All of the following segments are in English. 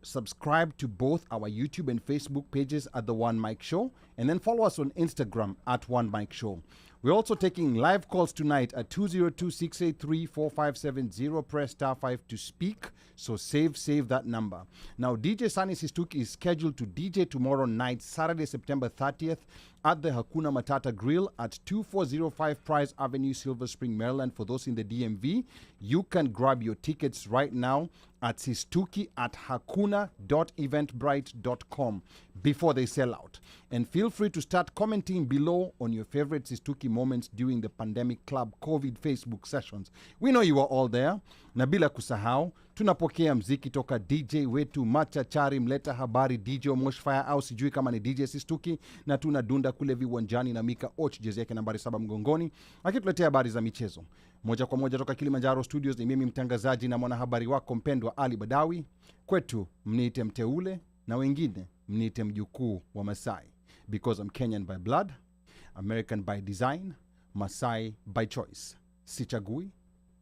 subscribe to both our YouTube and Facebook pages at the OneMic Show, and then follow us on Instagram at OneMic Show. We're also taking live calls tonight at 202-683-4570. Press *5 to speak. So save that number. Now, DjSunny Sistuki is scheduled to DJ tomorrow night, Saturday, September 30th, at the Hakuna Matata Grill at 2405 Price Avenue, Silver Spring, Maryland. For those in the DMV, you can grab your tickets right now at Sistuki at hakuna.eventbrite.com before they sell out. And feel free to start commenting below on your favorite Sistuki moments during the Pandemic Club COVID Facebook sessions. We know you are all there. Na bila kusahau, tunapokea mziki toka DJ wetu machachari mleta habari DJ Moshfire au sijui kama ni DJ Sistuki, na tunadunda kule viwanjani na Mika Och jezi yake nambari 7 mgongoni akituletea habari za michezo. Moja kwa moja toka Kilimanjaro Studios ni mimi mtangazaji na mwanahabari wako mpendwa Ali Badawi. Kwetu mniite mteule na wengine mniite mjukuu wa Masai, because I'm Kenyan by blood, American by design, Masai by choice. Sichagui,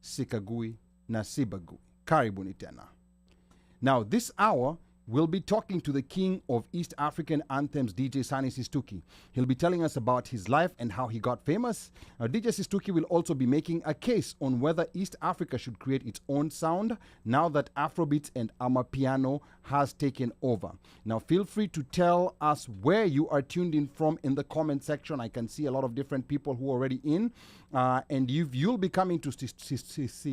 sikagui na sibagui. Karibuni tena. Now this hour we'll be talking to the king of East African anthems, DjSunny Sistuki. He'll be telling us about his life and how he got famous. DJ Sistuki will also be making a case on whether East Africa should create its own sound now that Afrobeat and Amapiano has taken over. Now feel free to tell us where you are tuned in from in the comment section. I can see a lot of different people who are already in. And you'll be coming to Sistuki's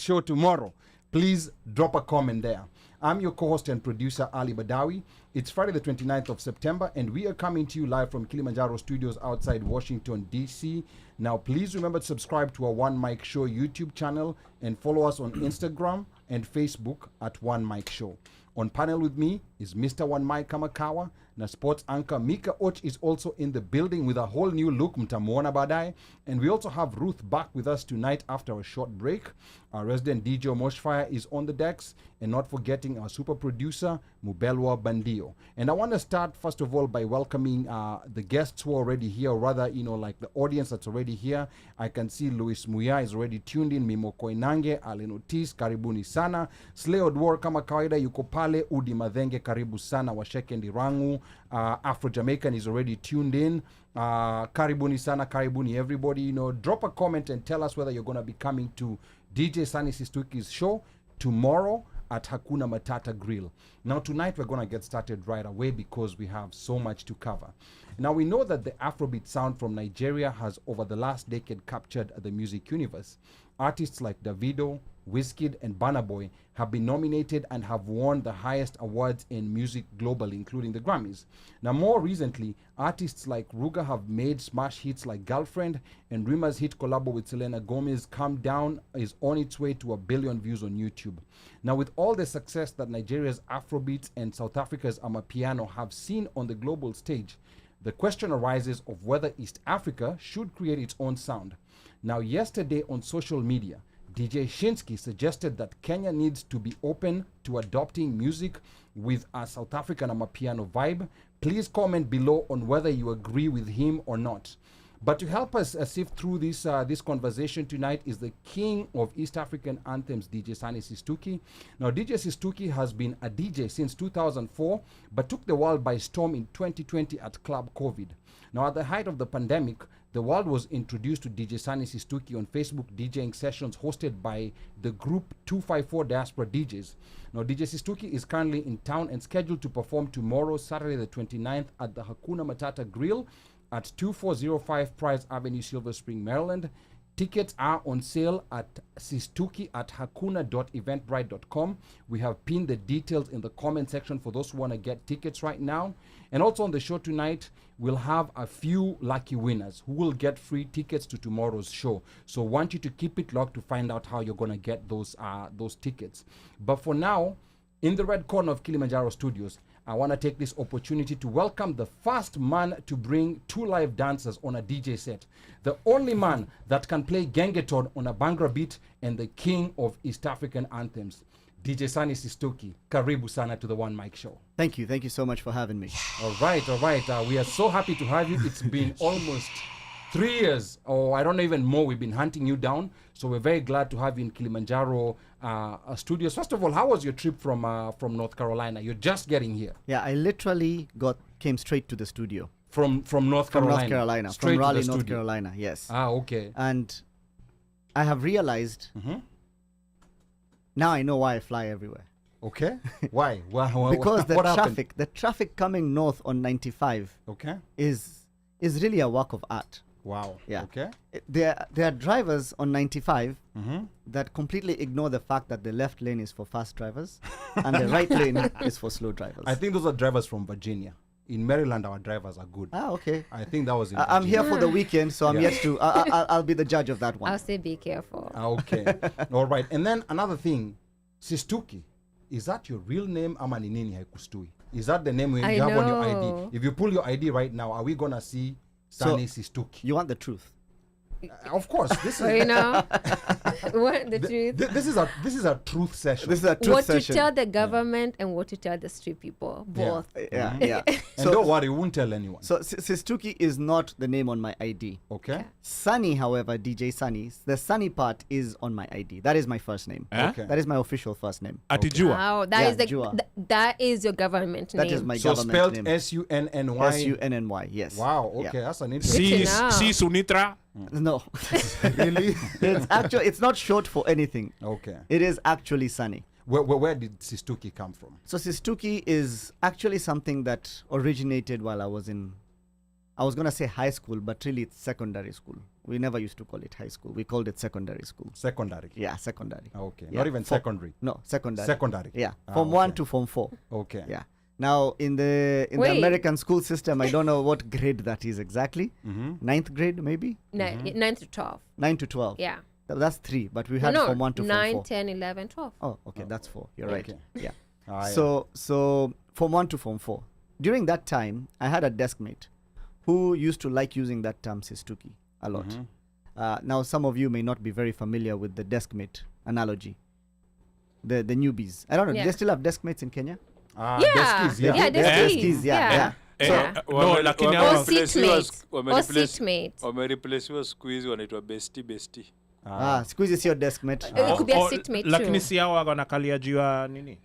show tomorrow. Please drop a comment there. I'm your co-host and producer, Ali Badawi. It's Friday the 29th of September, and we are coming to you live from Kilimanjaro Studios outside Washington, D.C. Now, please remember to subscribe to our OneMic Show YouTube channel and follow us on Instagram and Facebook at OneMic Show. On panel with me is Mr. OneMic Kamakawa. Na sports anchor Mika Och is also in the building with a whole new look, mtamuona baadaye. And we also have Ruth back with us tonight after a short break. Our resident DJ Moshfire is on the decks, and not forgetting our super producer Mubelwa Bandio. And I want to start first of all by welcoming the guests who are already here, or rather, like the audience that's already here. I can see Luis Muya is already tuned in, Mimo Koinange, Alen Otis, karibuni sana. Slay Odwar kama kawaida yuko pale, Udi Madhenge karibu sana, Washeke Ndirangu, Afro Jamaican is already tuned in. Karibuni sana, karibuni everybody. Drop a comment and tell us whether you're going to be coming to DjSunny Sistuki's show tomorrow at Hakuna Matata Grill. Now tonight we're going to get started right away because we have so much to cover. Now we know that the Afrobeat sound from Nigeria has over the last decade captured the music universe. Artists like Davido, Wizkid and Burna Boy have been nominated and have won the highest awards in music globally, including the Grammys. Now more recently, artists like Ruga have made smash hits like Girlfriend, and Rima's hit collabo with Selena Gomez, Calm Down, is on its way to 1 billion views on YouTube. Now with all the success that Nigeria's Afrobeat and South Africa's Amapiano have seen on the global stage, the question arises of whether East Africa should create its own sound. Now yesterday on social media, DJ Shinsky suggested that Kenya needs to be open to adopting music with a South African Amapiano vibe. Please comment below on whether you agree with him or not. But to help us sift through this conversation tonight is the king of East African anthems, DjSunny Sistuki. Now, DJ Sistuki has been a DJ since 2004, but took the world by storm in 2020 at Club COVID. Now, at the height of the pandemic, the world was introduced to DjSunny Sistuki on Facebook DJing sessions hosted by the group 254 Diaspora DJs. Now, DJ Sistuki is currently in town and scheduled to perform tomorrow, Saturday the 29th, at the Hakuna Matata Grill at 2405 Price Avenue, Silver Spring, Maryland. Tickets are on sale at Sistuki at hakuna.eventbrite.com. We have pinned the details in the comment section for those who want to get tickets right now. And also on the show tonight, we'll have a few lucky winners who will get free tickets to tomorrow's show. So I want you to keep it locked to find out how you're going to get those tickets. But for now, in the red corner of Kilimanjaro Studios, I want to take this opportunity to welcome the first man to bring 2 live dancers on a DJ set. The only man that can play Gengeton on a Bangra beat, and the king of East African anthems, DjSunny Sistuki. Karibu sana to the OneMic Show. Thank you so much for having me. All right. We are so happy to have you. It's been almost 3 years, or I don't know, even more, we've been hunting you down. So we're very glad to have you in Kilimanjaro studios. First of all, how was your trip from North Carolina? You're just getting here. Yeah, I literally came straight to the studio. From North Carolina? From North Carolina. Straight from Raleigh, to the North studio. Carolina, yes. Okay. And I have realized now I know why I fly everywhere. Okay. Why? Because what the traffic coming north on 95 is really a work of art. Wow. Yeah. Okay. There are drivers on 95 that completely ignore the fact that the left lane is for fast drivers and the right lane is for slow drivers. I think those are drivers from Virginia. In Maryland, our drivers are good. Okay. I think that was in I'm here for the weekend, so I'm yet to... I'll be the judge of that one. I'll say be careful. Okay. All right. And then another thing, Sistuki. Is that your real name, ama ni nini haikustui? Is that the name you have on your ID? If you pull your ID right now, are we going to see Sunny Sistuki? You want the truth? Of course. This is... You know, what the truth? This is a truth session. This is a truth what session. to tell the government and what to tell the street people, both. Yeah, yeah. And So don't worry, we won't tell anyone. So Sistuki is not the name on my ID. Okay. Sunny, however, DjSunny, the Sunny part is on my ID. That is my first name. Okay. That is my official first name. Atijua. Wow, that Yeah, is Jua. that is your government name. That is my So government spelled name. SUNNY. SUNNY, yes. Wow. Okay, Yeah. that's an interesting. Good to know. Si Sunitra. No. Really? It's not short for anything. Okay. It is actually Sunny. Where did Sistuki come from? So Sistuki is actually something that originated while I was going to say high school, but really it's secondary school. We never used to call it high school. We called it secondary school. Secondary. Yeah, secondary. Okay. Yeah. Not even secondary. No, secondary. Secondary. Yeah, Ah, from 1 okay. to form 4. Okay. Yeah. Now in the Wait. American school system, I don't know what grade that is exactly. 9th grade maybe? 9 to 12. 9 to 12. Yeah. That's 3, but we had No, from 1 to 9, form 4. 10, 11, 12. Oh, okay, that's 4. You're right. Okay. Yeah. Ah, yeah. So from 1 to form 4. During that time, I had a deskmate who used to like using that term Sistuki a lot. Now, some of you may not be very familiar with the deskmate analogy. The newbies. I don't know. Yeah. Do they still have deskmates in Kenya? Yeah. Deskies, yeah. Yeah, Deskies, yeah. Yeah. No, lakini Or hawa- seatmate. Or seatmate. wamereplaciwa siku hizi wanaitwa besti. Siku hizi sio deskmate. It could be a seatmate lakini too. si hao wanakalia juu ya nini?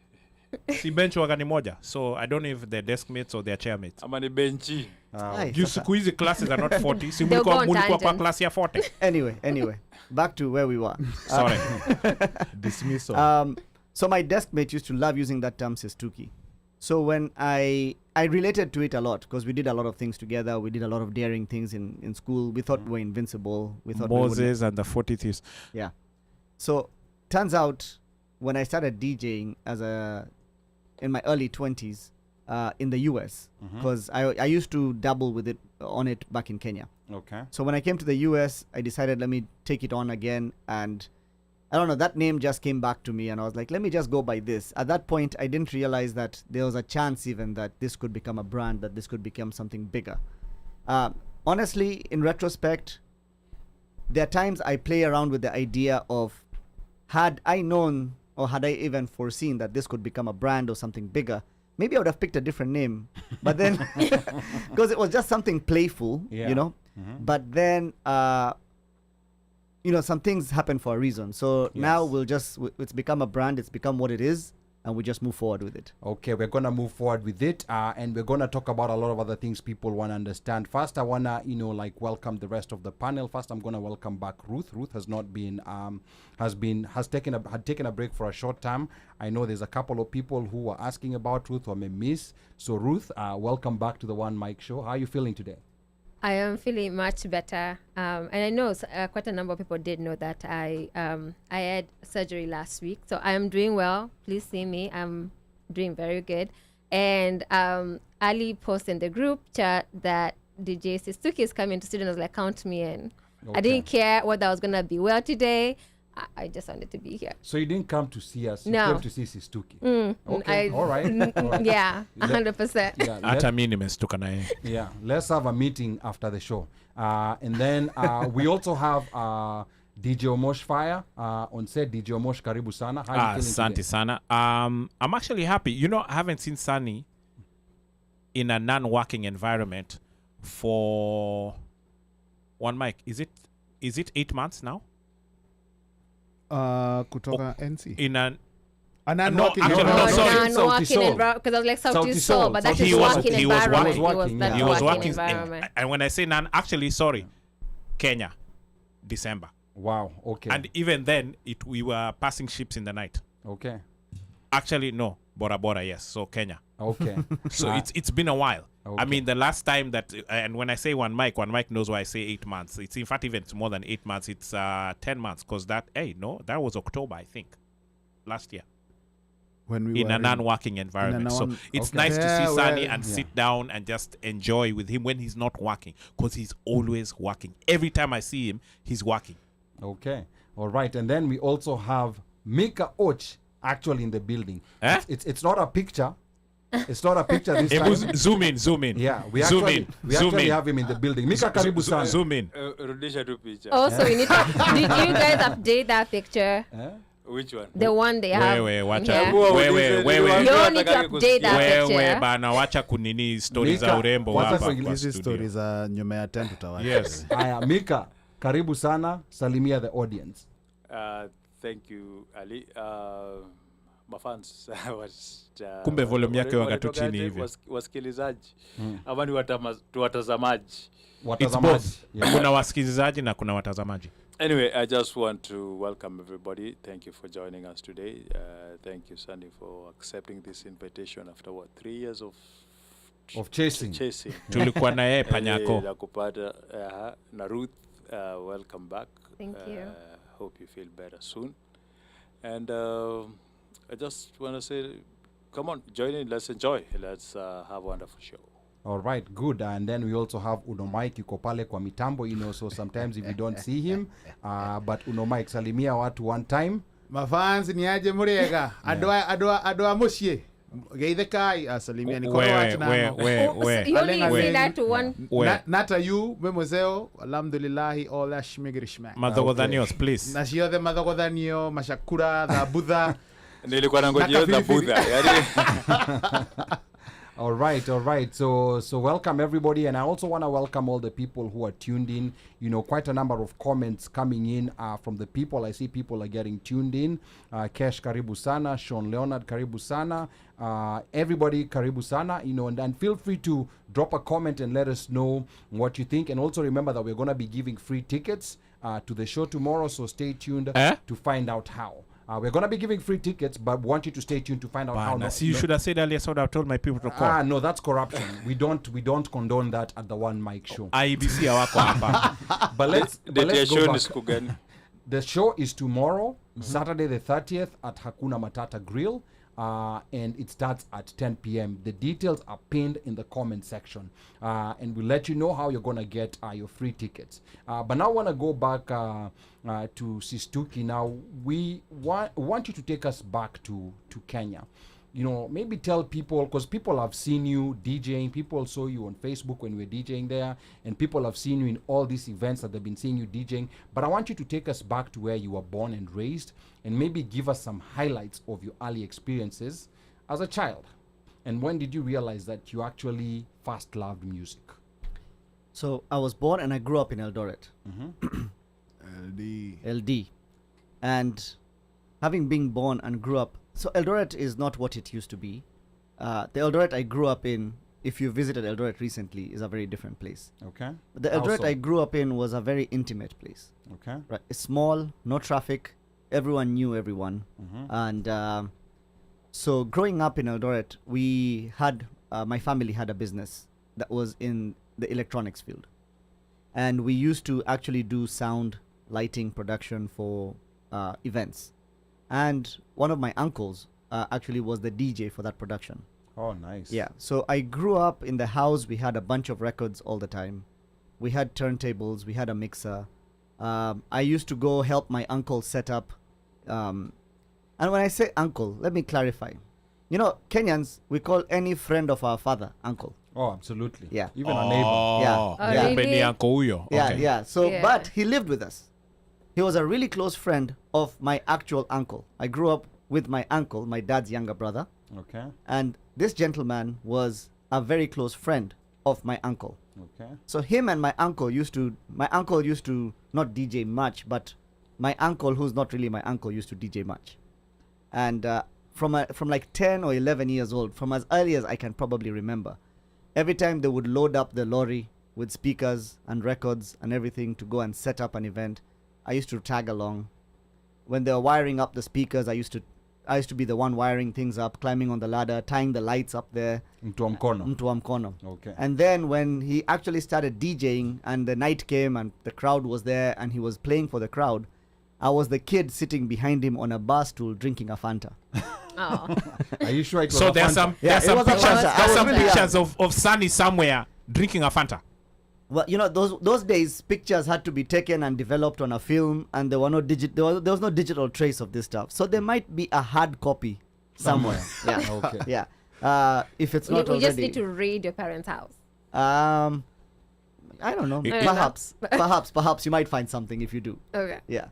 Si bench waga ni moja. So I don't know if they're desk mates or they're chair mates. Ama ni benchi. Ai, Juu sasa. siku hizi classes are not 40. Si They'll go on mulikuwa kwa tangent. class ya 40. Anyway, back to where we were. Sorry. Dismissal. So my deskmate used to love using that term Sistuki. So when I related to it a lot because we did a lot of things together. We did a lot of daring things in school. We thought we were invincible. We thought we wouldn't- Moses and the 40 thieves. Yeah. So turns out when I started DJing in my early 20s in the US, because I used to dabble with it on it back in Kenya. Okay. So when I came to the US, I decided let me take it on again, and I don't know, that name just came back to me and I was like, let me just go by this. At that point, I didn't realize that there was a chance even that this could become a brand, that this could become something bigger. Honestly, in retrospect, there are times I play around with the idea of, had I known or had I even foreseen that this could become a brand or something bigger, maybe I would have picked a different name. But then, because it was just something playful, Yeah. you know. But then, some things happen for a reason. So now it's become a brand, it's become what it is, and we just move forward with it. Okay, we're going to move forward with it, and we're going to talk about a lot of other things people want to understand. First, I want to, welcome the rest of the panel. First, I'm going to welcome back Ruth. Ruth has not been, had taken a break for a short time. I know there's a couple of people who were asking about Ruth or may miss. So, Ruth, welcome back to the OneMic Show. How are you feeling today? I am feeling much better, and I know quite a number of people did know that I had surgery last week, so I am doing well. Please see me. I'm doing very good. And Ali posted in the group chat that DJ Sistuki is coming to students. I was like, count me in. Okay. I didn't care whether I was gonna be well today. I just wanted to be here. So you didn't come to see us. You No. came to see Sistuki. Okay, all right. All right. Yeah, 100%. Yeah, Hata mimi nimestuka na yeye. yeah, let's have a meeting after the show. And then we also have DJ Omosh Fire on set. DJ Omosh, karibu sana. How are you feeling Asante today? sana. I'm actually happy. I haven't seen Sunny in a non-working environment for One mic. Is it 8 months now? Kutoka NC. In an No, actually, no, sorry. Non-working environment, because I was like Sauti Sol, but that is He was- working he was environment. working, That's yeah. he was working. environment. And when I say none, actually, sorry, Kenya, December. Wow. Okay. And even then, we were passing ships in the night. Okay. Actually, no, Bora Bora, yes. So Kenya. Okay. So it's been a while. Okay. I mean, the last time that, and when I say one mic knows why I say 8 months. It's in fact even it's more than 8 months. It's 10 months because that was October, I think, last year. When we In were a non-working environment. So it's okay. nice to Yeah, see Sunny well, and yeah. sit down and just enjoy with him when he's not working, because he's always working. Every time I see him, he's working. Okay. All right. And then we also have Mika Och actually in the building. Eh? It's not a picture. It's not a picture this Ebu, time. zoom in. Yeah, we zoom actually, in. we zoom actually in. have him in the building. Mika, karibu sana. Zoom in. Rudisha tu picha. Also, we need to. Did you guys update that picture? Eh? Which one? The one they have. Wewe, wacha. here. Wewe. You all need to update that Wewe picture. bana, wacha kunini stories Mika, za urembo wacha hapa kuingilia kwa hizi studio. stories za nyuma ya tent utawacha. Yes. Aya, Mika, karibu sana. Salimia the audience. Thank you, Ali. Mafans Kumbe volume yake waga tu chini hivi. Wasikilizaji ama ni watazamaji. It's Watazamaji. both. Yeah. Kuna wasikilizaji na kuna watazamaji. Anyway, I just want to welcome everybody. Thank you for joining us today. Thank you, Sunny, for accepting this invitation after 3 years of Chasing. Tulikuwa na yeye Panyako. Na kupata na Ruth, welcome back. Thank you. Hope you feel better soon. And I just want to say, come on, join in. Let's enjoy. Let's have a wonderful show. All right, good. And then we also have Uno Mike yuko pale kwa mitambo, so sometimes if you don't see him, but Uno Mike, salimia watu one time. Mafans ni aje muriega. Adwa mushie. Geithekai asalimia ni kwa watu na. You only say that to one. Nata you memozeo alhamdulillah all that shmigirishma. Madhogodhanios, please. Na ciothe mathogodhanio mashakura tha butha. Nilikuwa nangojea the Buddha. All right. So welcome everybody, and I also want to welcome all the people who are tuned in. Quite a number of comments coming in from the people. I see people are getting tuned in. Kesh karibu sana, Sean Leonard karibu sana, everybody karibu sana. And feel free to drop a comment and let us know what you think. And also remember that we're going to be giving free tickets to the show tomorrow. So stay tuned to find out how. We're going to be giving free tickets, but want you to stay tuned to find out how. You should have said earlier, so I would have told my people to call. No, that's corruption. We don't condone that at the OneMic Show. IBC hawako hapa. But let's go back. The show is tomorrow, Saturday the 30th at Hakuna Matata Grill, and it starts at 10 p.m. The details are pinned in the comment section, and we'll let you know how you're going to get your free tickets. But now I want to go back to Sistuki. Now, we want you to take us back to Kenya. Maybe tell people, because people have seen you DJing, people saw you on Facebook when we were DJing there, and people have seen you in all these events that they've been seeing you DJing. But I want you to take us back to where you were born and raised, and maybe give us some highlights of your early experiences as a child. And when did you realize that you actually first loved music? So I was born and I grew up in Eldoret. LD. And having been born and grew up, so Eldoret is not what it used to be. The Eldoret I grew up in, if you visited Eldoret recently, is a very different place. Okay. The Eldoret Also- I grew up in was a very intimate place. Okay. Right, it's small, no traffic, everyone knew everyone. And so growing up in Eldoret, we had, my family had a business that was in the electronics field. And we used to actually do sound lighting production for events. And one of my uncles actually was the DJ for that production. Oh, nice. Yeah, so I grew up in the house. We had a bunch of records all the time. We had turntables, we had a mixer. I used to go help my uncle set up. And when I say uncle, let me clarify. Kenyans, we call any friend of our father uncle. Oh, absolutely. Yeah. Even a neighbor. Yeah. Oh, really? Kumbe ni uncle huyo. Yeah, Okay. yeah. So, Yeah. but he lived with us. He was a really close friend of my actual uncle. I grew up with my uncle, my dad's younger brother. Okay. And this gentleman was a very close friend of my uncle. Okay. So him and my uncle used to not DJ much, but my uncle, who's not really my uncle, used to DJ much. And from like 10 or 11 years old, from as early as I can probably remember, every time they would load up the lorry with speakers and records and everything to go and set up an event, I used to tag along. When they were wiring up the speakers, I used to be the one wiring things up, climbing on the ladder, tying the lights up there. Into Mkono. Okay. And then when he actually started DJing and the night came and the crowd was there and he was playing for the crowd, I was the kid sitting behind him on a bar stool drinking a Fanta. Oh. Are you sure it was So a there's Fanta? some Yeah, there's it some was a pictures, Fanta. I there's was some really pictures of Sunny somewhere drinking a Fanta. Well, you know, those days pictures had to be taken and developed on a film, and there were no there was no digital trace of this stuff. So there might be a hard copy somewhere. Yeah. Okay. Yeah. If it's not You already. just need to raid your parents' house. I don't know. Fair enough. Perhaps you might find something if you do. Okay. Yeah.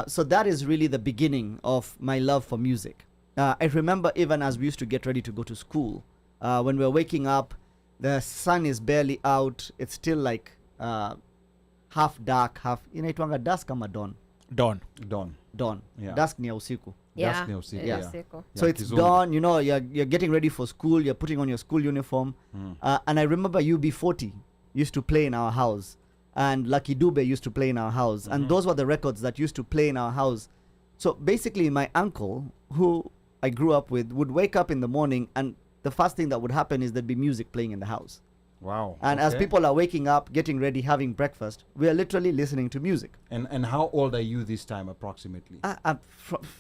So that is really the beginning of my love for music. I remember even as we used to get ready to go to school, when we were waking up, the sun is barely out. It's still like half dark, half inaitwanga dusk ama dawn. Dawn. Dawn. Yeah. Dusk ni ya usiku. Yeah. That's new city, Yeah. yeah. Seko. So Yeah, it's Kizungu. dawn, you know, you're getting ready for school, you're putting on your school uniform. And I remember UB40 used to play in our house, and Lucky Dube used to play in our house. And those were the records that used to play in our house. So basically, my uncle, who I grew up with, would wake up in the morning, and the first thing that would happen is there'd be music playing in the house. Wow. And as okay. people are waking up, getting ready, having breakfast, we are literally listening to music. And how old are you this time approximately?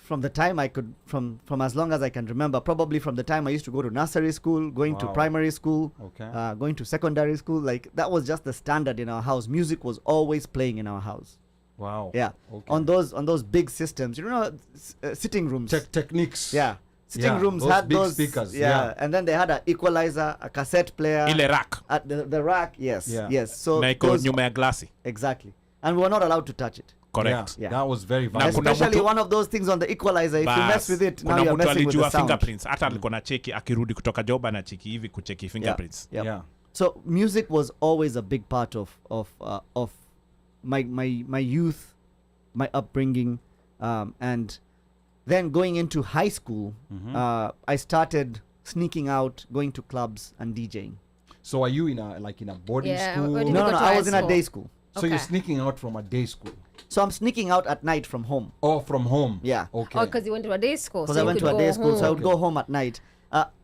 From the time I could, from as long as I can remember, probably from the time I used to go to nursery school, going to Wow. primary school, Okay. going to secondary school, like that was just the standard in our house. Music was always playing in our house. Wow. Yeah, Okay. on those big systems, you know, sitting rooms. Techniques. Yeah, sitting Yeah, rooms those had big those speakers, Yeah. yeah. And then they had an equalizer, a cassette player Ile rack. at the rack. Yes, Yeah. yes. So Na iko those- nyuma ya glasi. exactly, and we were not allowed to touch it. Correct. Yeah. Yeah. That was very Na valuable. kuna Especially mtu- one of those things on the equalizer. If you mess with it, now kuna you're mtu messing with the alijua sound. fingerprints. Hata alikuwa na cheki akirudi kutoka job na cheki hivi kucheki fingerprints. Yep. Yeah. So music was always a big part of my youth, my upbringing, and then going into high school, I started sneaking out, going to clubs and DJing. So are you in a boarding Yeah, school? where did you No, go to I high was in a school? day school. So you're Okay. sneaking out from a day school. So I'm sneaking out at night from home. Oh, from home. Yeah. Okay. Oh, because you went to a day school. Because so I you went could to a go day school, so I home. would go home at night.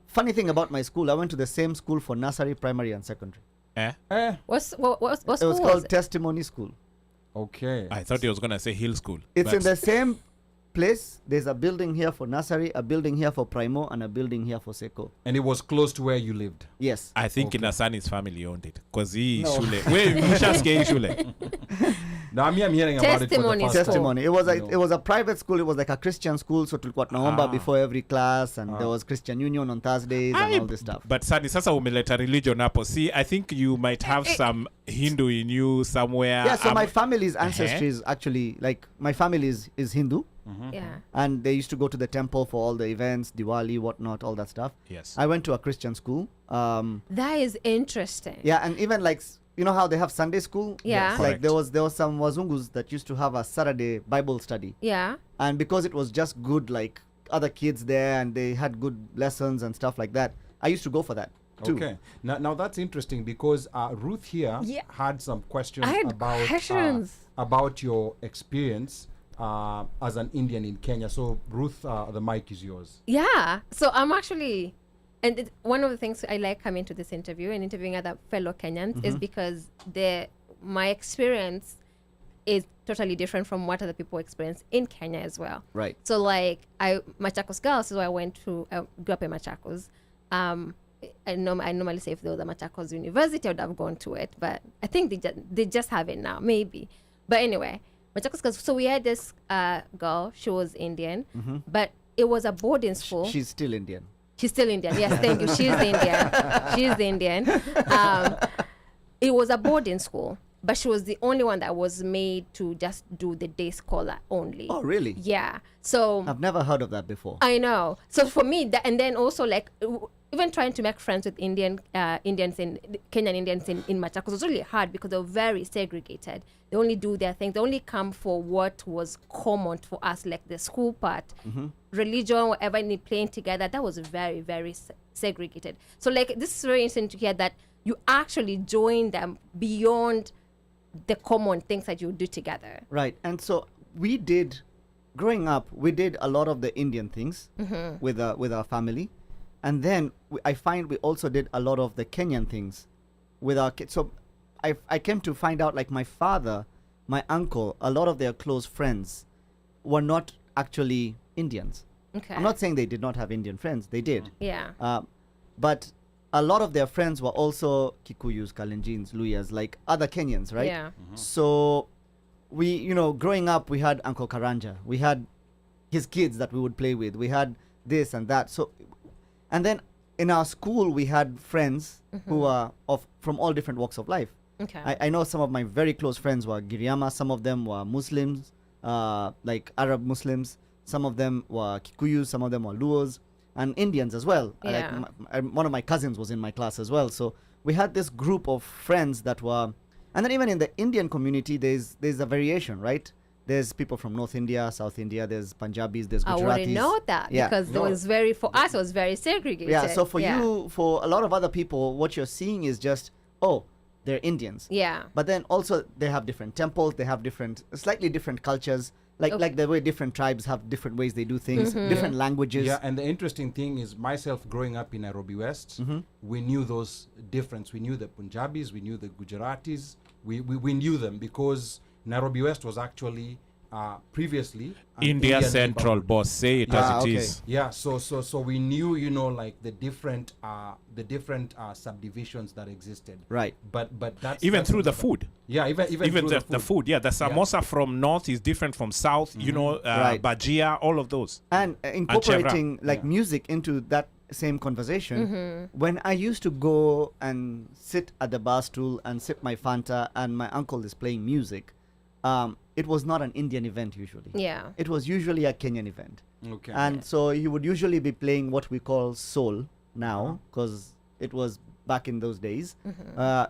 Funny thing about my school, I went to the same school for nursery, primary, and secondary. Eh? What school It was was called it? Testimony School. Okay. I thought he was going to say Hill School. It's but in the same place. There's a building here for nursery, a building here for primo, and a building here for seko. And it was close to where you lived. Yes. I think Okay. in Sunny's family owned it. Because he No. shule. Wait, mshasikia hii shule. Now I'm hearing about it for the Testimony first school. time. Testimony. It was You know. it was a private school. It was like a Christian school. So tulikuwa tunaomba before every class, and there was Christian Union on Thursdays and all this stuff. But Sunny, sasa umeleta religion hapo. See, I think you might have some Hindu in you somewhere. Yeah. So my family's ancestry Uh-huh. is actually like my family is Hindu, Yeah. and they used to go to the temple for all the events, Diwali, whatnot, all that stuff. Yes. I went to a Christian school. That is interesting. Yeah, and even like you know how they have Sunday school. Yeah. Like Correct. there was some wazungus that used to have a Saturday Bible study. Yeah. And because it was just good, like other kids there, and they had good lessons and stuff like that, I used to go for that too. Okay. Now that's interesting because Ruth here Yeah. had some questions I had about questions. about your experience as an Indian in Kenya. So Ruth, the mic is yours. Yeah. So I'm actually, and one of the things I like coming to this interview and interviewing other fellow Kenyans is because my experience is totally different from what other people experience in Kenya as well. Right. So like Machakos girls, so I grew up in Machakos. I normally say if there was a Machakos University, I would have gone to it, but I think they just have it now, maybe. But anyway, Machakos girls. So we had this girl. She was Indian, but it was a boarding school. She's still Indian. She's still Indian. Yes, thank you. She's Indian. She's Indian. It was a boarding school. but she was the only one that was made to just do the day scholar only. Oh, really? Yeah. So I've never heard of that before. I know. So for me, that, and then also like even trying to make friends with Indians in Kenyan Indians in Machakos was really hard because they were very segregated. They only do their things. They only come for what was common for us, like the school part, religion, whatever, and playing together. That was very, very segregated. So like this is very interesting to hear that you actually join them beyond the common things that you do together. Right. And so we did, growing up, we did a lot of the Indian things with our family. And then I find we also did a lot of the Kenyan things with our kids. So I came to find out, like, my father, my uncle, a lot of their close friends were not actually Indians. Okay. I'm not saying they did not have Indian friends. They did. Yeah. But a lot of their friends were also Kikuyus, Kalenjins, Luyas, like other Kenyans, right? Yeah. So we, growing up, we had Uncle Karanja. We had his kids that we would play with. We had this and that. So, and then in our school, we had friends who are from all different walks of life. Okay. I know some of my very close friends were Giriama. Some of them were Muslims, like Arab Muslims. Some of them were Kikuyus. Some of them were Luos. And Indians as well. Yeah. One of my cousins was in my class as well. So we had this group of friends that were, and then even in the Indian community, there's a variation, right? There's people from North India, South India. There's Punjabis. There's Gujaratis. I wouldn't know that because it was for us, it was very segregated. Yeah. So for you, for a lot of other people, what you're seeing is just, oh, they're Indians. Yeah. But then also they have different temples. They have slightly different cultures. Like the way different tribes have different ways they do things, different languages. Yeah, and the interesting thing is, myself growing up in Nairobi West, we knew those difference. We knew the Punjabis, we knew the Gujaratis, we knew them because Nairobi West was actually previously an India Indian Central, neighborhood. boss. Say it as it okay. is. Yeah, so we knew, like the different subdivisions that existed. Right. But that's Even that's through the another- food. Yeah, even through the food. Yeah, the samosa from north is different from south. Right. Bajia, all of those. And incorporating like Yeah. music into that same conversation. When I used to go and sit at the bar stool and sip my Fanta and my uncle is playing music, it was not an Indian event usually. Yeah. It was usually a Kenyan event. Okay. And so he would usually be playing what we call soul now, because it was back in those days.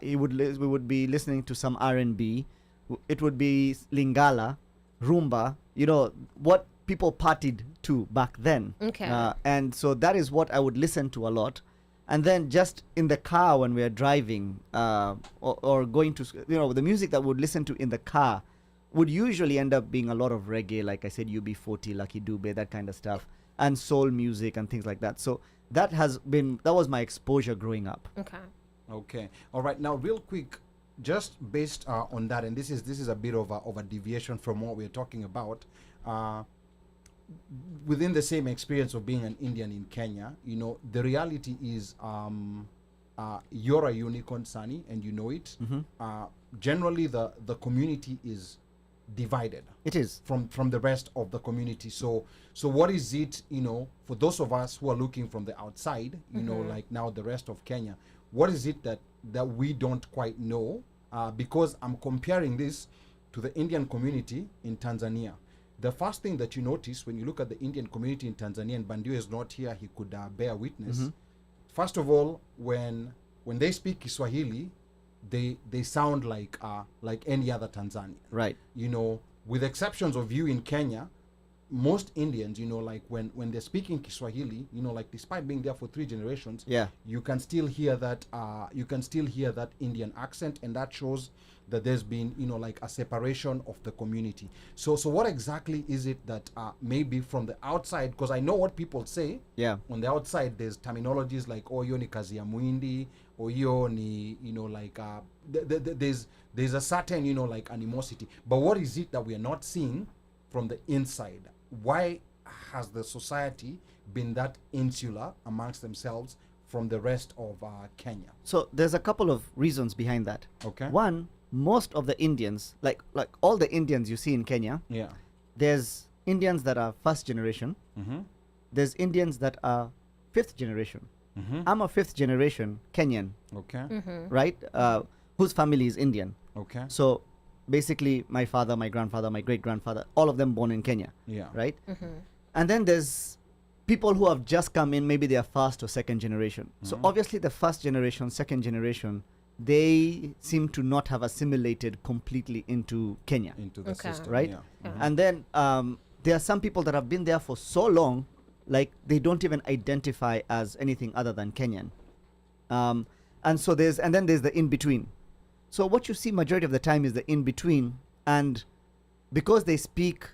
We would be listening to some R&B. It would be Lingala, Rumba, what people partied to back then. Okay. And so that is what I would listen to a lot. And then just in the car when we are driving or going to, the music that we would listen to in the car would usually end up being a lot of reggae, like I said, UB40, Lucky Dube, that kind of stuff, and soul music and things like that. So that was my exposure growing up. Okay. All right. Now, real quick, just based on that, and this is a bit of a deviation from what we're talking about. Within the same experience of being an Indian in Kenya, the reality is you're a unicorn, Sunny, and you know it. Generally, the community is divided. It is. From the rest of the community. So what is it, for those of us who are looking from the outside, like now the rest of Kenya, what is it that we don't quite know? Because I'm comparing this to the Indian community in Tanzania. The first thing that you notice when you look at the Indian community in Tanzania, and Bandio is not here, he could bear witness. First of all, when they speak Kiswahili, they sound like any other Tanzanian. Right. With exceptions of you in Kenya, most Indians, like when they're speaking Kiswahili, like despite being there for 3 generations, you can still hear that Indian accent, and that shows that there's been, like a separation of the community. So what exactly is it that maybe from the outside, because I know what people say. Yeah. On the outside, there's terminologies like, oh, hiyo ni kazi ya muhindi, or hiyo ni, like, there's a certain, like animosity. But what is it that we are not seeing from the inside? Why has the society been that insular amongst themselves from the rest of Kenya? So there's a couple of reasons behind that. Okay. One, most of the Indians, like all the Indians you see in Kenya, there's Indians that are first generation. There's Indians that are 5th generation. I'm a 5th generation Kenyan, Okay. right? Whose family is Indian. Okay. So basically, my father, my grandfather, my great grandfather, all of them born in Kenya. Yeah. Right. And then there's people who have just come in, maybe they are first or second generation. So obviously, the first generation, second generation, they seem to not have assimilated completely into Kenya. Into the Okay. system. Right? Yeah. And then there are some people that have been there for so long, like they don't even identify as anything other than Kenyan. And so then there's the in between. So what you see majority of the time is the in between, and because they speak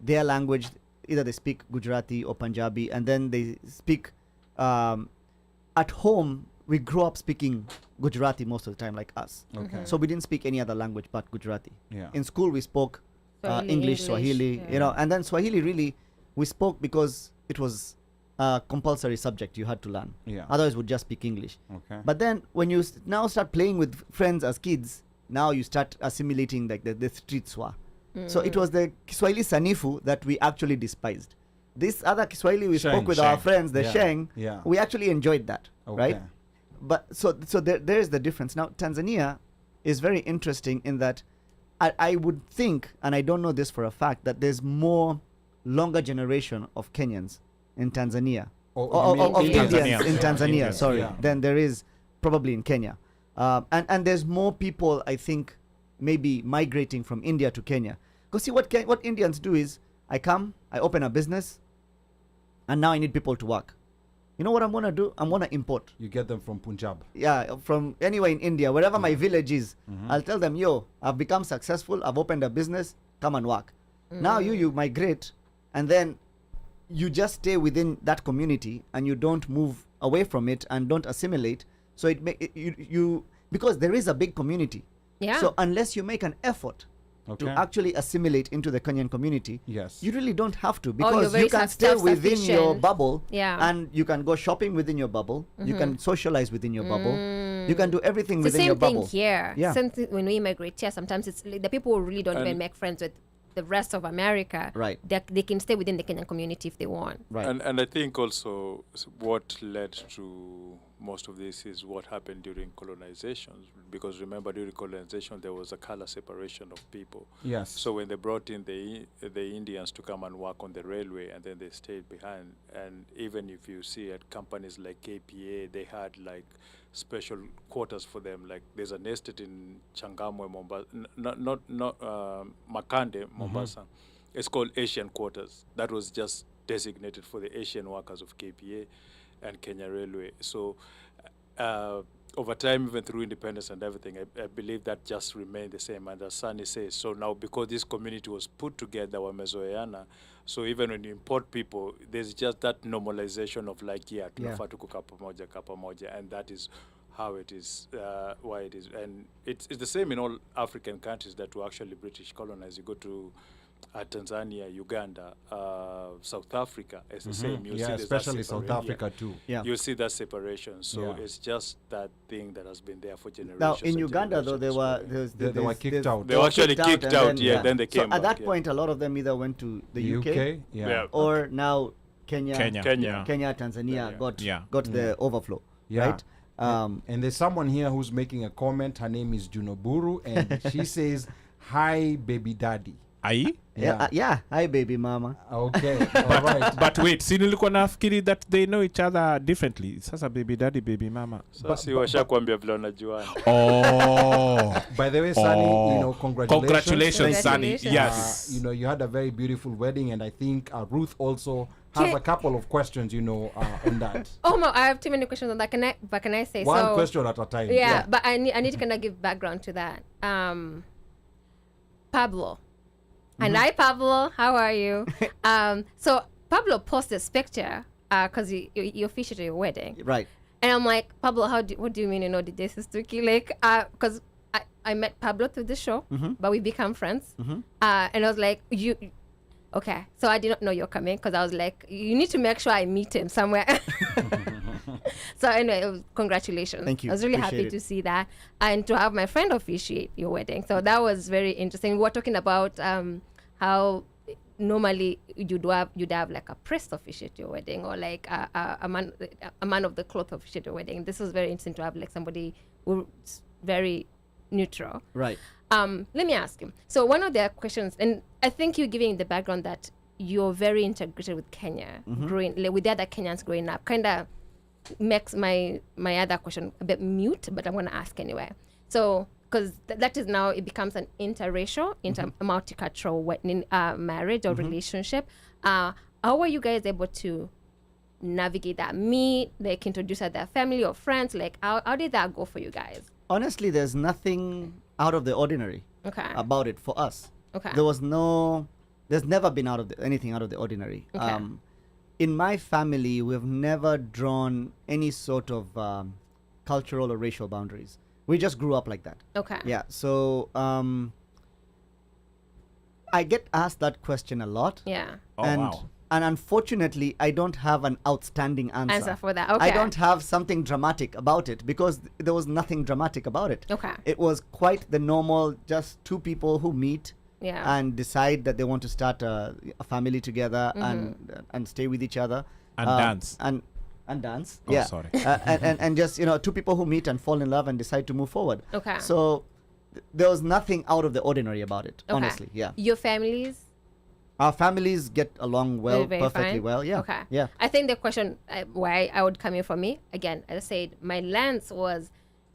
their language, either they speak Gujarati or Punjabi, and then they speak at home. We grew up speaking Gujarati most of the time, like us. Okay. So we didn't speak any other language but Gujarati. Yeah. In school, we spoke English, Swahili, yeah. and then Swahili really we spoke because it was a compulsory subject you had to learn. Yeah. Otherwise, we'd just speak English. Okay. But then when you now start playing with friends as kids, now you start assimilating like the street swa. So it was the Kiswahili sanifu that we actually despised. This other Kiswahili we Sheng, spoke with our Sheng. friends, the Yeah. Sheng, Yeah. we actually enjoyed that, right? Okay. But so there is the difference. Now Tanzania is very interesting in that I would think, and I don't know this for a fact, that there's more longer generation of Kenyans in Tanzania Oh, you mean of India? Indians Tanzania. in Yeah, Tanzania, Indians, sorry, yeah. than there is probably in Kenya. And there's more people, I think, maybe migrating from India to Kenya. Because see, what Indians do is, I come, I open a business, and now I need people to work. You know what I'm going to do? I'm going to import. You get them from Punjab. Yeah, from anywhere in India, wherever my village is, I'll tell them, yo, I've become successful, I've opened a business, come and work. Now you migrate, and then you just stay within that community and you don't move away from it and don't assimilate. So you because there is a big community. Yeah. So unless you make an effort Okay. to actually assimilate into the Kenyan community, Yes. you really don't have to, you're because very you can stay within your self-sufficient. bubble, Yeah. and you can go shopping within your bubble, you can socialize within your bubble, you can do everything It's the within your same thing bubble. here. Yeah. Same thing when we immigrate here, sometimes it's like the people who really don't even And- make friends with the rest of America. Right. They can stay within the Kenyan community if they want. Right. And I think also what led to most of this is what happened during colonization. Because remember, during colonization, there was a color separation of people. Yes. So when they brought in the Indians to come and work on the railway, and then they stayed behind. And even if you see at companies like KPA, they had like special quarters for them. Like there's an estate in Changamwe, Mombasa, not Makande, Mombasa. It's called Asian Quarters. That was just designated for the Asian workers of KPA and Kenya Railway. So over time, even through independence and everything, I believe that just remained the same. And as Sunny says, so now because this community was put together, wamezoeana, so even when you import people, there's just that normalization of like, yeah, tunafaa tuko kapamoja, and that is how it is, why it is. And it's the same in all African countries that were actually British colonized. You go to Tanzania, Uganda, South Africa, it's the same. You Yeah, see there's especially that South separation. Africa too. Yeah. You see that separation. So Yeah. it's just that thing that has been there for generations. Now in and Uganda though, they generations. were They were kicked out. They were actually kicked and out, yeah, then they so came at that back, yeah. point, a lot of them either went to the UK, Yeah. Yeah. or now Kenya, Kenya. Tanzania Yeah. got the overflow, Yeah. right? And there's someone here who's making a comment. Her name is Junoburu, and she says, "Hi, baby daddy." Ai? Yeah. Hi, baby mama. Okay. All right. But wait, si nilikuwa nafikiri that they know each other differently. Sasa baby daddy, baby mama. Sasa washakwambia vile wanajuana. Oh. By the way, Sunny, you know, congratulations. Congratulations, Sunny. Congratulations. Yes. You know, you had a very beautiful wedding, and I think Ruth also has a couple of questions, you know, on that. Oh no, I have too many questions on that. Can I say One so? question at a time. Yeah, but I need to kind of give background to that. Pablo. And hi, Pablo. How are you? So Pablo posted this picture because you officiated your wedding. Right. And I'm like, Pablo, what do you mean, you know, DjSunny? Like, because I met Pablo through the show, but we become friends. And I was like, okay. So I did not know you're coming because I was like, you need to make sure I meet him somewhere. So anyway, congratulations. Thank you. I was really Appreciate happy it. to see that. And to have my friend officiate your wedding. So that was very interesting. We were talking about how normally you'd have like a priest officiate your wedding, or like a man of the cloth officiate your wedding. This was very interesting to have like somebody who's very neutral. Right. Let me ask you. So one of the questions, and I think you're giving the background that you're very integrated with Kenya, with the other Kenyans growing up, kind of makes my other question a bit mute, but I'm going to ask anyway. So, because that is now, it becomes an interracial, multicultural marriage or relationship. How were you guys able to navigate that? Meet, like introduce their family or friends? Like, how did that go for you guys? Honestly, there's nothing out of the ordinary about it for us. Okay. There's never been anything out of the ordinary. Okay. In my family, we've never drawn any sort of cultural or racial boundaries. We just grew up like that. Okay. Yeah. So I get asked that question a lot. Yeah. Oh, wow. And unfortunately, I don't have an outstanding answer For that. Okay. I don't have something dramatic about it because there was nothing dramatic about it. Okay. It was quite the normal, just two people who meet and decide that they want to start a family together and stay with each other And dance. And dance. Oh, yeah. sorry. And just two people who meet and fall in love and decide to move forward. Okay. So there was nothing out of the ordinary about it. Okay. Honestly, yeah. Your families? Our families get along well, Very perfectly fine. well. Yeah. Okay. Yeah. I think the question why I would come in for me, again, as I said, my lens was,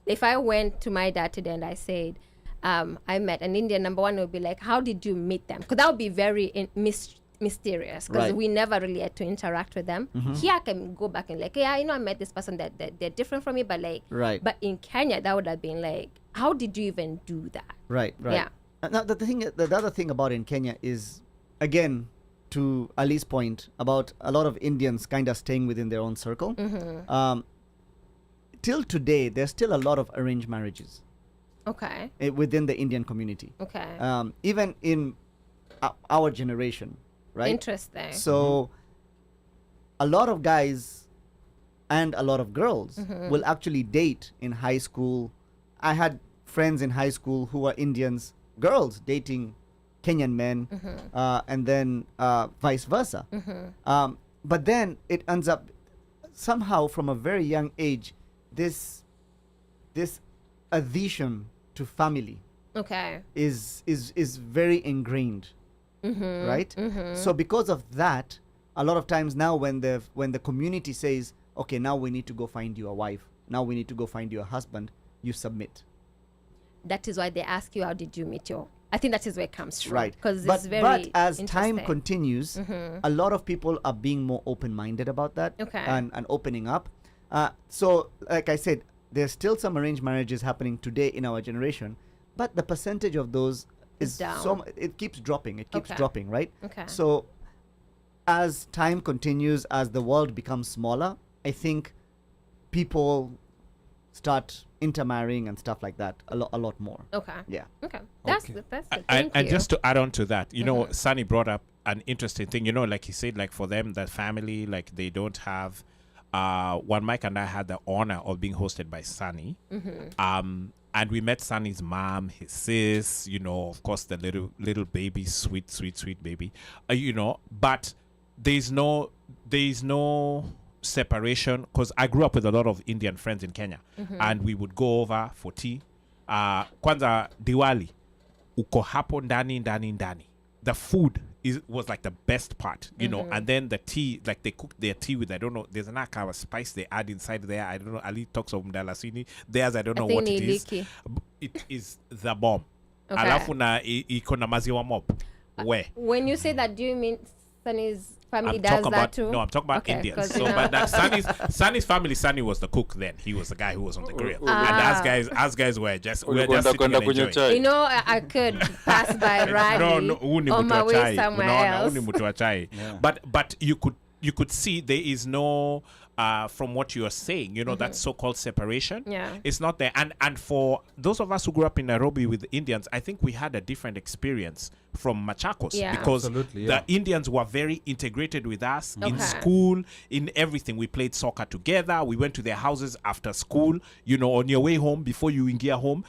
if I went to my dad today and I said, I met an Indian, number one would be like, how did you meet them? Because that would be very mysterious because Right. we never really had to interact with them. Here I can go back and like, yeah, I met this person that they're different from me, but like, Right. but in Kenya, that would have been like, how did you even do that? Right. Yeah. Now the other thing about in Kenya is, again, to Ali's point about a lot of Indians kind of staying within their own circle. Till today, there's still a lot of arranged marriages Okay. within the Indian community. Okay. Even in our generation, right? Interesting. So a lot of guys and a lot of girls will actually date in high school. I had friends in high school who were Indians, girls dating Kenyan men, and then vice versa. But then it ends up somehow from a very young age, this adhesion to family Okay. is very ingrained, right? So because of that, a lot of times now when the community says, okay, now we need to go find you a wife, now we need to go find you a husband, you submit. That is why they ask you, how did you meet your... I think that is where it comes from. Right. Because But it's very as time interesting. continues, a lot of people are being more open-minded about that Okay. and opening up. So, like I said, there's still some arranged marriages happening today in our generation, but the percentage of those is down. it keeps dropping. It keeps Okay. dropping, right? Okay. So, as time continues, as the world becomes smaller, I think people start intermarrying and stuff like that a lot more. Okay. Yeah. Okay. That's Okay. good. That's good. And Thank you. just to add on to that, you know, Sunny brought up an interesting thing. You know, like he said, like for them, that family, like they don't have. OneMic and I had the honor of being hosted by Sunny. And we met Sunny's mom, his sis, you know, of course, the little baby, sweet baby, you know. But there's no separation because I grew up with a lot of Indian friends in Kenya, and we would go over for tea. Kwanza Diwali, uko hapo ndani. The food was like the best part, you know, and then the tea, like they cook their tea with, I don't know, there's an kind of spice they add inside there. I don't know. Ali talks of mdalasini. Theirs, I don't know what it is. Iliki. It is the bomb. Okay. Alafu na iko na maziwa mop. Where? When you say that, do you mean Sunny's family I'm does talking that about too? no, I'm talking about Okay, Indians. 'cause, So, you know- but that Sunny's family, Sunny was the cook then. He was the guy who was on the grill, and us guys were just sitting and enjoying. You know, I could pass by Radi No, huu ni on mtu my wa way chai. somewhere Unaona, huu else. ni mtu wa chai. But you could see there is no from what you are saying, you know, that so-called separation. Yeah. It's not there. And for those of us who grew up in Nairobi with the Indians, I think we had a different experience from Machakos Yeah. because Absolutely, yeah. the Indians were very integrated with us in Okay. school, in everything. We played soccer together. We went to their houses after school. You know, on your way home, before you ingia home,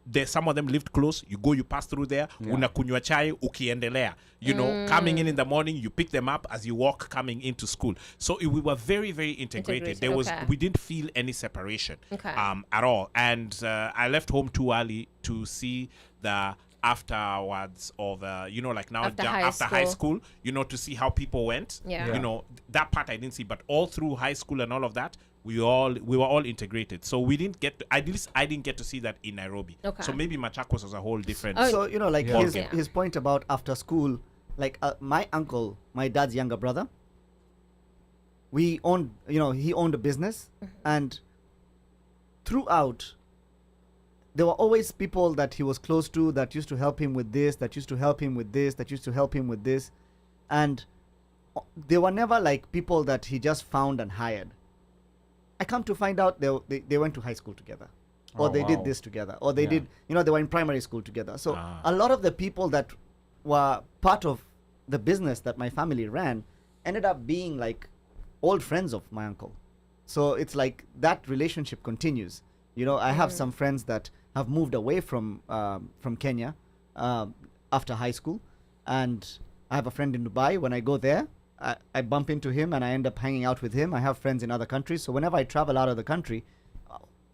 there some of them lived close. You go, you pass through there. Yeah. Unakunywa chai, ukiendelea. You know, coming in the morning, you pick them up as you walk coming into school. So we were very, very integrated. There was Okay. we didn't feel any separation Okay. at all. And I left home too early to see the afterwards of you know, like now After after high high school. school, you know, to see how people went. Yeah. Yeah. You know, that part I didn't see, but all through high school and all of that, we were all integrated. So we didn't get to, at least I didn't get to see that in Nairobi. Okay. So maybe Machakos was a whole different. Oh, So, you know, like Yeah. Yeah. his point about after school, like my uncle, my dad's younger brother, we owned, you know, he owned a business, and throughout, there were always people that he was close to that used to help him with this, that used to help him with this, that used to help him with this, and they were never like people that he just found and hired. I come to find out they went to high school together, or Oh, they wow. did this together, or they Yeah. did, you know, they were in primary school together. So Ah. a lot of the people that were part of the business that my family ran ended up being like old friends of my uncle. So it's like that relationship continues. You know, I have some friends that have moved away from Kenya after high school, and I have a friend in Dubai. When I go there, I bump into him and I end up hanging out with him. I have friends in other countries, so whenever I travel out of the country,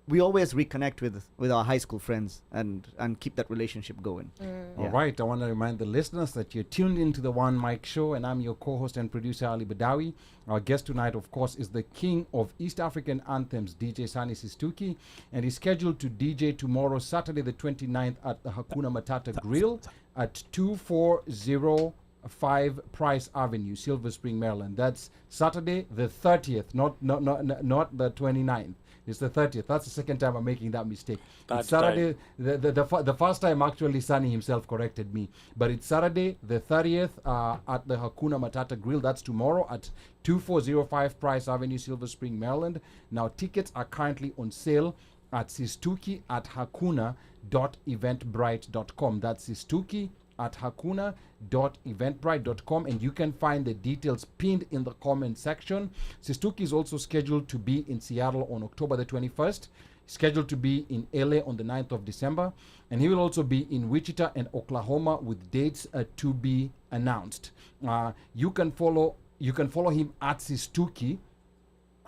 we always reconnect with our high school friends and keep that relationship going. All right, I want to remind the listeners that you're tuned into the OneMic Show, and I'm your co-host and producer, Ali Badawi. Our guest tonight, of course, is the king of East African anthems, DjSunny Sistuki, and he's scheduled to DJ tomorrow, Saturday the 29th, at the Hakuna Matata Grill at 2405 Price Avenue, Silver Spring, Maryland. That's Saturday the 30th, not the 29th. It's the 30th. That's the second time I'm making that mistake. Third It's Saturday. The first time actually Sunny himself corrected me. But it's Saturday the 30th at the Hakuna Matata Grill. That's tomorrow at 2405 Price Avenue, Silver Spring, Maryland. Now tickets are currently on sale at Sistuki at hakuna.eventbrite.com. That's Sistuki at hakuna.eventbrite.com, and you can find the details pinned in the comment section. Sistuki is also scheduled to be in Seattle on October the 21st, scheduled to be in LA on the 9th of December, and he will also be in Wichita and Oklahoma with dates to be announced. You can follow him at Sistuki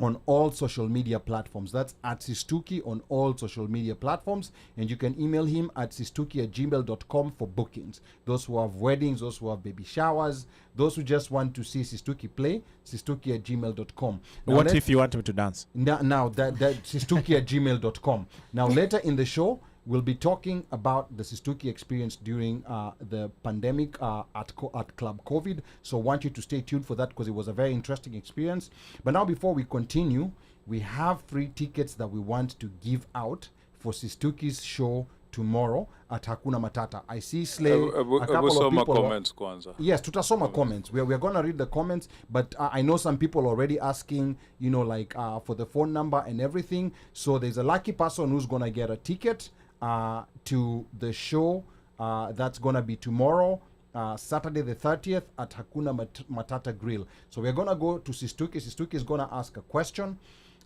on all social media platforms. That's at Sistuki on all social media platforms. And you can email him at sistuki@gmail.com for bookings. Those who have weddings, those who have baby showers, those who just want to see Sistuki play, sistuki@gmail.com. What if you want him to dance? Now that sistuki@gmail.com. Now later in the show, we'll be talking about the Sistuki experience during the pandemic at Club COVID. So I want you to stay tuned for that because it was a very interesting experience. But now before we continue, we have 3 tickets that we want to give out for Sistuki's show tomorrow at Hakuna Matata. I see Slay, a couple of Busoma people... comments kwanza. Yes, tutasoma comments. We're going to read the comments, but I know some people already asking, you know, like for the phone number and everything. So there's a lucky person who's going to get a ticket to the show that's going to be tomorrow, Saturday the 30th at Hakuna Matata Grill. So we're going to go to Sistuki. Sistuki is going to ask a question,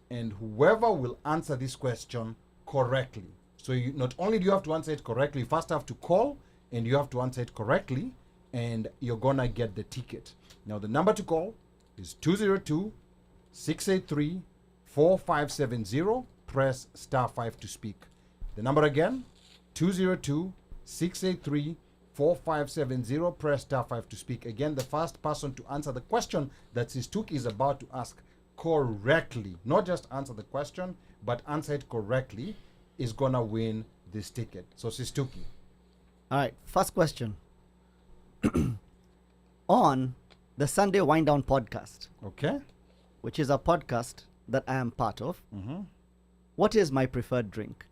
and whoever will answer this question correctly. So not only do you have to answer it correctly, you first have to call, and you have to answer it correctly, and you're going to get the ticket. Now, the number to call is 202-683-4570. Press *5 to speak. The number again, 202-683-4570. Press *5 to speak. Again, the first person to answer the question that Sistuki is about to ask correctly, not just answer the question, but answer it correctly, is going to win this ticket. So, Sistuki. All right, first question. On the Sunday Wind Down podcast, Okay? which is a podcast that I am part of, what is my preferred drink?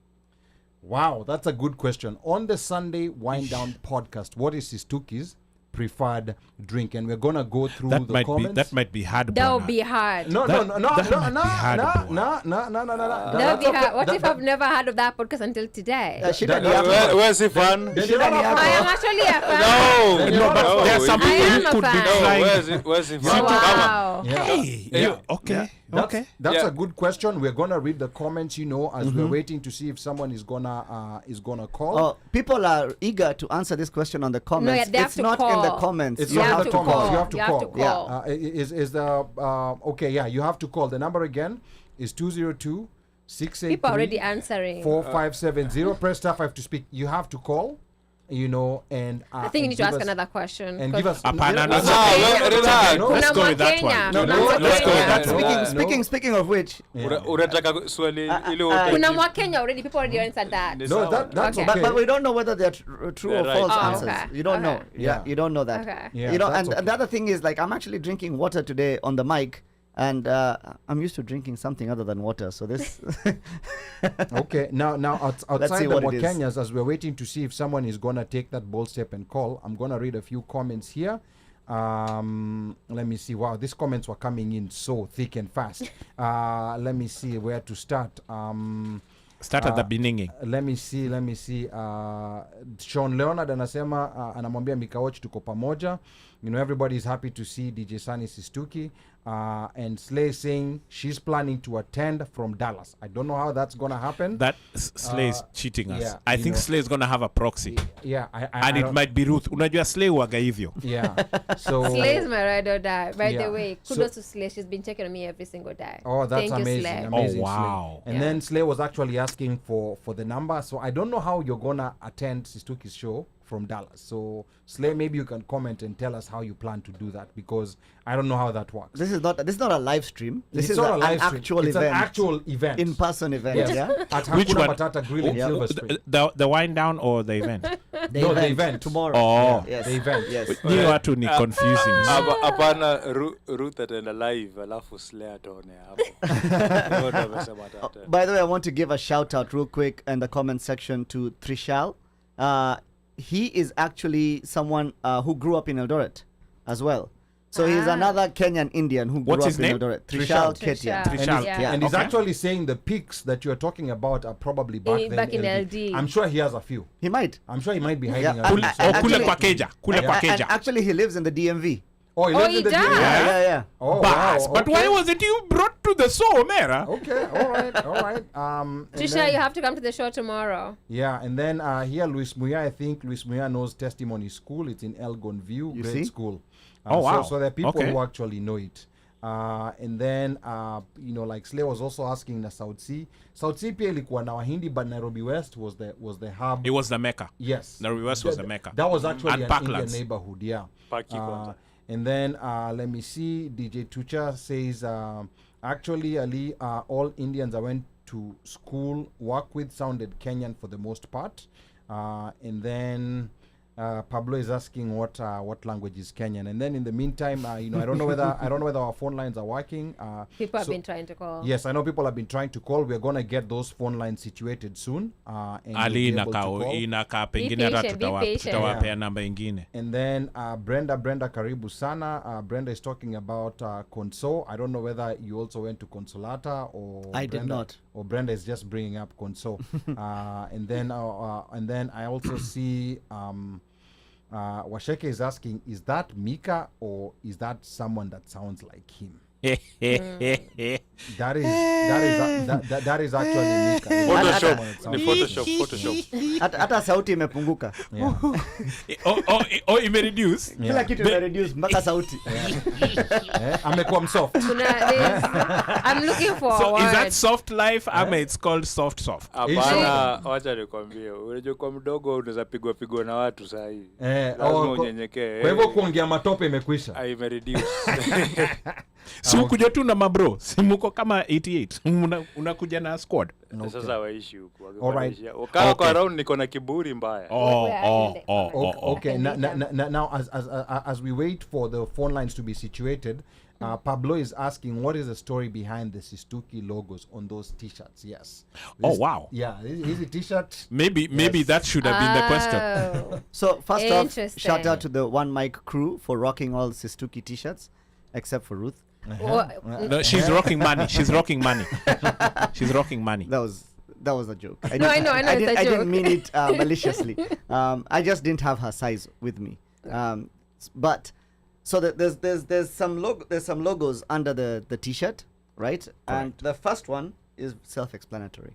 Wow, that's a good question. On the Sunday Wind Down podcast, what is Sistuki's preferred drink, and we're gonna go through That the might comments. be that might be hard. That would Bwana. be hard. No, That- no, no, no, that no, might no, be hard, no, bro. no, no, no, no, no, no. That would That's be okay. hard. What That- if I've never heard of that podcast until today? Shida that- ni yako. Where's the fun? Then Shida you're ni not yako. I am actually a fan. No, No, but there are some it- people I am who a could be fan. No, trying. where's the Oh, fun? Come on. wow. Yeah. Hey, Yeah. you, okay, That's, okay. that's Yeah. a good question. We're gonna read the comments, as we're waiting to see if someone is gonna call. Oh, people are eager to answer this question on the comments. yeah, they have it's to not in the call. comments. It's You not have in to the comments. call. You have to You have to call. call. Is the okay? Yeah, you have to call. The number again is 202 People already 683 answering. 4570. Press star 5 to speak. You have to call. And I think you need to ask another question. and give us. Apana, No, no, relax. no, Let's Kuna go with that Mwakenya. one. No, Kuna no, let's go with Mwakenya. that one. Speaking of which, Unataka swali ile wote. Kuna Mwakenya already. People already answered that. Ni No, sawa. that's Okay. okay. but we don't know whether they're true They're or right. false Oh, answers. okay. You don't know. Okay. Yeah, you don't know that. Okay. Yeah, and that's okay. the other thing is, like, I'm actually drinking water today on the mic, and I'm used to drinking something other than water. So this. Okay, now outside see the what it is. Kenyans, as we're waiting to see if someone is gonna take that bold step and call, I'm gonna read a few comments here. Let me see. Wow, these comments were coming in so thick and fast. Let me see where to start. Start at the beginning. Let me see. Sean Leonard anasema anamwambia Mikaoch tuko pamoja. Everybody is happy to see DjSunny Sistuki. And Slay saying she's planning to attend from Dallas. I don't know how that's gonna happen. That Slay is cheating us. yeah, I you think know. Slay is gonna have a proxy, Yeah, and it might be Ruth. Unajua Slay waga hivyo. Yeah. So Slay is my ride or die. By Yeah. the way, So- kudos to Slay. She's been checking on me every single day. Oh, that's Thank amazing. You, Slay. Amazing, Oh, wow. Slay. And Yeah. then Slay was actually asking for the number. So I don't know how you're gonna attend Sistuki's show from Dallas. So Slay, maybe you can comment and tell us how you plan to do that, because I don't know how that works. This is not a live stream. This It's is not an a live stream. actual It's event. an actual event. In-person event. Yes. Yeah. At Which Hakuna one? Matata Grill in Yeah. Silver Spring. The wind down or the event? The event. tomorrow. Oh. Yes. The event. Yes. Ni watu ni confusing. Hapana, Ruth ataenda live alafu Slay ataone hapo. Ndio amesema atata. By the way, I want to give a shout out real quick in the comment section to Trishal. He is actually someone who grew up in Eldoret as well. So he's Ah. another Kenyan Indian who grew What's up his in name? Eldoret. Trishal. Trishal Ketia. Trishal. Yeah. And he's Okay. actually saying the peaks that you're talking about are probably back then. back in LD. I'm sure he has a few. He might. I'm sure he might be hiding Yeah. a few. Kule, And kule actually- kwa keja. Kule Yeah. kwa And keja. actually, he lives in the DMV. Oh, he Oh, lives he in the does? DMV. Yeah. Oh, Bas, wow. but okay. why wasn't you brought to the show, Mera? Okay, all right. And Trisha, then- you have to come to the show tomorrow. Yeah, and then here Luis Muya, I think Luis Muya knows Testimony School. It's in Elgon View, You great see? school. Oh, wow. So there are people Okay. who actually know it. And then like Slay was also asking the South Sea. South Sea pia ilikuwa na Wahindi, but Nairobi West was the hub. It was the Mecca. Yes. Nairobi West was the Mecca. That was actually And an Parklands. Indian neighborhood, yeah. Paki kwanza. And then let me see. DJ Tucha says, actually, Ali, all Indians I went to school, work with sounded Kenyan for the most part. And then Pablo is asking what language is Kenyan. And then in the meantime, I don't know whether our phone lines are working. People have so- been trying to call. Yes, I know people have been trying to call. We're gonna get those phone lines situated soon. And Ali you'll be able to call. inakaa pengine hata patient, be patient. tutawapea Yeah. namba ingine. And then Brenda karibu sana. Brenda is talking about Conso. I don't know whether you also went to Consolata or I did Brenda, not. or Brenda is just bringing up Conso. And then I also see Washeke is asking, is that Mika or is that someone that sounds like him? That is actually Mika. Photoshop. That Ni Photoshop. Hata sauti imepunguka. Yeah. Oh, imereduce. Kila kitu imereduce mpaka sauti. Amekuwa msoft. I'm looking for So a word. is that soft life? Ama it's called soft. Hapana, wacha nikwambie. Unajua kwa mdogo unaweza pigwa na watu saa hii. Lazima unyenyekee. Kwa hivyo kuongea matope imekwisha. Imereduce. Si ukuja tu na mabro. Si muko kama 88. Unakuja na squad. Sasa waishi huku. Alright. Kama kwa Okay. round niko na kiburi mbaya. Okay. Now, as we wait for the phone lines to be situated, Pablo is asking, what is the story behind the Sistuki logos on those T-shirts? Yes. Oh, wow. Yeah, is it T-shirt? Maybe Yes. that should have been the question. Oh. So first off, Interesting. shout out to the OneMic crew for rocking all Sistuki t-shirts, except for Ruth. Well, No, she's rocking money. She's rocking money. She's rocking money. That was a joke. No, I know, it's a I joke. didn't mean it maliciously. I just didn't have her size with me. But so there's some logos under the t-shirt, right? And the first one is self-explanatory.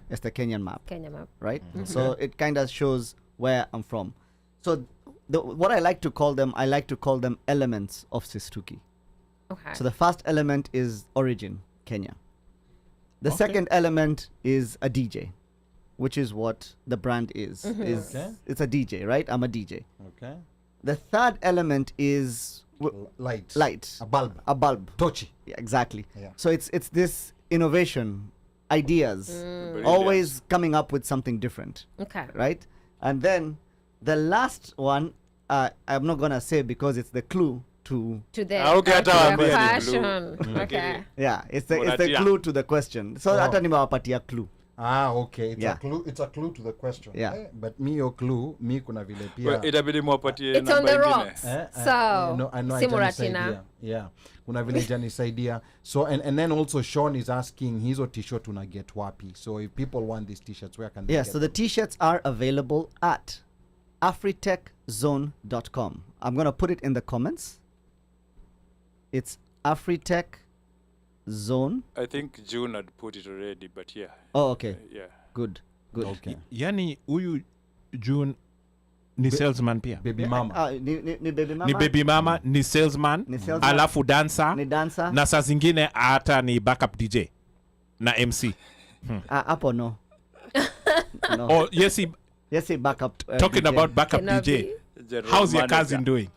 It's the Kenyan map, Kenya map. right? So it kind of shows where I'm from. So what I like to call them elements of Sistuki. Okay. So the first element is origin, Kenya. The Okay. second element is a DJ, which is what the brand is. Okay. It's a DJ, right? I'm a DJ. Okay. The third element is Light. light, A bulb. a bulb. Tochi. Yeah, exactly. Yeah. So it's this innovation, ideas, always coming up with something different, Okay. right? And then the last one, I'm not gonna say because it's the clue to. To the Okay, hata to waambie the ni fashion. blue. Okay. Yeah, it's the Unatia. clue to the question. So hata nimewapatia clue. Okay. It's Yeah. a clue. It's a clue to the question. Yeah. But me your clue, me kuna vile pia. Well, itabidi mwapatie It's on namba the ingine. rocks. No, I know Simuratina. haijanisaidia. Yeah. Kuna vile haijanisaidia. So and then also Sean is asking hizo t-shirt una get wapi. So if people want these t-shirts, where can they Yeah, get so the them? t-shirts are available at afritechzone.com. I'm going to put it in the comments. It's afritechzone. I think June had put it already, but yeah. Oh, okay. Yeah. Good. Okay. Yani huyu June ni salesman pia. Baby mama. Ni baby mama. Ni baby mama, ni salesman, Ni salesman. alafu dancer, Ni dancer. na saa zingine hata ni backup DJ na MC. Hapo no. No. Oh, yes, he, Yes, say backup. talking DJ. about backup Cannot DJ. be. General How's your manager. cousin doing?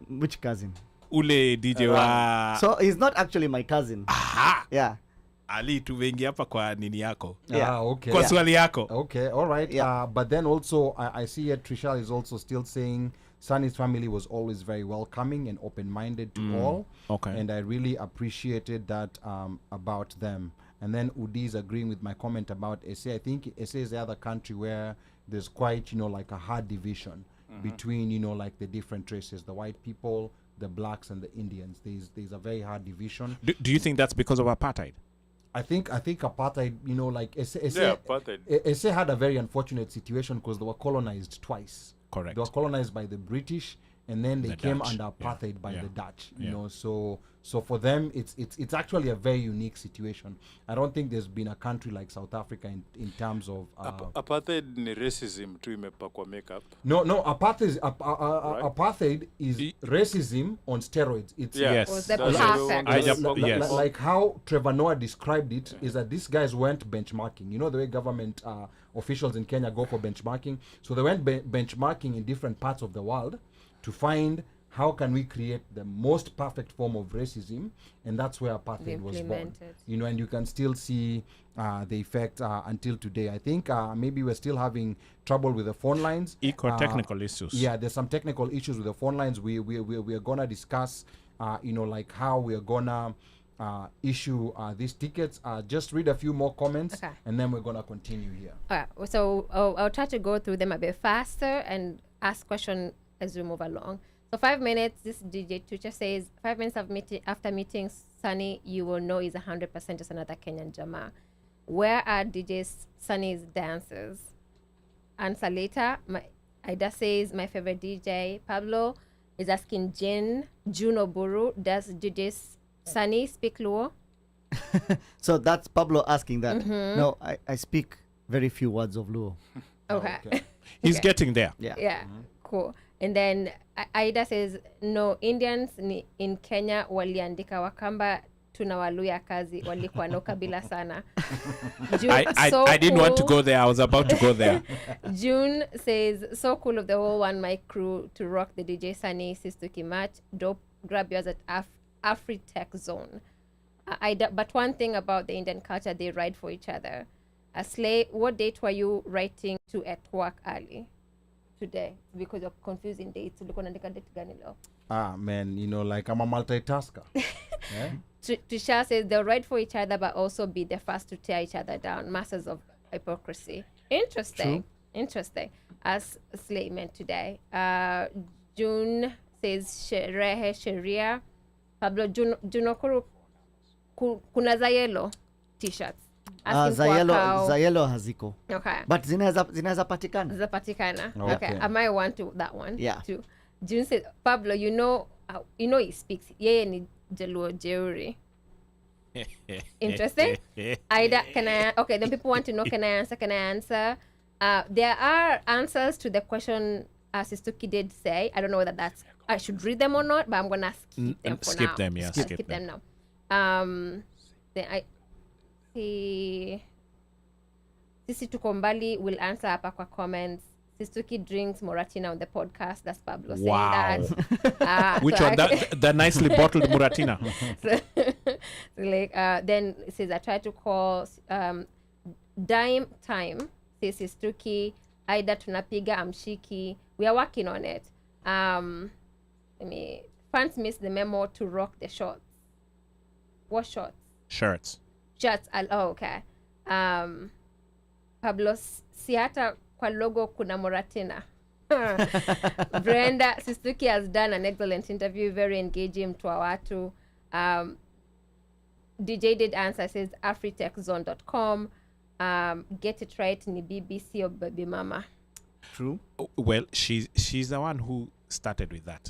Which cousin? Ule DJ wa So he's not actually my cousin. Aha! Yeah. Ali tuvengi hapa kwa nini yako. Yeah. Okay. Kwa swali yako. Okay, all right. Yeah. But then also, I see here Trishal is also still saying Sunny's family was always very welcoming and open-minded to all. Okay. And I really appreciated that about them. And then Udi is agreeing with my comment about SA. I think SA is the other country where there's quite, like a hard division between, like the different races, the white people, the blacks, and the Indians. There's a very hard division. Do you think that's because of apartheid? I think apartheid, like SA, Yeah, apartheid. SA had a very unfortunate situation because they were colonized twice. Correct. They were colonized by the British, and then they The came Dutch. under apartheid by Yeah. the Dutch. Yeah. So for them, it's actually a very unique situation. I don't think there's been a country like South Africa in terms of. Apartheid ni racism tu imepakwa makeup. No, apartheid is racism on steroids. It's Yeah. Yes. Was the That's perfect. I just- yes. like how Trevor Noah described it is that these guys went benchmarking. You know the way government officials in Kenya go for benchmarking. So they went benchmarking in different parts of the world to find how can we create the most perfect form of racism, and that's where apartheid was born. Implemented. And you can still see the effect until today. I think maybe we're still having trouble with the phone lines. Technical issues. Yeah, there's some technical issues with the phone lines. We are gonna discuss, like how we are gonna issue these tickets. Just read a few more comments, Okay. and then we're gonna continue here. So I'll try to go through them a bit faster and ask questions as we move along. So 5 minutes, this DJ Tucha says, 5 minutes after meeting Sunny, you will know he's 100% just another Kenyan Jama. Where are DJ's Sunny's dancers? Answer later. Ida says, my favorite DJ, Pablo, is asking June Oburu, does DJ Sunny speak Luo? So that's Pablo asking that. No, I speak very few words of Luo. Okay. He's Okay. getting there. Yeah. Yeah, cool. And then Aida says, no, Indians in Kenya waliandika Wakamba tunawaluya kazi walikuwa na ukabila sana. I didn't want to go there. I was about to go there. June says, so cool of the whole OneMic crew to rock the DjSunny Sistuki match. Dope. Grab yours at Afritech Zone. But one thing about the Indian culture, they ride for each other. Slay, what date were you writing to at work early today? Because you're confusing dates. Ulikuwa unaandika date gani leo? Man, like I'm a multitasker. Yeah. Trisha says they'll ride for each other, but also be the first to tear each other down. Masters of hypocrisy. Interesting. Interesting. As Slay meant today. June says Sherehe Sheria. Pablo Junokuru kuna za yellow t-shirts. Asking za yellow haziko. Okay. But zinaweza patikana. Zapatikana. Okay. Okay. I might want to that one. Yeah. Too. June says Pablo, you know he speaks. Yeye ni Jaluo Jeuri. Interesting. Ida, okay, then people want to know, can I answer? There are answers to the question Sistuki did say. I don't know whether that's, I should read them or not, but I'm going to skip them for skip now. them, yeah. Skip them now. Then I see Sisi Tukombali will answer hapa kwa comments. Sistuki drinks Moratina on the podcast. That's Pablo saying that. Which one? The nicely bottled Muratina. Then it says, I tried to call Dime Time. Says Sistuki, Aida tunapiga amshiki. We are working on it. Fans missed the memo to rock the shorts. What shorts? Shirts. Shirts. Oh, okay. Pablo, siata kwa logo kuna Moratina. Brenda, Sistuki has done an excellent interview, very engaging to our watu. DJ did answer, says afritechzone.com. Get it right, ni BBC or Baby Mama. True. Well, she's the one who started with that.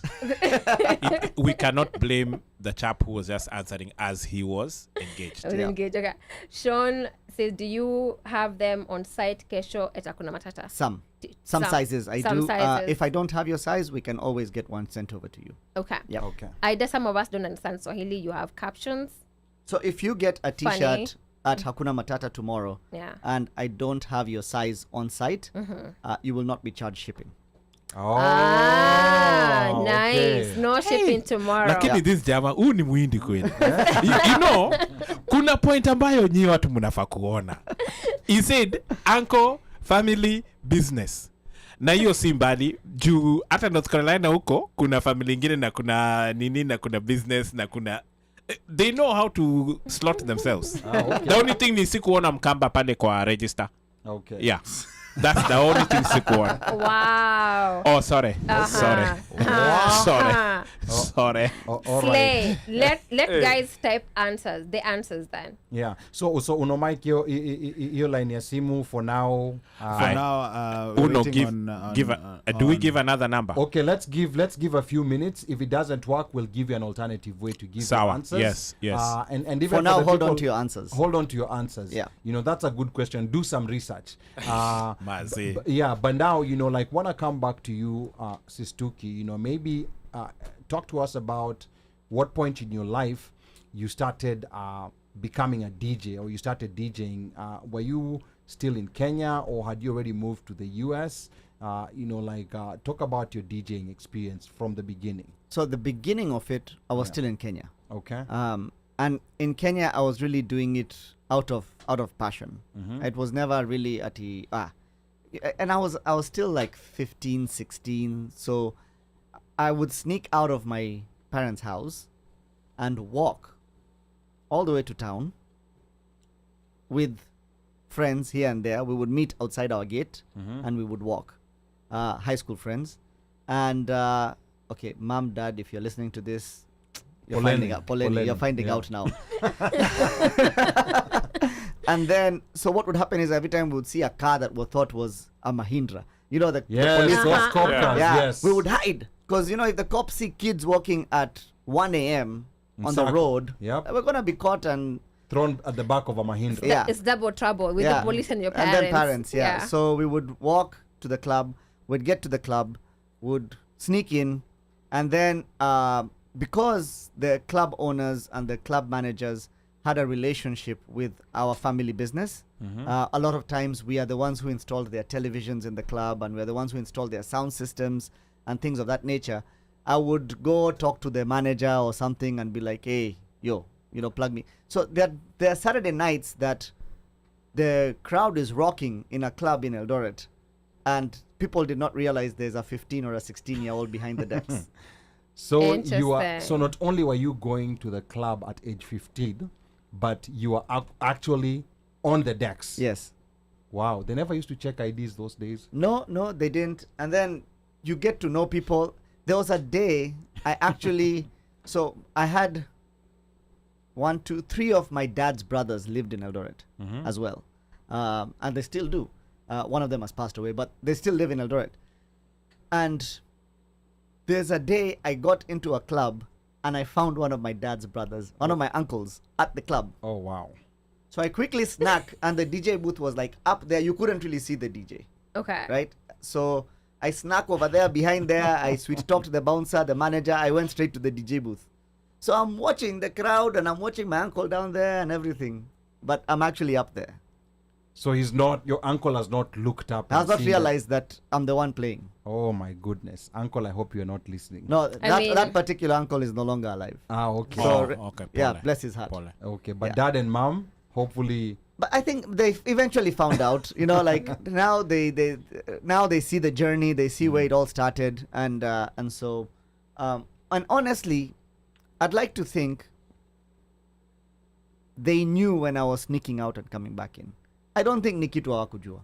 We cannot blame the chap who was just answering as he was engaged. Engaged. Okay. Sean says, do you have them on site kesho at Hakuna Matata? Some sizes. I some do. sizes. If I don't have your size, we can always get one sent over to you. Okay. Yeah. Okay. Either some of us don't understand Swahili. You have captions. So if you get a Funny. T-shirt at Hakuna Matata tomorrow, Yeah. and I don't have your size on site, you will not be charged shipping. Oh, nice. okay. No shipping tomorrow. Lakini this jama huu ni muhindi kweli. You know, kuna point ambayo nyi watu mnafaa kuona. He said uncle, family, business. Na hiyo si mbali juu hata North Carolina huko kuna family ingine na kuna nini na kuna business na kuna they know how to slot themselves. Okay. The only thing ni sikuona mkamba pale kwa register. Okay. Yeah. That's the only thing sikuona. Wow. Oh, sorry. Sorry. Sorry. Sorry. All right. Slay. Let guys type answers. The answers then. Yeah. So uno mic your line ya simu for now. For now, we're Uno, waiting do we give another number? Okay, let's give a few minutes. If it doesn't work, we'll give you an alternative way to give your Sawa. answers. Yes. And even For now, the hold on people- to your answers. Hold on to your answers. Yeah. You know, that's a good question. Do some research. Mazi. Yeah, but now, you know, like, want to come back to you, Sistuki, you know, maybe talk to us about what point in your life you started becoming a DJ, or you started DJing. Were you still in Kenya, or had you already moved to the US? You know, like, talk about your DJing experience from the beginning. So the beginning of it, I was still in Kenya. Okay. And in Kenya, I was really doing it out of passion. It was never really at the and I was still like 15, 16. So I would sneak out of my parents' house and walk all the way to town with friends here and there. We would meet outside our gate and we would walk. High school friends. And okay, mom, dad, if you're listening to this, you're finding out. Poleni, you're finding out now. And then, so what would happen is every time we would see a car that we thought was a Mahindra, you know, the police Yes, car. those cop cars, yes. We would hide. Because, you know, if the cops see kids walking at 1 a.m. on the Exactly. road, Yep. we're going to be caught and... Thrown at the back of a Mahindra. Yeah. It's double trouble with the police and your parents. And then parents, yeah. So we would walk to the club, we'd get to the club, would sneak in, and then because the club owners and the club managers had a relationship with our family business, a lot of times we are the ones who installed their televisions in the club, and we're the ones who installed their sound systems and things of that nature. I would go talk to the manager or something and be like, hey, yo, you know, plug me. So there are Saturday nights that the crowd is rocking in a club in Eldoret, and people did not realize there's a 15 or a 16-year-old behind the decks. So Interesting. so not only were you going to the club at age 15, but you were actually on the decks. Yes. Wow. They never used to check IDs those days. No, they didn't. And then you get to know people. There was a day I actually, so I had 1, 2, 3 of my dad's brothers lived in Eldoret as well. And they still do. One of them has passed away, but they still live in Eldoret. And there's a day I got into a club and I found one of my dad's brothers, one of my uncles at the club. Oh, wow. So I quickly snuck and the DJ booth was like up there. You couldn't really see the DJ. Okay. Right? So I snuck over there, behind there. I sweet talked the bouncer, the manager. I went straight to the DJ booth. So I'm watching the crowd and I'm watching my uncle down there and everything. But I'm actually up there. So your uncle has not looked up. I has and not seen realized that I'm the one playing. Oh my goodness. Uncle, I hope you're not listening. No, I mean- that particular uncle is no longer alive. Ah, okay. So, okay. yeah, Pole. bless his heart. Pole. Okay, but Yeah. dad and mom, hopefully. But I think they eventually found out, like now they see the journey, they see where it all started, and so and honestly, I'd like to think they knew when I was sneaking out and coming back in. I don't think Nikitu hawakujua.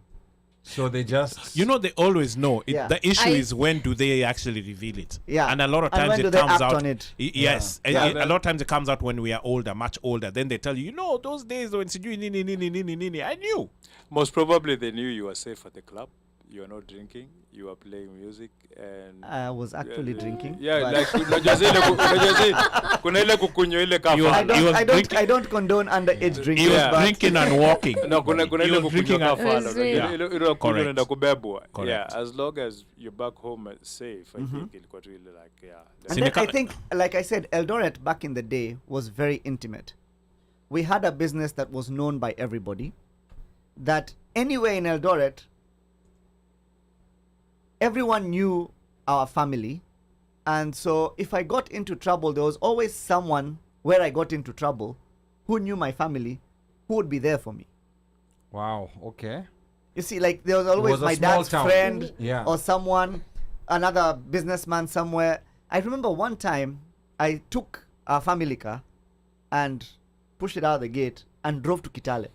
So they just. They always know. Yeah. The issue I- is when do they actually reveal it? Yeah. And a lot of And times when do it they comes act out. on it? Yes. And Yeah. a lot of times it comes out when we are older, much older. Then they tell you, those days when nini, I knew. Most probably they knew you were safe at the club. You were not drinking. You were playing music, and I was actually drinking. yeah, but like unajua zile kuna ile kukunywa ile kafa. You are- He was drinking- I don't condone underage He drinking. was Yeah. but drinking and walking. No, kuna He ile was kukunywa drinking and- kafala. Yes, yeah. Ile Correct. kunywa unaenda kubebwa. Correct. Yeah, as long as you're back home safe, I think ilikuwa tu ile like And See, then I Nika- think, like I said, Eldoret back in the day was very intimate. We had a business that was known by everybody. That anywhere in Eldoret, everyone knew our family. And so if I got into trouble, there was always someone where I got into trouble who knew my family, who would be there for me. Wow, okay. You see, like there was always was a my small dad's town. friend Yeah. or someone, another businessman somewhere. I remember one time I took our family car and pushed it out of the gate and drove to Kitale.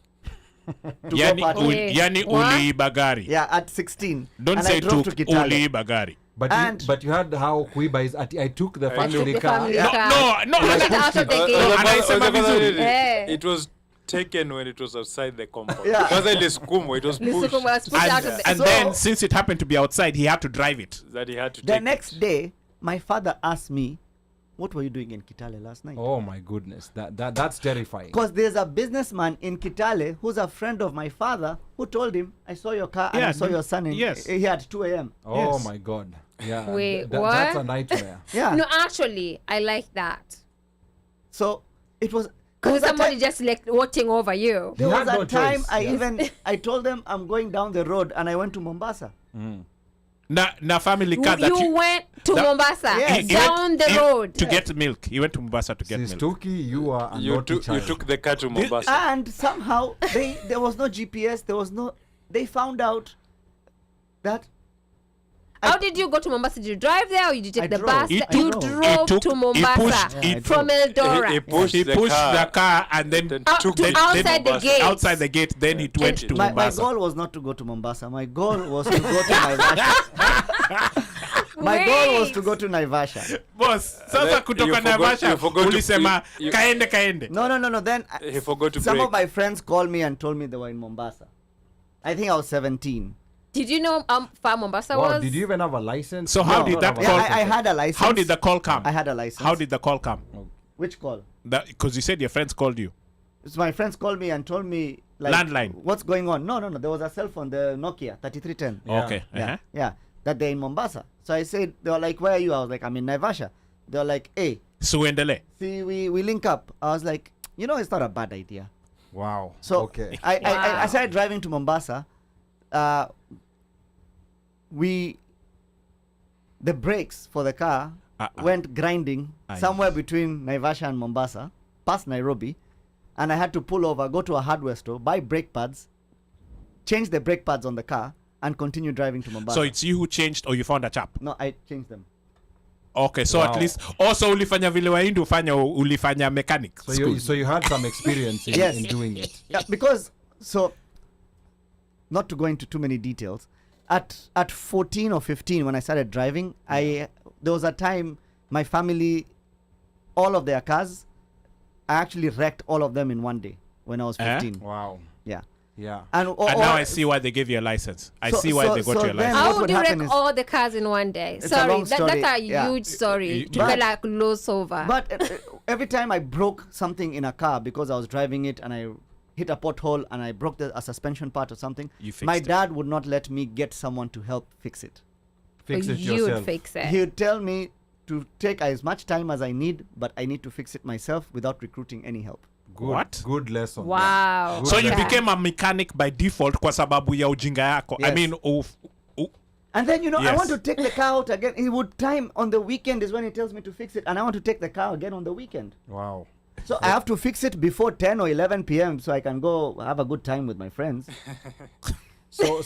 To go party. Wait, Yani what? uli bagari. Yeah, at 16. Don't and say I drove took to Kitale. uli bagari. But you heard how Kuiba is at. I took the family the car. family No, car. no. Push it out of the gate. Anaisema vizuri. Eh. It was taken when it was outside the compound. Yeah. Because ilisukumwa, it was pushed. Lisukumwa was pushed out of the And So- then, since it happened to be outside, he had to drive it. That he had to The take next it. day, my father asked me, "What were you doing in Kitale last night?" Oh my goodness, that's terrifying. Because there's a businessman in Kitale who's a friend of my father who told him, "I saw your car and I Yeah, saw your son in yes. here at 2 a.m." Oh Yes. my God. Yeah. Wait, That's what? a nightmare. Yeah. No, actually, I like that. So it was Because there was a somebody time- just like watching over you. There He was had a no time choice. I told them I'm going down the road and I went to Mombasa. Na family car that You went to that- Mombasa, Yes. down the road. to get milk. He went to Mombasa to get milk. Sistuki, you are a You naughty took, child. you took the car to Mombasa. And somehow there was no GPS, they found out that How did you go to Mombasa? Did you drive there or did you take I the drove. bus? He You took- drove he to pushed- Mombasa he from drove. Eldora. He pushed, He the, pushed car. the car and then Then Out took to it outside the Mombasa. gate. outside the gate. Then he went to my Mombasa. goal was not to go to Mombasa. My goal was to go to Naivasha. My goal was to go to Naivasha. Boss, sasa then kutoka you forgot- Naivasha you forgot to- ulisema you- kaende. No. Then He forgot to some brake. of my friends called me and told me they were in Mombasa. I think I was 17. Did you know far Mombasa Wow, was? did you even have a license? So how No, did not that have a Yeah, call- license. I had a license. How did the call come? I had a license. How did the call come? Which call? Because you said your friends called you. So my friends called me and told me like Landline. what's going on. No. There was a cell phone, the Nokia 3310. Yeah. Okay. Yeah, yeah, that they're in Mombasa. So I said, they were like, "Where are you?" I was like, "I'm in Naivasha." They were like, "Hey, Suendele. see, we link up." I was like, it's not a bad idea. Wow. So okay. I Wow. started driving to Mombasa. The brakes for the car went grinding somewhere between Naivasha and Mombasa, past Nairobi, and I had to pull over, go to a hardware store, buy brake pads, change the brake pads on the car, and continue driving to Mombasa. So it's you who changed or you found a chap? No, I changed them. Okay, so Wow. at least also ulifanya vile waindi ufanya ulifanya mechanic So school. you had some experience in, Yes. in doing it. Yeah, because so not to go into too many details, at 14 or 15 when I started driving, there was a time my family, all of their cars, I actually wrecked all of them in one day when I was 15. Wow. Yeah. Yeah. And now I see why they gave you a license. I So- see why so- they got so you a then- license. How what would you happen wreck is- all the cars in one day? It's a Sorry, long story, that's a yeah. huge story. But- Took a like loss over. But every time I broke something in a car because I was driving it and I hit a pothole and I broke a suspension part or something, You fixed my it. dad would not let me get someone to help fix it. Fix it you yourself. would fix it. He would tell me to take as much time as I need, but I need to fix it myself without recruiting any help. Good. What? Good lesson. Wow. So you Okay. became a mechanic by default kwa sababu ya ujinga yako. I Yes. mean, And then, I Yes. want to take the car out again. He would time on the weekend is when he tells me to fix it, and I want to take the car again on the weekend. Wow. So I have to fix it before 10 or 11 p.m. so I can go have a good time with my friends. So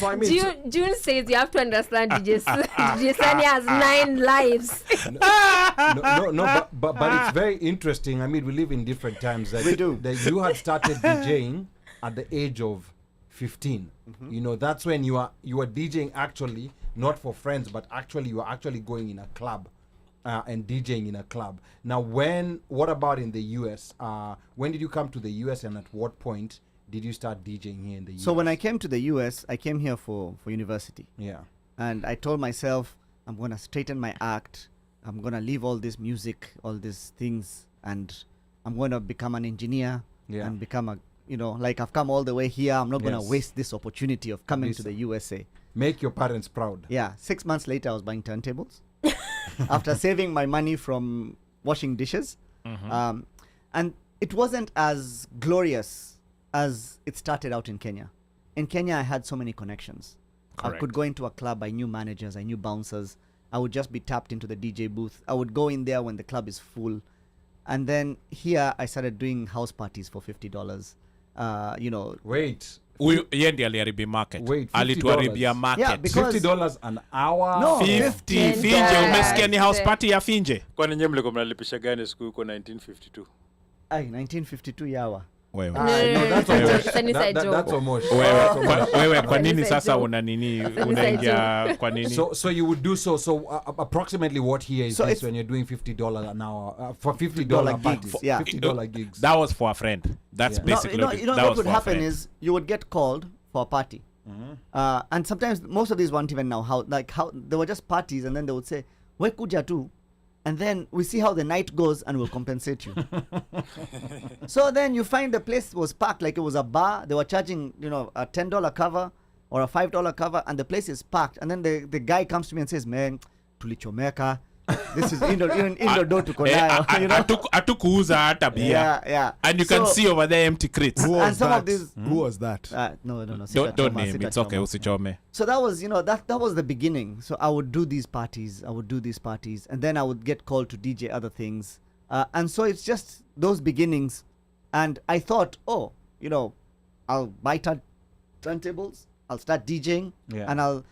I mean, June says you have to understand DjSunny has 9 lives. but it's very interesting. I mean, we live in different times. That, We do. That you had started DJing at the age of 15. That's when you are DJing actually not for friends, but actually you are actually going in a club and DJing in a club. Now, what about in the US? When did you come to the US, and at what point did you start DJing here in the US? So when I came to the US, I came here for university. Yeah. And I told myself, I'm going to straighten my act. I'm going to leave all this music, all these things, and I'm going to become an engineer Yeah. and become like I've come all the way here. I'm not going to Yes. waste this opportunity of coming to Listen. the USA. Make your parents proud. Yeah, 6 months later, I was buying turntables after saving my money from washing dishes. And it wasn't as glorious as it started out in Kenya. In Kenya, I had so many connections. I Correct. could go into a club, I knew managers, I knew bouncers. I would just be tapped into the DJ booth. I would go in there when the club is full. And then here, I started doing house parties for $50. Wait. huyu yeye ndiye aliharibia market. Wait, alituharibia $50? market. Yeah, because- $50 an hour. No, 50 finje, Yeah. umesikia ni house party ya finje? Kwani nyewe mlikuwa mnalipisha gani siku huko 1952? Ay, 1952 yawa. Wewe. No, that's no, no, almost. Sunny side joke. That's almost. Wewe kwa nini Inside sasa joke. una nini Inside unaingia kwa nini? So you would do so approximately what here is So this it's- when you're doing $50 an hour for $50 gigs, parties, yeah. $50 gigs. That was for a friend. That's Yeah. basically No, that what was would for a happen friend. is you would get called for a party. And sometimes most of these weren't even now how they were just parties, and then they would say, "We kuja tu," and then we see how the night goes and we'll compensate you. So then you find the place was packed like it was a bar. They were charging a $10 cover or a $5 cover, and the place is packed. And then the guy comes to me and says, "Man, tulichomeka. This is indoor door to Konayo." Hatukuuza hata bia. Yeah. And you can So- see over there empty crates. Who And was some that? of these- Who was that? No. Don't name it. It's okay. Usichome. So that was, that was the beginning. So I would do these parties. And then I would get called to DJ other things. And so it's just those beginnings. And I thought, I'll buy turntables. I'll start DJing. Yeah. And I'll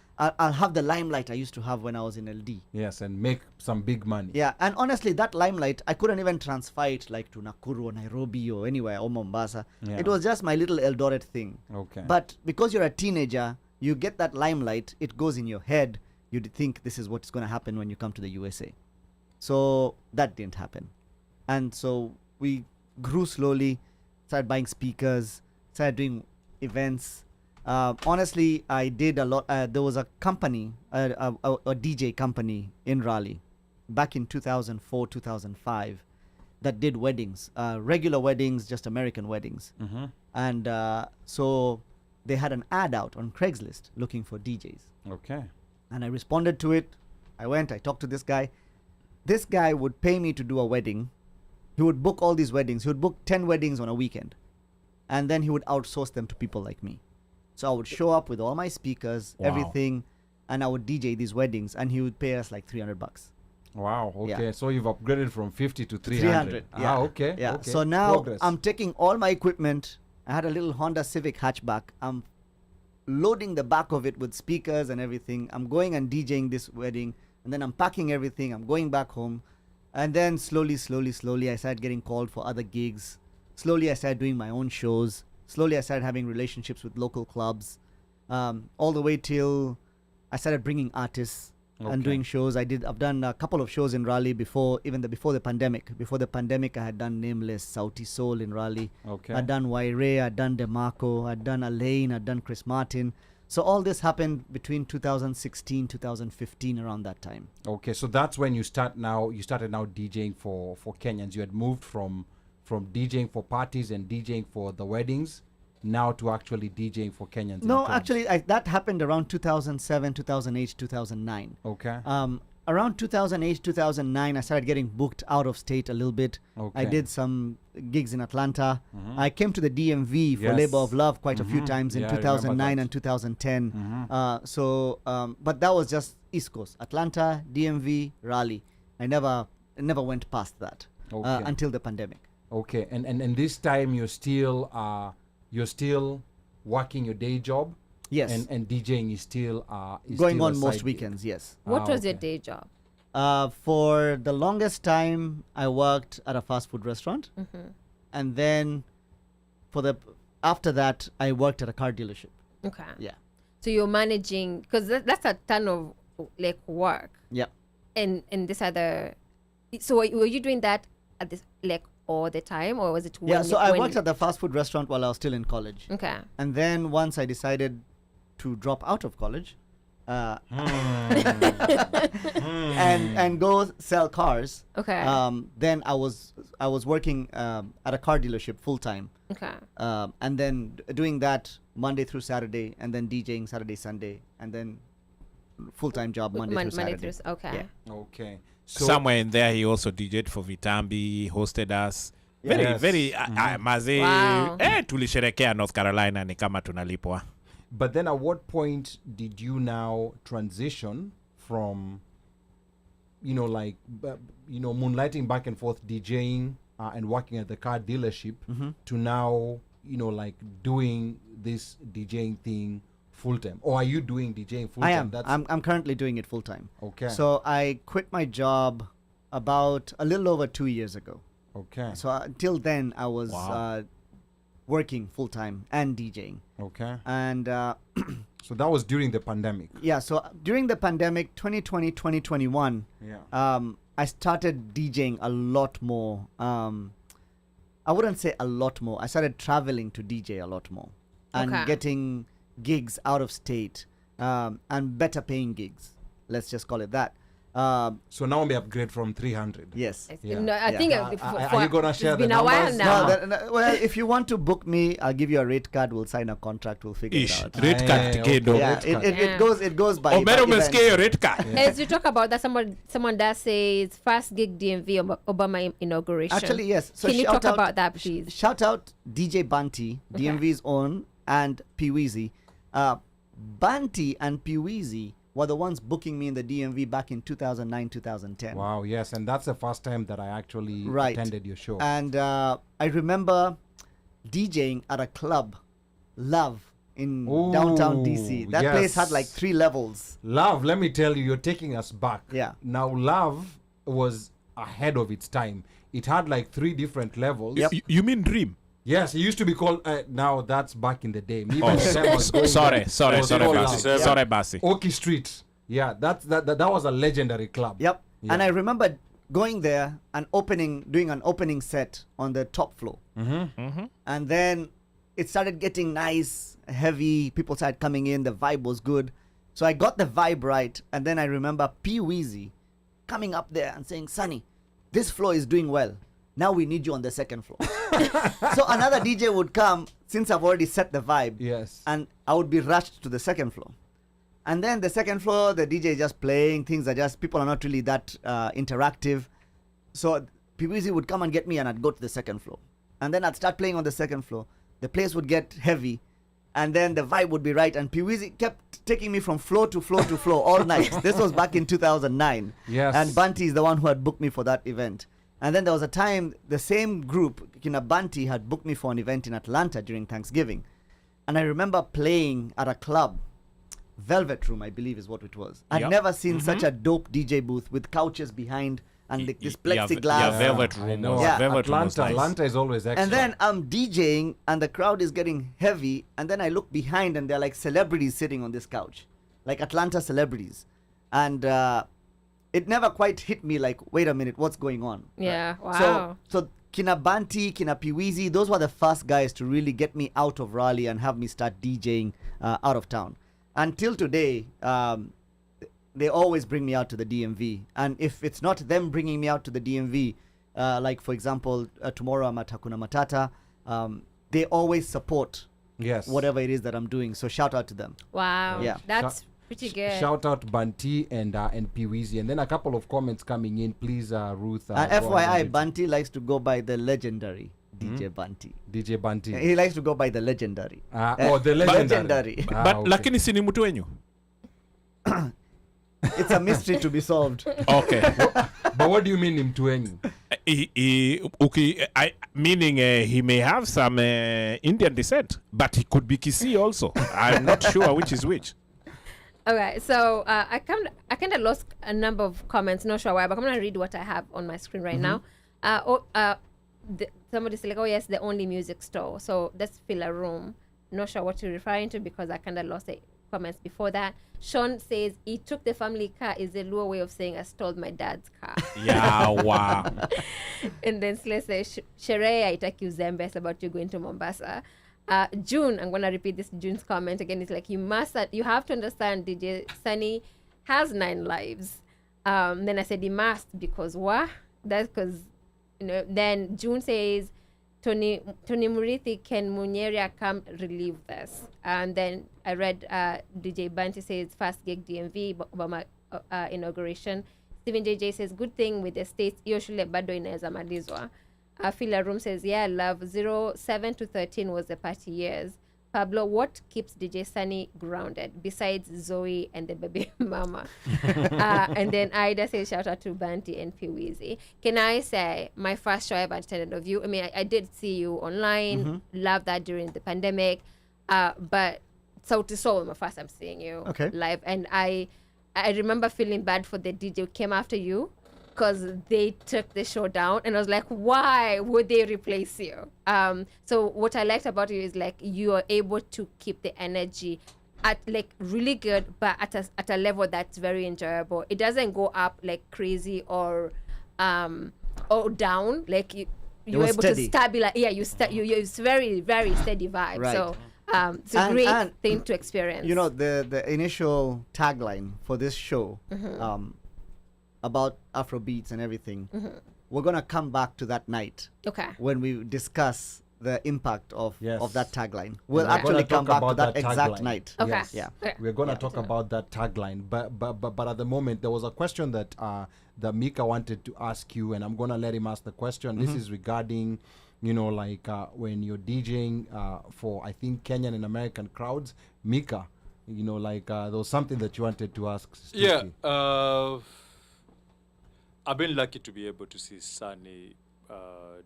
have the limelight I used to have when I was in LD. Yes, and make some big money. Yeah. And honestly, that limelight, I couldn't even transfer it like to Nakuru or Nairobi or anywhere or Mombasa. Yeah. It was just my little Eldoret thing. Okay. But because you're a teenager, you get that limelight, it goes in your head. You think this is what's going to happen when you come to the USA. So that didn't happen. And so we grew slowly, started buying speakers, started doing events. Honestly, I did a lot. There was a company, a DJ company in Raleigh back in 2004, 2005 that did weddings, regular weddings, just American weddings. And so they had an ad out on Craigslist looking for DJs. Okay. And I responded to it. I went, I talked to this guy. This guy would pay me to do a wedding. He would book all these weddings. He would book 10 weddings on a weekend. And then he would outsource them to people like me. So I would show up with all my speakers, Wow. everything, and I would DJ these weddings, and he would pay us like $300. Wow. Okay. Yeah. So you've upgraded from 50 to 300. Yeah. Okay. Yeah. Okay. So now Progress. I'm taking all my equipment. I had a little Honda Civic hatchback. I'm loading the back of it with speakers and everything. I'm going and DJing this wedding, and then I'm packing everything. I'm going back home, and then slowly, I started getting called for other gigs. Slowly, I started doing my own shows. Slowly, I started having relationships with local clubs, all the way till I started bringing artists and doing shows. I've done a couple of shows in Raleigh before the pandemic. Before the pandemic, I had done Nameless, Sauti Soul in Raleigh. Okay. I'd done Waire, I'd done DeMarco, I'd done Alain, I'd done Chris Martin. So all this happened between 2016, 2015, around that time. Okay, so that's when you started now DJing for Kenyans. You had moved from DJing for parties and DJing for the weddings now to actually DJing for Kenyans. No, actually, that happened around 2007, 2008, 2009. Okay. Around 2008, 2009, I started getting booked out of state a little bit. Okay. I did some gigs in Atlanta. I came to the DMV for Yes. Labor of Love quite a few times in Yeah, I remember 2009 that. and 2010. But that was just East Coast. Atlanta, DMV, Raleigh. I never went past that Okay. until the pandemic. Okay, and this time you're still working your day job. Yes. And DJing is still Going still a on most side gig. weekends, yes. What was your okay. day job? For the longest time, I worked at a fast food restaurant. And then after that, I worked at a car dealership. Okay. Yeah. So you're managing, because that's a ton of like work. Yeah. And this other, so were you doing that at this like all the time, or was it when Yeah, so I when worked at the fast food restaurant while I was still in college. Okay. And then once I decided to drop out of college and go sell cars, Okay. then I was working at a car dealership full time. Okay. And then doing that Monday through Saturday, and then DJing Saturday, Sunday, and then full-time job Monday through Saturday. Okay. Yeah. Okay. So Somewhere in there, he also DJed for Vitambi, he hosted us. Yes. Very, maze, Wow. tulisherekea North Carolina ni kama tunalipwa. But then at what point did you now transition from, moonlighting back and forth, DJing and working at the car dealership to now, doing this DJing thing full time? Or are you doing DJing full time? I am. I'm currently doing it full time. Okay. So I quit my job about a little over 2 years ago. Okay. So until then, I was Wow. working full time and DJing. Okay. And So that was during the pandemic. yeah, so during the pandemic, 2020, 2021, Yeah. I started DJing a lot more. I wouldn't say a lot more. I started traveling to DJ a lot more and Okay. getting gigs out of state and better paying gigs. Let's just call it that. So now we upgrade from 300. Yes. Yeah. No, I Yeah. think Are you gonna share it's the been a while numbers? now. Well, if you want to book me, I'll give you a rate card. We'll sign a contract. We'll figure Ish, it out. rate card Aye, ticket. okay. Yeah, Rate card. it goes by. Omero by event. umesikia rate card. As you talk about that, someone does say it's first gig DMV Obama inauguration. Actually, yes. So Can you shout talk out- about that, please? Shout out DJ Bunty, DMV's own, and Peeweezy. Bunty and Peeweezy were the ones booking me in the DMV back in 2009, 2010. Wow, yes, and that's the first time that I actually Right. attended your show. And I remember DJing at a club, Love, in downtown DC. That place had yes. like 3 levels. Love, let me tell you, you're taking us back. Yeah. Now, Love was ahead of its time. It had like 3 different levels. Yep. You mean Dream? Yes, it used to be called. Now that's back in the day. Me Oh, by the time I was going sorry, there, sorry, it was sorry, called Basi. Love. Sorry, Basi. Oki Street. Yeah, that was a legendary club. Yep. Yeah. And I remember going there and doing an opening set on the top floor. And then it started getting nice, heavy. People started coming in. The vibe was good. So I got the vibe right. And then I remember Peeweezy coming up there and saying, "Sunny, this floor is doing well. Now we need you on the second floor." So another DJ would come, since I've already set the vibe. Yes. And I would be rushed to the second floor. And then the second floor, the DJ is just playing. People are not really that interactive. So Peeweezy would come and get me, and I'd go to the second floor. And then I'd start playing on the second floor. The place would get heavy. And then the vibe would be right. And Peeweezy kept taking me from floor to floor to floor all night. This was back in 2009. Yes. And Bunty is the one who had booked me for that event. And then there was a time the same group, Kina Bunty, had booked me for an event in Atlanta during Thanksgiving. And I remember playing at a club Velvet Room, I believe is what it was. I'd Yep. never seen such a dope DJ booth with couches behind and like this plexiglass. Yeah, Velvet I Room know. was, Yeah. Velvet Room was Atlanta, nice. Atlanta is always extra. And then I'm DJing and the crowd is getting heavy, and then I look behind and they're like celebrities sitting on this couch, like Atlanta celebrities. And it never quite hit me like, wait a minute, what's going on? Yeah. Wow. So Kina Banti, Kina Piwizi, those were the first guys to really get me out of Raleigh and have me start DJing out of town. Until today, they always bring me out to the DMV. And if it's not them bringing me out to the DMV, like for example, tomorrow I'm at Hakuna Matata, they always support yes, whatever it is that I'm doing. So shout out to them. Wow. Yeah. That's pretty good. Shout out Banti and Piwizi, and then a couple of comments coming in. Please, Ruth. And go ahead FYI, and Banti likes to go by the legendary DJ Banti. DJ Banti. He likes to go by the legendary. The legendary. Legendary. Okay. Lakini si ni mtu wenyu? It's a mystery to be solved. Okay. But what do you mean ni mtu wenyu? Meaning he may have some Indian descent, but he could be Kisii also. I'm not sure which is which. Okay, so I kind of lost a number of comments, not sure why, but I'm gonna read what I have on my screen right now. Somebody said like, oh yes, the only music store. So that's fill a room. Not sure what you're referring to because I kind of lost the comments before that. Sean says he took the family car is a Luo way of saying I stole my dad's car. Yeah, wow. And then Slay says sherehe haitaki uzembe. It's about you going to Mombasa. June, I'm gonna repeat this June's comment again. It's like you have to understand DjSunny has 9 lives. Then I said he must because what? That's because then June says Tony Murithi, can Munyeria come relieve this? And then I read DJ Banti says first gig DMV Obama inauguration. Stephen JJ says good thing with the states hiyo shule bado inaweza malizwa. Fila Room says yeah, love 07 to 13 was the party years. Pablo, what keeps DjSunny grounded besides Zoe and the baby mama? And then Ida says shout out to Banti and Piwizi. Can I say my first show I ever attended of you? I mean, I did see you online. Love that during the pandemic. But Sauti Sol, my first time seeing you live, and I remember feeling bad for the DJ who came after you because they took the show down, and I was like, why would they replace you? So what I liked about you is like you are able to keep the energy at like really good, but at a level that's very enjoyable. It doesn't go up like crazy or down. Like you're able steady. to stabilize. Yeah, it's very very steady vibe. Right. So it's a great thing to experience. You know, the initial tagline for this show about Afrobeats and everything, we're going to come back to that night Okay. when we discuss the impact of Yes. that tagline. We'll We're actually gonna come talk back to about that that exact tagline. night. Okay. Yes. Yeah. Okay. We're gonna talk about that tagline, but at the moment there was a question that Mika wanted to ask you, and I'm gonna let him ask the question. This is regarding, like when you're DJing for I think Kenyan and American crowds. Mika, there was something that you wanted to ask. Stuki. Yeah, I've been lucky to be able to see Sunny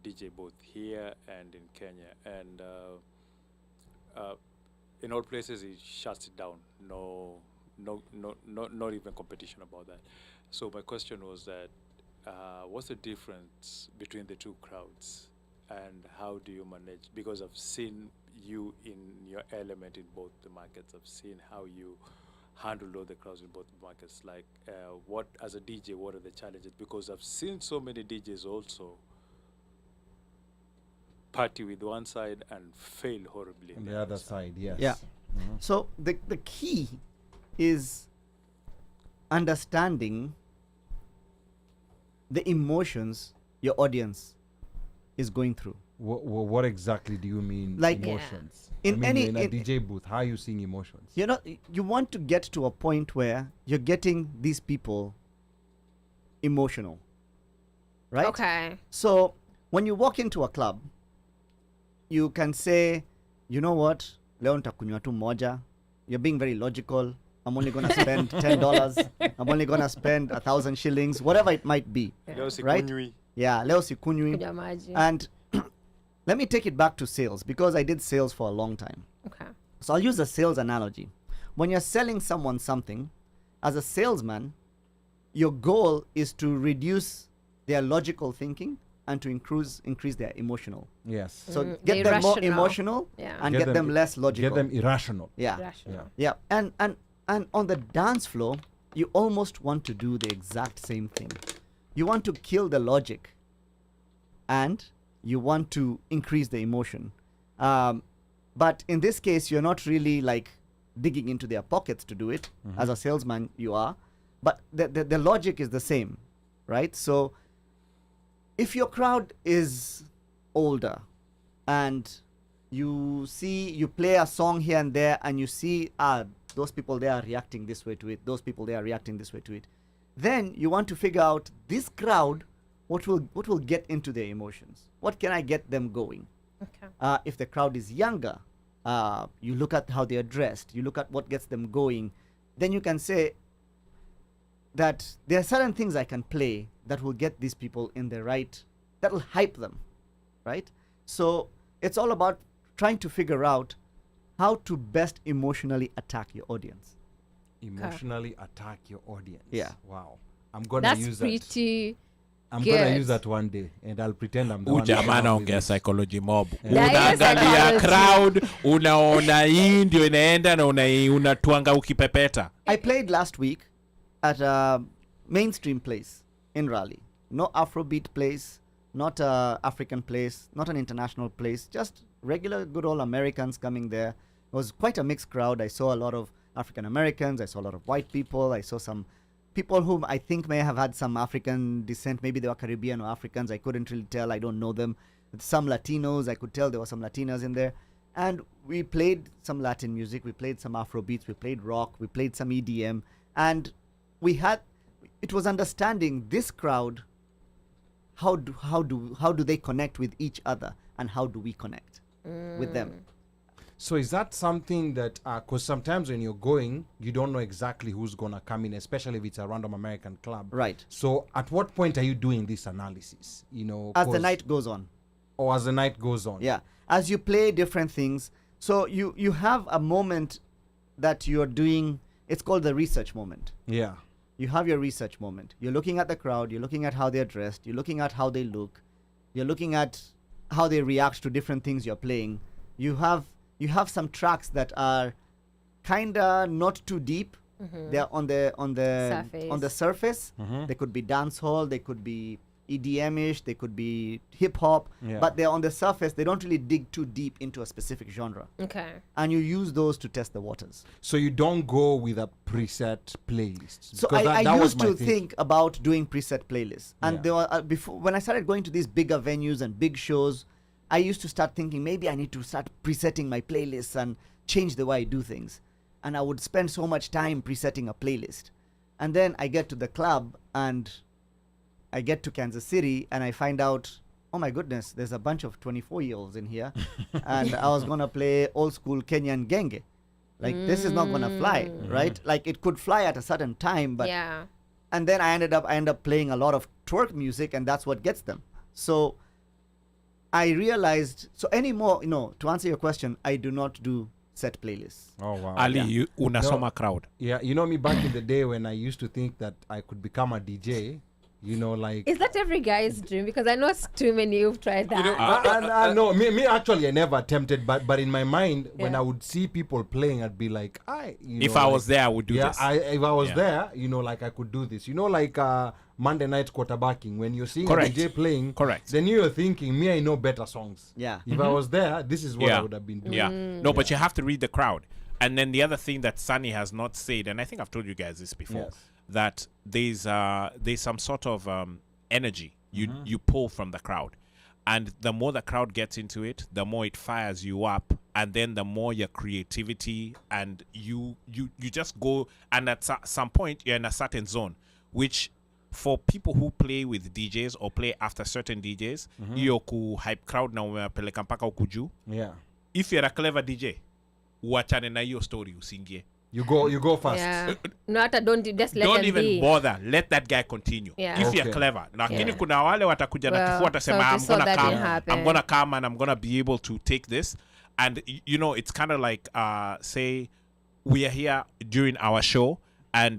DJ both here and in Kenya, and in all places he shuts it down. No, not even competition about that. So my question was that, what's the difference between the two crowds, and how do you manage? Because I've seen you in your element in both the markets. I've seen how you handle all the crowds in both markets. Like, what as a DJ, what are the challenges? Because I've seen so many DJs also party with one side and fail horribly On the other side, yes. Yeah. So the key is understanding the emotions your audience is going through. What exactly do you mean Like- emotions? In any- in a in- DJ booth, how are you seeing emotions? You want to get to a point where you're getting these people emotional, right? Okay. So when you walk into a club, you can say, you know what, leo nitakunywa tu moja. You're being very logical. I'm only going to spend $10. I'm only going to spend 1,000 shillings, whatever it might be. Right? Yeah, leo sikunywi. Kunywa maji. And let me take it back to sales because I did sales for a long time. Okay. So I'll use a sales analogy. when you're selling someone something, as a salesman, your goal is to reduce their logical thinking and to increase their emotional. Yes. So The get them more irrational. emotional Yeah. and get them less logical. Get them irrational. Yeah. Rational. Yeah. And on the dance floor, you almost want to do the exact same thing. You want to kill the logic and you want to increase the emotion. But in this case, you're not really like digging into their pockets to do it. As a salesman, you are. But the logic is the same, right? So if your crowd is older and you play a song here and there and you see, those people, they are reacting this way to it. Those people, they are reacting this way to it. Then you want to figure out this crowd, what will get into their emotions? What can I get them going? Okay. If the crowd is younger, you look at how they are dressed. You look at what gets them going. Then you can say that there are certain things I can play that will get these people in the right, that will hype them, right? So it's all about trying to figure out how to best emotionally attack your audience. Emotionally attack your audience. Yeah. Wow. I'm gonna That's use that. pretty. I'm gonna good. use that one day, and I'll pretend I'm the one. Jamaa who's with anaongea this. psychology mob. Yeah, Unaangalia psychology. crowd, unaona hii ndio inaenda na unatwanga ukipepeta. I played last week at a mainstream place in Raleigh. No Afrobeat place, not a African place, not an international place, just regular good old Americans coming there. It was quite a mixed crowd. I saw a lot of African Americans, I saw a lot of white people, I saw some people whom I think may have had some African descent. Maybe they were Caribbean or Africans. I couldn't really tell. I don't know them. Some Latinos. I could tell there were some Latinas in there. And we played some Latin music. We played some Afrobeats. We played rock. We played some EDM. And it was understanding this crowd. How do they connect with each other, and how do we connect with them? So is that something that, because sometimes when you're going, you don't know exactly who's going to come in, especially if it's a random American club. Right. So at what point are you doing this analysis? You know, As the 'cause- night goes on. or as the night goes on. Yeah. As you play different things. So you have a moment that you're doing, it's called the research moment. Yeah. You have your research moment. You're looking at the crowd, you're looking at how they're dressed, you're looking at how they look, you're looking at how they react to different things you're playing. You have some tracks that are kinda not too deep. They're on the surface. They could be dancehall, they could be EDM-ish, they could be hip hop, Yeah. but they're on the surface. They don't really dig too deep into a specific genre. Okay. And you use those to test the waters. So you don't go with a preset playlist. So Because I that was used my to thing. think about doing preset playlists, and Yeah. there were before when I started going to these bigger venues and big shows, I used to start thinking maybe I need to start presetting my playlists and change the way I do things. And I would spend so much time presetting a playlist, and then I get to the club and I get to Kansas City and I find out, oh my goodness, there's a bunch of 24-year-olds in here, and I was gonna play old school Kenyan genge. Like this is not gonna fly, right? Like it could fly at a certain time, but yeah. and then I end up playing a lot of twerk music, and that's what gets them. So I realized, so anymore, to answer your question, I do not do set playlists. Oh, wow. Ali, Yeah. you unasoma crowd. Yeah, you know me back in the day when I used to think that I could become a DJ, like... Is that every guy's dream? Because I know it's too many who've tried that. No, me actually, I never attempted, but in my mind, when Yeah. I would see people playing, I'd be like, If I was there, I would do this. If I was Yeah. there, like I could do this. Like Monday night quarterbacking, when you're seeing Correct. a DJ playing, Correct. then you're thinking, me, I know better songs. Yeah. If I was there, this is what Yeah. I would have been doing. Yeah. No, but you have to read the crowd. And then the other thing that Sunny has not said, and I think I've told you guys this before, Yes. that there's some sort of energy you pull from the crowd. And the more the crowd gets into it, the more it fires you up, and then the more your creativity, and you just go, and at some point you're in a certain zone, which for people who play with DJs or play after certain DJs, hiyo ku hype crowd na umepeleka mpaka huku juu. Yeah. If you're a clever DJ, uachane na hiyo story usingie. You go fast. Yeah. No, hata just let Don't them even be. bother. Let that guy continue. Yeah. If Okay. you're clever. Lakini Yeah. kuna wale watakuja na Well, kifua watasema, so I'm we saw gonna that come. didn't happen. I'm gonna come and I'm gonna be able to take this. And it's kind of like say we are here during our show, and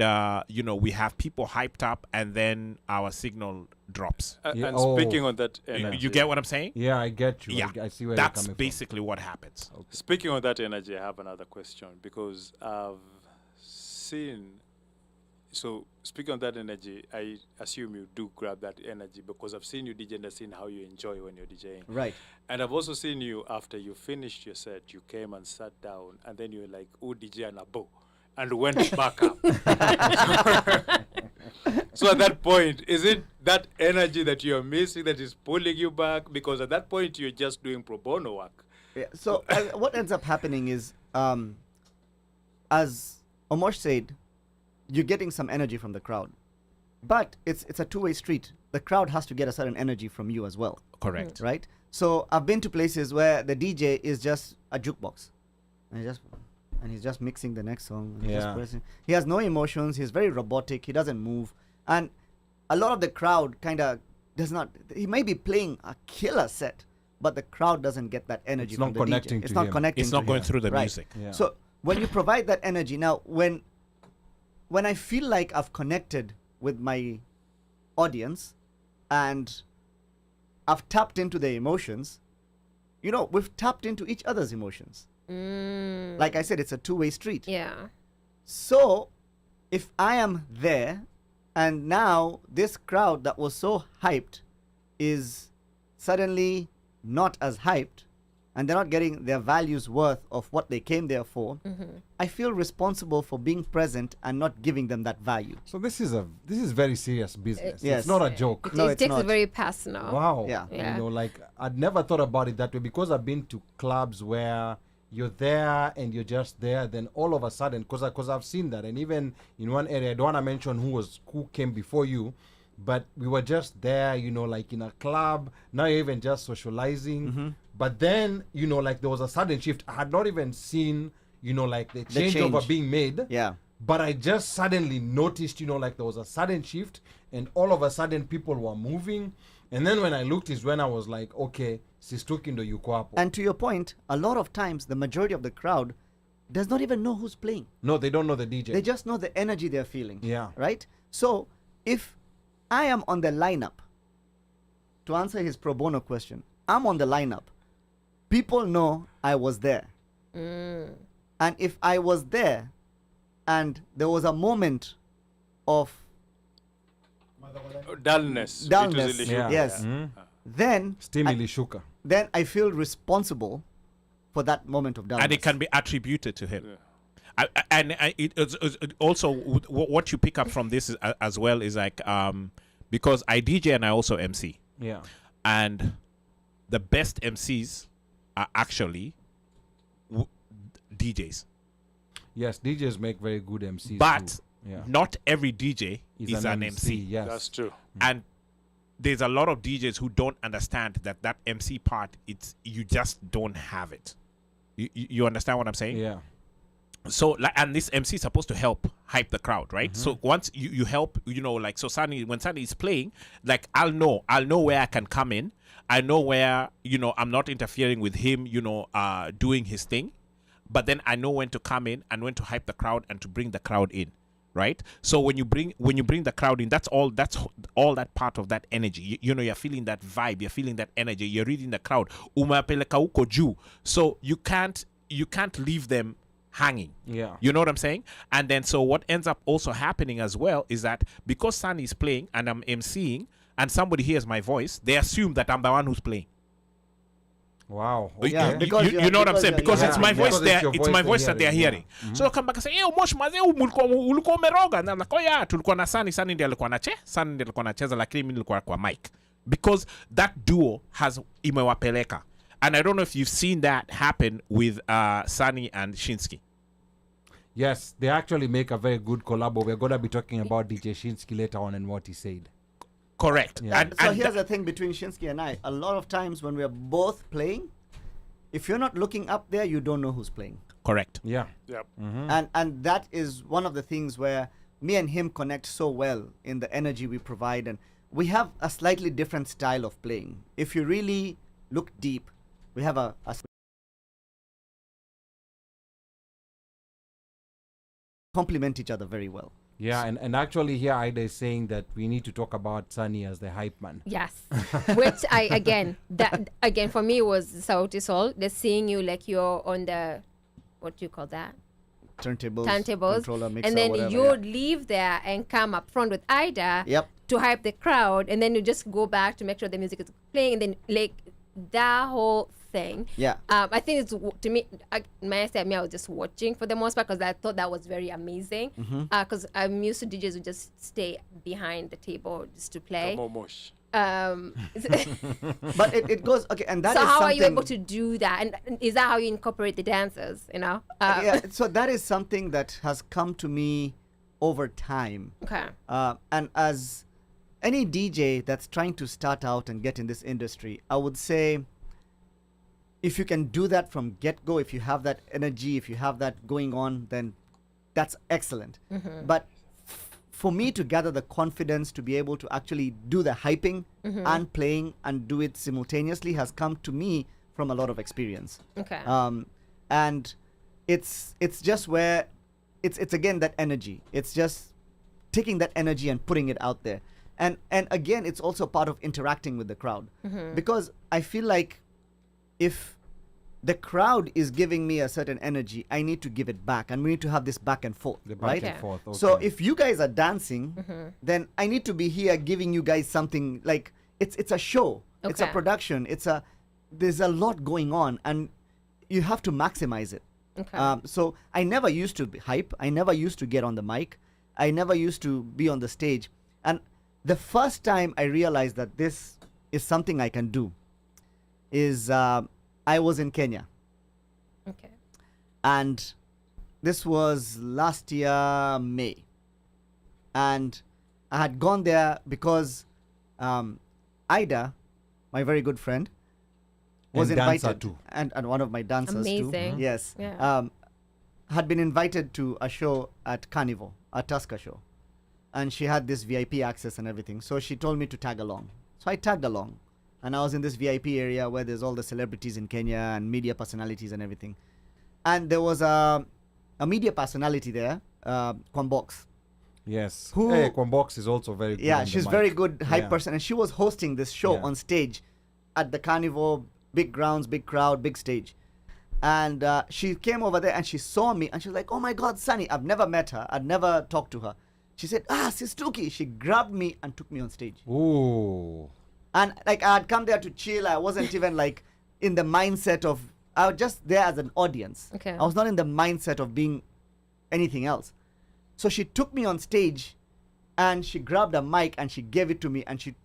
we have people hyped up, and then our signal drops. Yeah, And oh. speaking on that You, energy, you get what I'm saying? Yeah, I get you. Yeah, I see where that's you're coming basically what happens. speaking on that energy, I have another question because I've seen. So speaking on that energy, I assume you do grab that energy because I've seen you DJ and I've seen how you enjoy when you're DJing. Right. And I've also seen you after you finished your set, you came and sat down, and then you were like, "Oh, DJ and Abo," and went back up. So at that point, is it that energy that you're missing that is pulling you back? Because at that point, you're just doing pro bono work. Yeah, so what ends up happening is, as Omosh said, you're getting some energy from the crowd, but it's a two-way street. The crowd has to get a certain energy from you as well, Correct. right? So I've been to places where the DJ is just a jukebox, and he's just mixing the next song. And just Yeah. pressing. He has no emotions. He's very robotic. He doesn't move, and a lot of the crowd kind of does not. He may be playing a killer set, but the crowd doesn't get that energy It's from not the connecting DJ. It's to not him. connecting. It's to not going him. through the Right. music. Yeah. So when you provide that energy, now when I feel like I've connected with my audience and I've tapped into their emotions, we've tapped into each other's emotions. Like I said, it's a two-way street. Yeah. So if I am there and now this crowd that was so hyped is suddenly not as hyped and they're not getting their values worth of what they came there for, I feel responsible for being present and not giving them that value. So this is very serious business. Yes. It's not a joke. No, it it's takes not. it very personal. Wow. Yeah. Yeah. Like I'd never thought about it that way because I've been to clubs where you're there and you're just there. Then all of a sudden, because I've seen that, and even in one area, I don't want to mention who came before you, but we were just there, like in a club. Now you're even just socializing. But then, like there was a sudden shift. I had not even seen, like the changeover change. being made. Yeah. But I just suddenly noticed, like there was a sudden shift and all of a sudden people were moving. And then when I looked is when I was like, okay, Sistuki ndo yuko hapo. And to your point, a lot of times the majority of the crowd does not even know who's playing. No, they don't know the DJ. They just know the energy they're feeling. Yeah. Right? So if I am on the lineup, to answer his pro bono question, I'm on the lineup. People know I was there. And if I was there and there was a moment of Dullness. dullness, Vitu Yeah. zilishuka. yes, then Stimuli shuka. I feel responsible for that moment of dullness. And it can be attributed to him. It also what you pick up from this is, as well is like because I DJ and I also MC, Yeah. and the best MCs are actually DJs, Yes, DJs make very good MCs. but too. Yeah. not every DJ He's is an MC. Yes. That's true. And there's a lot of DJs who don't understand that MC part, you just don't have it. You understand what I'm saying? Yeah. So like, and this MC is supposed to help hype the crowd, right? So once you help, like, so when Sunny is playing, like I'll know where I can come in. I know where, I'm not interfering with him, doing his thing, but then I know when to come in and when to hype the crowd and to bring the crowd in, right? So when you bring the crowd in, that's all that part of that energy. You're feeling that vibe, you're feeling that energy, you're reading the crowd. Umapeleka uko juu. So you can't leave them hanging. Yeah. You know what I'm saying? And then so what ends up also happening as well is that because Sunny is playing and I'm emceeing and somebody hears my voice, they assume that I'm the one who's playing. Wow. Yeah, Okay. because you know what I'm saying? Because yeah, it's my yeah. voice Because there. it's your It's voice my they're voice that they're hearing, hearing. So come back and say, "Hey, Mosh maze ulikuwa umeroga." And I'm like, "Oh yeah, tulikuwa na Sunny ndiye alikuwa Sunny ndiye alikuwa anacheza lakini mimi nilikuwa kwa mic." Because that duo has imewapeleka. And I don't know if you've seen that happen with Sunny and Shinsky. Yes, they actually make a very good collabo. We're going to be talking about DJ Shinsky later on and what he said. Correct. Yeah. And, So and here's the thing between Shinsky and I. A lot of times when we're both playing, if you're not looking up there, you don't know who's playing. correct. Yeah. Yep. And that is one of the things where me and him connect so well in the energy we provide, and we have a slightly different style of playing. If you really look deep, we have a complement each other very well. Yeah, and actually here Ida is saying that we need to talk about Sunny as the hype man. Yes, which again for me was Sauti Sol. They're seeing you like you're on the, what do you call that? Turntables, controller, mixer, and then whatever, you would leave there and come up front with Ida Yep. to hype the crowd, and then you just go back to make sure the music is playing, and then like that whole thing. Yeah. I think it's to me. I was just watching for the most part because I thought that was very amazing. Because I'm used to DJs who just stay behind the table just to play. Kamomosh. But it goes okay, and that so is how something. are you able to do that? And is that how you incorporate the dancers? You know? Yeah, so that is something that has come to me over time. Okay. And as any DJ that's trying to start out and get in this industry, I would say if you can do that from get-go, if you have that energy, if you have that going on, then that's excellent. But for me to gather the confidence to be able to actually do the hyping and playing and do it simultaneously has come to me from a lot of experience. Okay. And it's just where it's again that energy. It's just taking that energy and putting it out there. And again, it's also part of interacting with the crowd, because I feel like if the crowd is giving me a certain energy, I need to give it back, and we need to have this back and forth, The back right? and forth. Okay. So if you guys are dancing, then I need to be here giving you guys something. Like it's a show, it's a Okay. production, there's a lot going on, and you have to maximize it. Okay. So I never used to be hype. I never used to get on the mic. I never used to be on the stage. And the first time I realized that this is something I can do is I was in Kenya. Okay. And this was last year, May. And I had gone there because Ida, my very good friend, was And dancer invited. too. And one of my dancers too. Amazing. Yes. Yeah. Had been invited to a show at Carnival, a Tusker show. And she had this VIP access and everything. So she told me to tag along. So I tagged along. And I was in this VIP area where there's all the celebrities in Kenya and media personalities and everything. And there was a media personality there, Kwambox. Yes. Who- Hey, Kwambox is also very good. Yeah, on the she's mic. very good hype Yeah. person. And she was hosting this show Yeah. on stage at the Carnival, big grounds, big crowd, big stage. And she came over there and she saw me and she was like, oh my God, Sunny. I've never met her. I'd never talked to her. She said, Sistuki. She grabbed me and took me on stage. Ooh. And like I had come there to chill. I wasn't even like in the mindset of, I was just there as an audience. Okay. I was not in the mindset of being anything else. So she took me on stage and she grabbed a mic and she gave it to me and she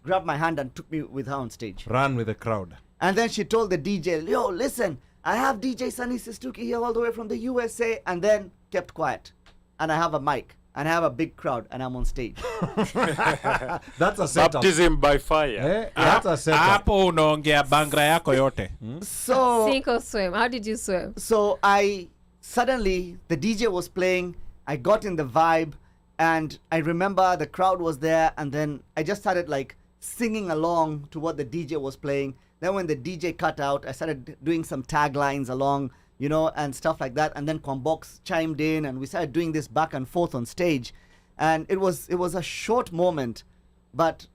grabbed my hand and took me with her on stage. Run with the crowd. And then she told the DJ, yo, listen, I have DjSunny Sistuki here all the way from the USA, and then kept quiet. And I have a mic and I have a big crowd and I'm on stage. That's a setup. Baptism by fire. Eh? That's a setup. Hapo unaongea bangra yako yote. So Sink or swim? How did you swim? So I suddenly, the DJ was playing, I got in the vibe, and I remember the crowd was there, and then I just started like singing along to what the DJ was playing. Then when the DJ cut out, I started doing some taglines along, you know, and stuff like that. And then Kwambox chimed in, and we started doing this back and forth on stage. And it was a short moment, but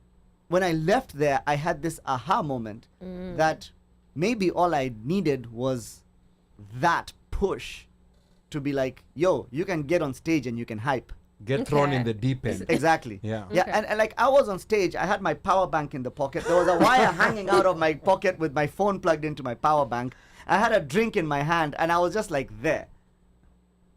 when I left there, I had this aha moment that maybe all I needed was that push to be like, yo, you can get on stage and you can hype. Get thrown Okay. in the deep end. Exactly. Yeah. Yeah, Okay. and like I was on stage, I had my power bank in the pocket. There was a wire hanging out of my pocket with my phone plugged into my power bank. I had a drink in my hand and I was just like there.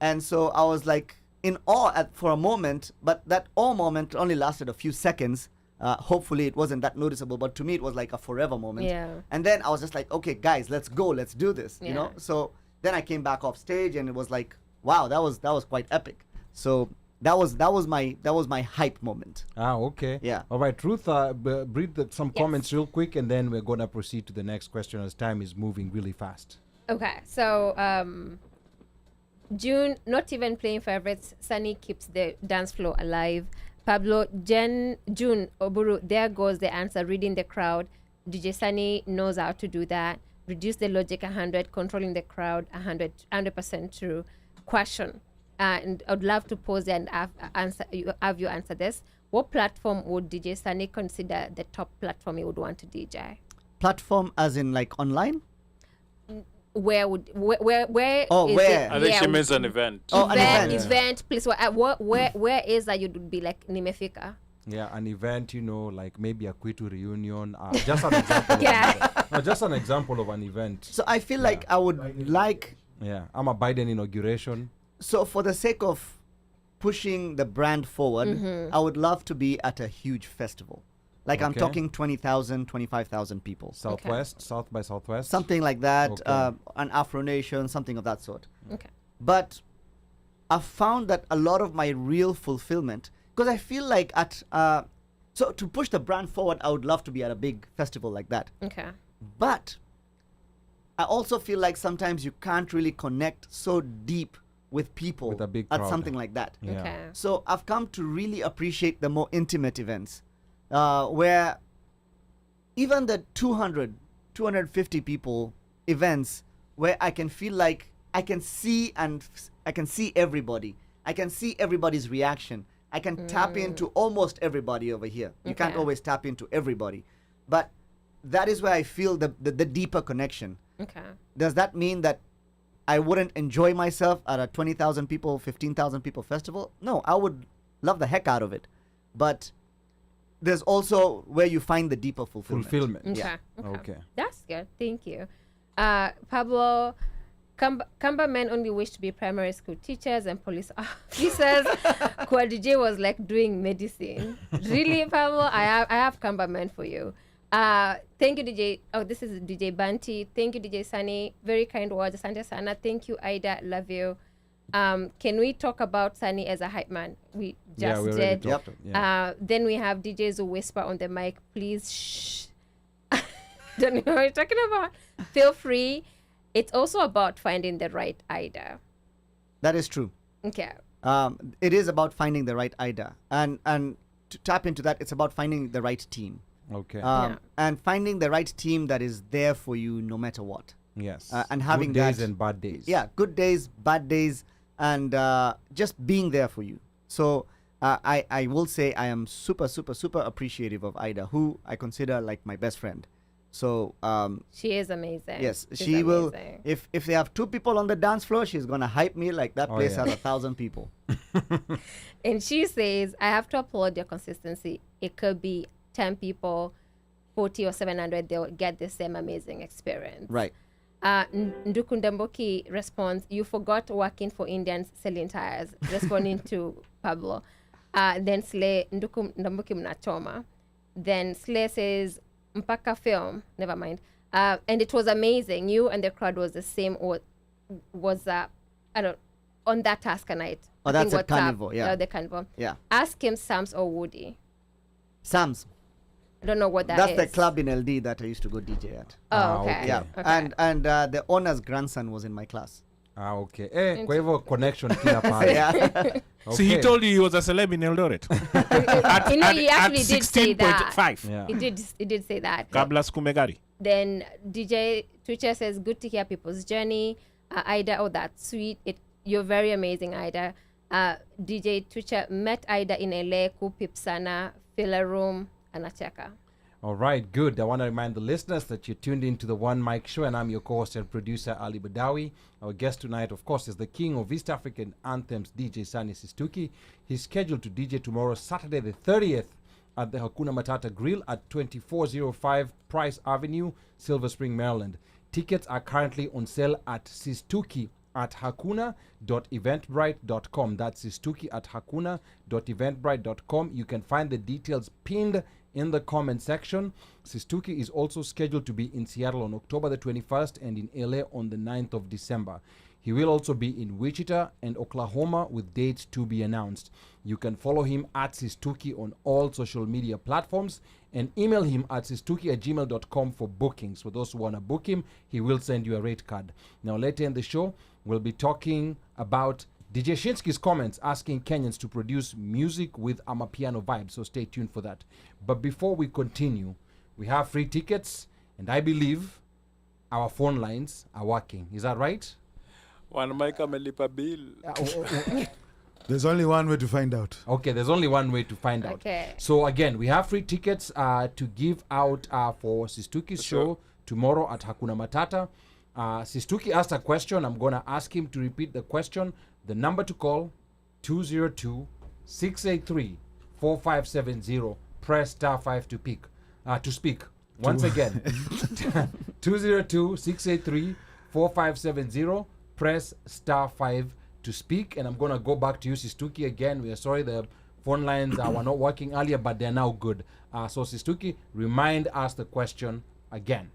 And so I was like in awe for a moment, but that awe moment only lasted a few seconds. Hopefully it wasn't that noticeable, but to me it was like a forever moment. Yeah. And then I was just like, okay, guys, let's go, let's do this. You know. Yeah. So then I came back off stage and it was like, wow, that was quite epic. So that was my hype moment. Okay. Yeah. All right, Ruth, read some Yes. comments real quick, and then we're going to proceed to the next question as time is moving really fast. Okay, so June, not even playing favorites. Sunny keeps the dance floor alive. Pablo, June, Oburu, there goes the answer. Reading the crowd. DjSunny knows how to do that. Reduce the logic 100, controlling the crowd 100% true. Question: and I'd love to pose and have you answer this. What platform would DjSunny consider the top platform he would want to DJ? Platform as in like online? Where Oh, is where? it? I think Yeah, she means an event. Oh, an event. Event, please. Where is that you'd be like nimefika? Yeah, an event, like maybe a Kwitu reunion. Just an example. Yeah. Just an example of an event. So I feel like I would like, Yeah, I'm a Biden inauguration. so for the sake of pushing the brand forward, I would love to be at a huge festival. Like I'm Okay. talking 20,000, 25,000 people. Southwest, South by Southwest. Something like that, Okay. an Afro Nation, something of that sort. Okay. But I've found that a lot of my real fulfillment, because I feel like so to push the brand forward, I would love to be at a big festival like that. Okay. But I also feel like sometimes you can't really connect so deep with people With a big at crowd. something like that. Yeah. Okay. So I've come to really appreciate the more intimate events, where even the 200, 250 people events, where I can feel like I can see everybody. I can see everybody's reaction. I can tap into almost everybody over here. You can't Okay. always tap into everybody, but that is where I feel the deeper connection. Okay. Does that mean that I wouldn't enjoy myself at a 20,000 people, 15,000 people festival? No, I would love the heck out of it. But there's also where you find the deeper fulfillment. Okay. Okay. That's good. Thank you. Pablo, Kamba men only wish to be primary school teachers and police officers. Kwa DJ was like doing medicine. Really, Pablo? I have Kamba men for you. Thank you, DJ. Oh, this is DJ Banti. Thank you, DjSunny. Very kind words. Asante sana. Thank you, Ida. Love you. Can we talk about Sunny as a hype man? We just we already did. talked. Yeah. Then we have DJs who whisper on the mic. Please shh. Don't know what you're talking about. Feel free. It's also about finding the right Ida. That is true. Okay. It is about finding the right Ida. And to tap into that, it's about finding the right team. Okay. Yeah. And finding the right team that is there for you no matter what. Yes. And having good days that- and bad days. Yeah, good days, bad days, and just being there for you. So I will say I am super, super, super appreciative of Ida, who I consider like my best friend. So She is amazing. yes, She's she will. amazing. If they have 2 people on the dance floor, she's gonna hype me like that Oh, place yeah. has 1,000 people. And she says, I have to applaud your consistency. It could be 10 people, 40 or 700, they'll get the same amazing experience. Right. Ndukundamboki responds, you forgot working for Indians selling tires, responding to Pablo. Then Slay, Ndukundamboki mnachoma. Then Slay says, mpaka film, never mind. And it was amazing. You and the crowd was the same, or was, on that Tasker night. Oh, I that's think at WhatsApp, Carnival, yeah. The Carnival. Yeah. Ask him Sam's or Woody. Sam's. I don't know what That's is. the club in LD that I used to go DJ at. Oh, okay. okay. Yeah. Okay. And the owner's grandson was in my class. Okay. Kwa hivyo connection kila pale. Yeah. Okay. So he told you he was a celeb in Eldoret. You know, he actually did say that. 16.5. Yeah. He did say that. Kabla Skumegari. Then DJ Twitcher says, good to hear people's journey. Ida, oh, that's sweet. You're very amazing, Ida. DJ Twitcher met Ida in LA, kupipsana, filler room, anacheka. All right, good. I want to remind the listeners that you're tuned into the OneMic Show, and I'm your co-host and producer, Ali Badawi. Our guest tonight, of course, is the king of East African anthems, DjSunny Sistuki. He's scheduled to DJ tomorrow, Saturday the 30th, at the Hakuna Matata Grill at 2405 Price Avenue, Silver Spring, Maryland. Tickets are currently on sale at Sistuki at hakuna.eventbrite.com. That's Sistuki at hakuna.eventbrite.com. You can find the details pinned in the comment section. Sistuki is also scheduled to be in Seattle on October the 21st and in LA on the 9th of December. He will also be in Wichita and Oklahoma with dates to be announced. You can follow him at Sistuki on all social media platforms and email him at sistuki@gmail.com for bookings. For those who want to book him, he will send you a rate card. Now, later in the show, we'll be talking about DJ Shinsky's comments asking Kenyans to produce music with Amapiano vibes, so stay tuned for that. But before we continue, we have free tickets, and I believe our phone lines are working. Is that right? OneMic amelipa bill. There's only one way to find out. Okay, there's only one way to find out. Okay. So again, we have free tickets to give out for Sistuki's show tomorrow at Hakuna Matata. Sistuki asked a question. I'm going to ask him to repeat the question. The number to call, 202-683-4570. Press *5 to speak. Once again, 202-683-4570. Press *5 to speak. And I'm going to go back to you, Sistuki, again. We are sorry the phone lines were not working earlier, but they're now good. So Sistuki, remind us the question again.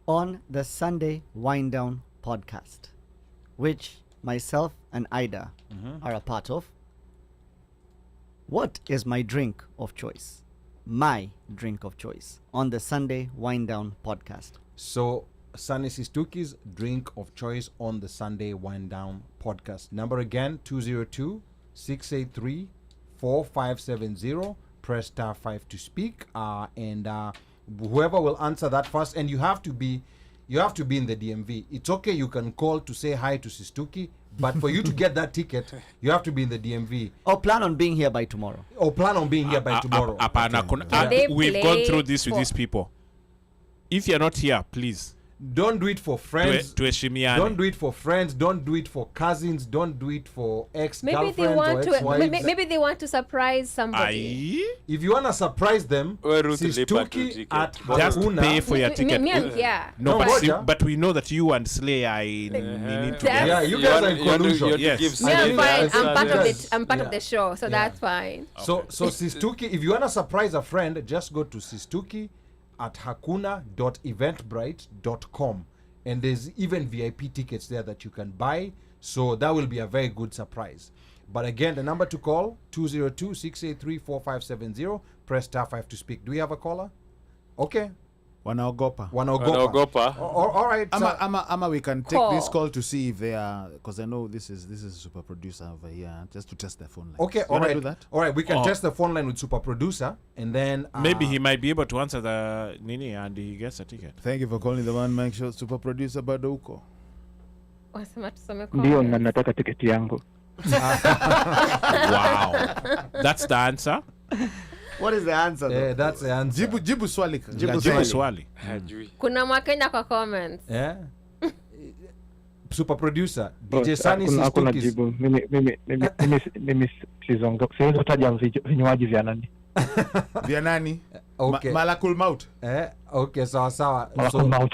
On the Sunday Wind Down podcast, which myself and Ida are a part of, what is my drink of choice? My drink of choice on the Sunday Wind Down podcast. So, Sunny Sistuki's drink of choice on the Sunday Wind Down podcast. Number again, 202-683-4570. Press *5 to speak. And whoever will answer that first, and you have to be in the DMV. It's okay, you can call to say hi to Sistuki, but for you to get that ticket, you have to be in the DMV. Or plan on being here by tomorrow. Or plan on being here by tomorrow. We've gone through this with these people. If you're not here, please Don't do it for friends. tuheshimiane. Don't do it for friends. Don't do it for cousins. Don't do it for Maybe ex-girlfriends they want or ex-wives. to. Maybe they want to surprise somebody. Aye. If you wanna surprise them, Where Ruth lipa to Sistuki ticket. at Just Hakuna. pay for your ticket. Me, I'm here. No, No, Roger. but we know that you and Slay are in That's- together. Yeah, you guys are in collusion. Yes. Me, I'm think fine. that's I'm part of yes. it. I'm part Yeah. of the show, so Yeah. that's fine. So Sistuki, if you wanna surprise a friend, just go to Sistuki at hakuna.eventbrite.com, and there's even VIP tickets there that you can buy. So that will be a very good surprise. But again, the number to call, 202-683-4570. Press *5 to speak. Do we have a caller? Okay. Wanaogopa. Wanaogopa. All right. so- Ama we can take this Call. call to see if they are, because I know this is super producer over here, just to test their phone line. Okay, You all wanna right. do that? All right, we can Oh. test the phone line with super producer, and then Maybe he might be able to answer the Nini and he gets a ticket. Thank you for calling the OneMic Show. Super producer bado uko. Wasema tusome Ndio, comments. na nataka tiketi yangu. Wow. That's the answer. What is the answer? though? that's the answer. Jibu swali. Jibu Jibu swali. swali. Hajui. Kuna Mwakenya kwa comments. Yeah. Super producer, Oh, DjSunny hakuna Sistuki's. jibu. Mimi siwezi taja vinywaji vya nani. Vya nani? Okay. Malakul Maut. Okay, sawa. Malcolm Mount.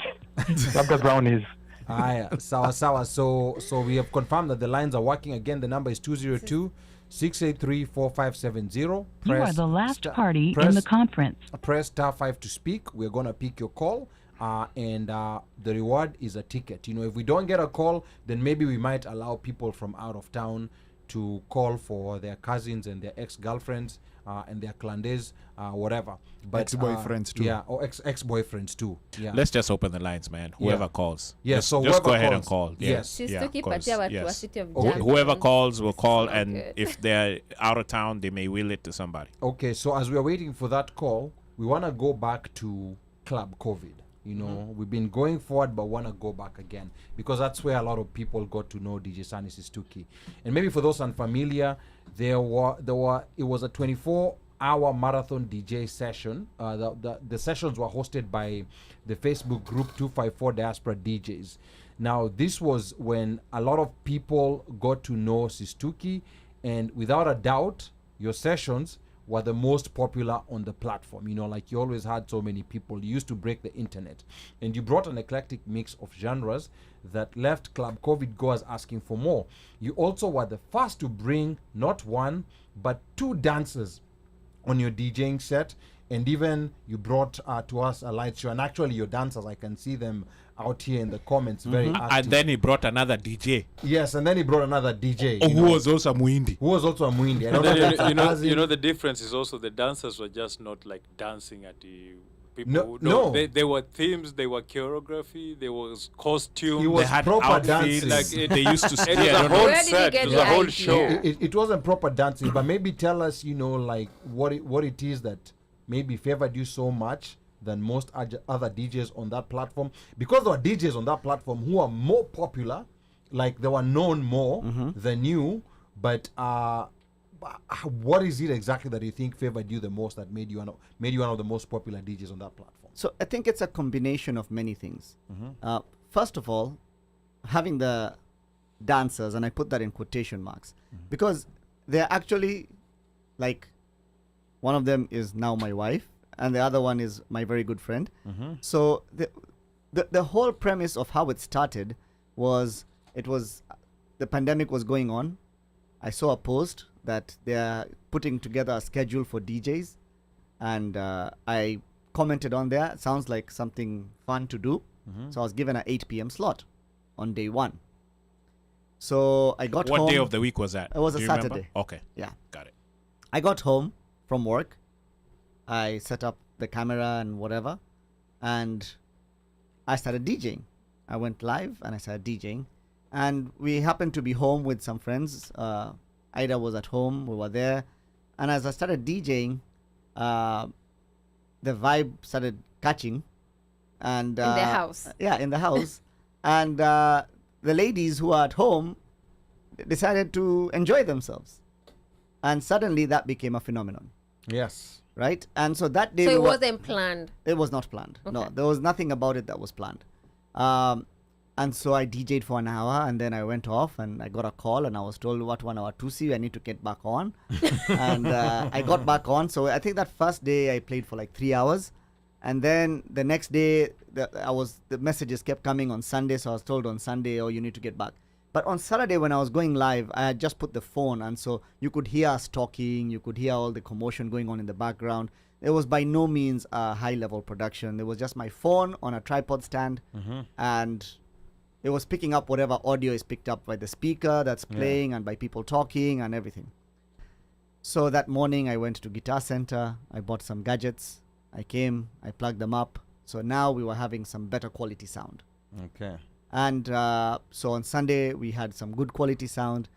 Labda brownies. Aya, sawa. So we have confirmed that the lines are working. Again, the number is 202-683-4570. You are the last party in press- the conference. Press *5 to speak. We're gonna pick your call, and the reward is a ticket. You know, if we don't get a call, then maybe we might allow people from out of town to call for their cousins and their ex-girlfriends and their clandes, whatever. But Ex-boyfriends too. Yeah, or ex-boyfriends too. Yeah. Let's just open the lines, man. Whoever calls. Yeah, Just- so just go whoever ahead and calls. call. Yes. Sistuki cause- patia watu wa yes. City of Okay. Champions. Whoever calls will call, Not and good. if they're out of town, they may will it to somebody. Okay, so as we are waiting for that call, we want to go back to Club COVID. You know, we've been going forward, but want to go back again because that's where a lot of people got to know DjSunny Sistuki. And maybe for those unfamiliar, it was a 24-hour marathon DJ session. The sessions were hosted by the Facebook group 254 Diaspora DJs. Now, this was when a lot of people got to know Sistuki, and without a doubt, your sessions were the most popular on the platform. You know, like you always had so many people. You used to break the internet, and you brought an eclectic mix of genres that left Club COVID goers asking for more. You also were the first to bring not one but two dancers on your DJing set, and even you brought to us a light show. And actually, your dancers, I can see them out here in the comments, very active. And then he brought another DJ Yes, and then he brought another DJ. you who know, was also Muindi. who was also a Muindi. I don't And know then, if that's a cousin. you know the difference is also the dancers were just not like dancing at the people. No, who no. They were themes, they were choreography, there was costume. It was They had proper outfits. dancing. Like it- They used to It steer. was I a don't know. whole Where did you set, get it was the a whole idea? show. It wasn't proper dancing, but maybe tell us, you know, like what it is that maybe favored you so much than most other DJs on that platform, because there are DJs on that platform who are more popular, like they were known more than you, but what is it exactly that you think favored you the most, that made you one of the most popular DJs on that platform? So I think it's a combination of many things. First of all, having the dancers, and I put that in quotation marks, because they're actually, like, one of them is now my wife, and the other one is my very good friend. So the whole premise of how it started was, the pandemic was going on. I saw a post that they're putting together a schedule for DJs, and I commented on there. It sounds like something fun to do. So I was given an 8 p.m. slot on day one. So I got home. What day of the week was that? It was Do a you remember? Saturday. Okay. Yeah. Got it. I got home from work. I set up the camera and whatever, and I started DJing. I went live and I started DJing, and we happened to be home with some friends. Ida was at home. We were there, and as I started DJing, the vibe started catching, and In the house. Yeah, in the house, and the ladies who are at home decided to enjoy themselves, and suddenly that became a phenomenon. Yes. Right? And so that day So we it were- wasn't planned. it was not planned. No, Okay. there was nothing about it that was planned. And so I DJ'd for an hour, and then I went off, and I got a call, and I was told, what, 1 hour to see, I need to get back on. And I got back on. So I think that first day I played for like 3 hours. And then the next day, the messages kept coming on Sunday. So I was told on Sunday, oh, you need to get back. But on Saturday, when I was going live, I had just put the phone, and so you could hear us talking, you could hear all the commotion going on in the background. It was by no means a high-level production. It was just my phone on a tripod stand, and it was picking up whatever audio is picked up by the speaker that's playing and by people talking and everything. So that morning, I went to Guitar Center. I bought some gadgets. I came, I plugged them up. So now we were having some better quality sound. Okay. And so on Sunday, we had some good quality sound.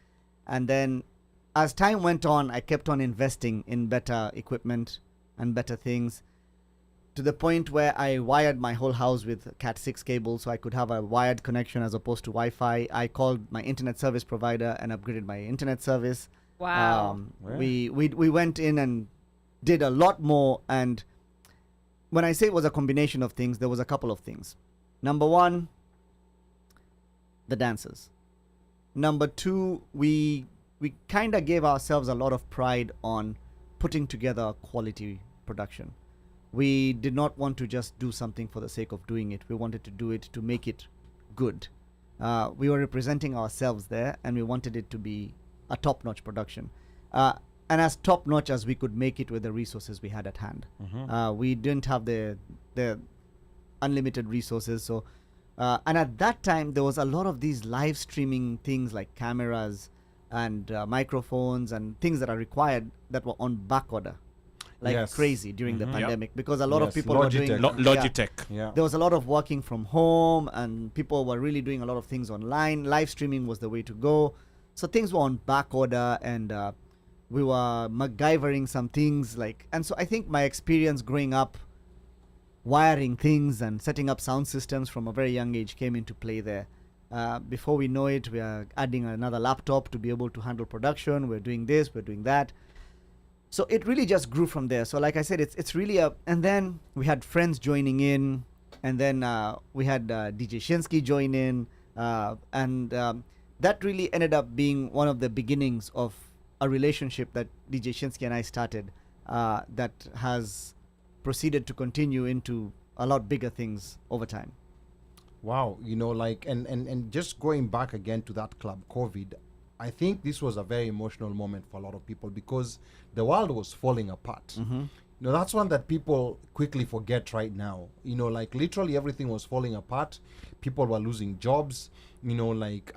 And then as time went on, I kept on investing in better equipment and better things, to the point where I wired my whole house with Cat 6 cable so I could have a wired connection as opposed to Wi-Fi. I called my internet service provider and upgraded my internet service. Wow. We went in and did a lot more. And when I say it was a combination of things, there was a couple of things. Number one, the dancers. Number two, we kind of gave ourselves a lot of pride on putting together a quality production. We did not want to just do something for the sake of doing it. We wanted to do it to make it good. We were representing ourselves there, and we wanted it to be a top-notch production. And as top-notch as we could make it with the resources we had at hand. We didn't have the unlimited resources, so and at that time there was a lot of these live streaming things like cameras and microphones and things that are required that were on back order like crazy during the pandemic, because a lot of people were doing Logitech. Yeah. there was a lot of working from home, and people were really doing a lot of things online. Live streaming was the way to go, so things were on back order, and we were MacGyvering some things, like, and so I think my experience growing up wiring things and setting up sound systems from a very young age came into play there. Before we know it, we are adding another laptop to be able to handle production. We're doing this, we're doing that. So it really just grew from there. So like I said, it's really and then we had friends joining in, and then we had DJ Shinsky join in, and that really ended up being one of the beginnings of a relationship that DJ Shinsky and I started that has proceeded to continue into a lot bigger things over time. Wow, like, and just going back again to that club COVID, I think this was a very emotional moment for a lot of people, because the world was falling apart. That's one that people quickly forget right now. Like, literally everything was falling apart. People were losing jobs, like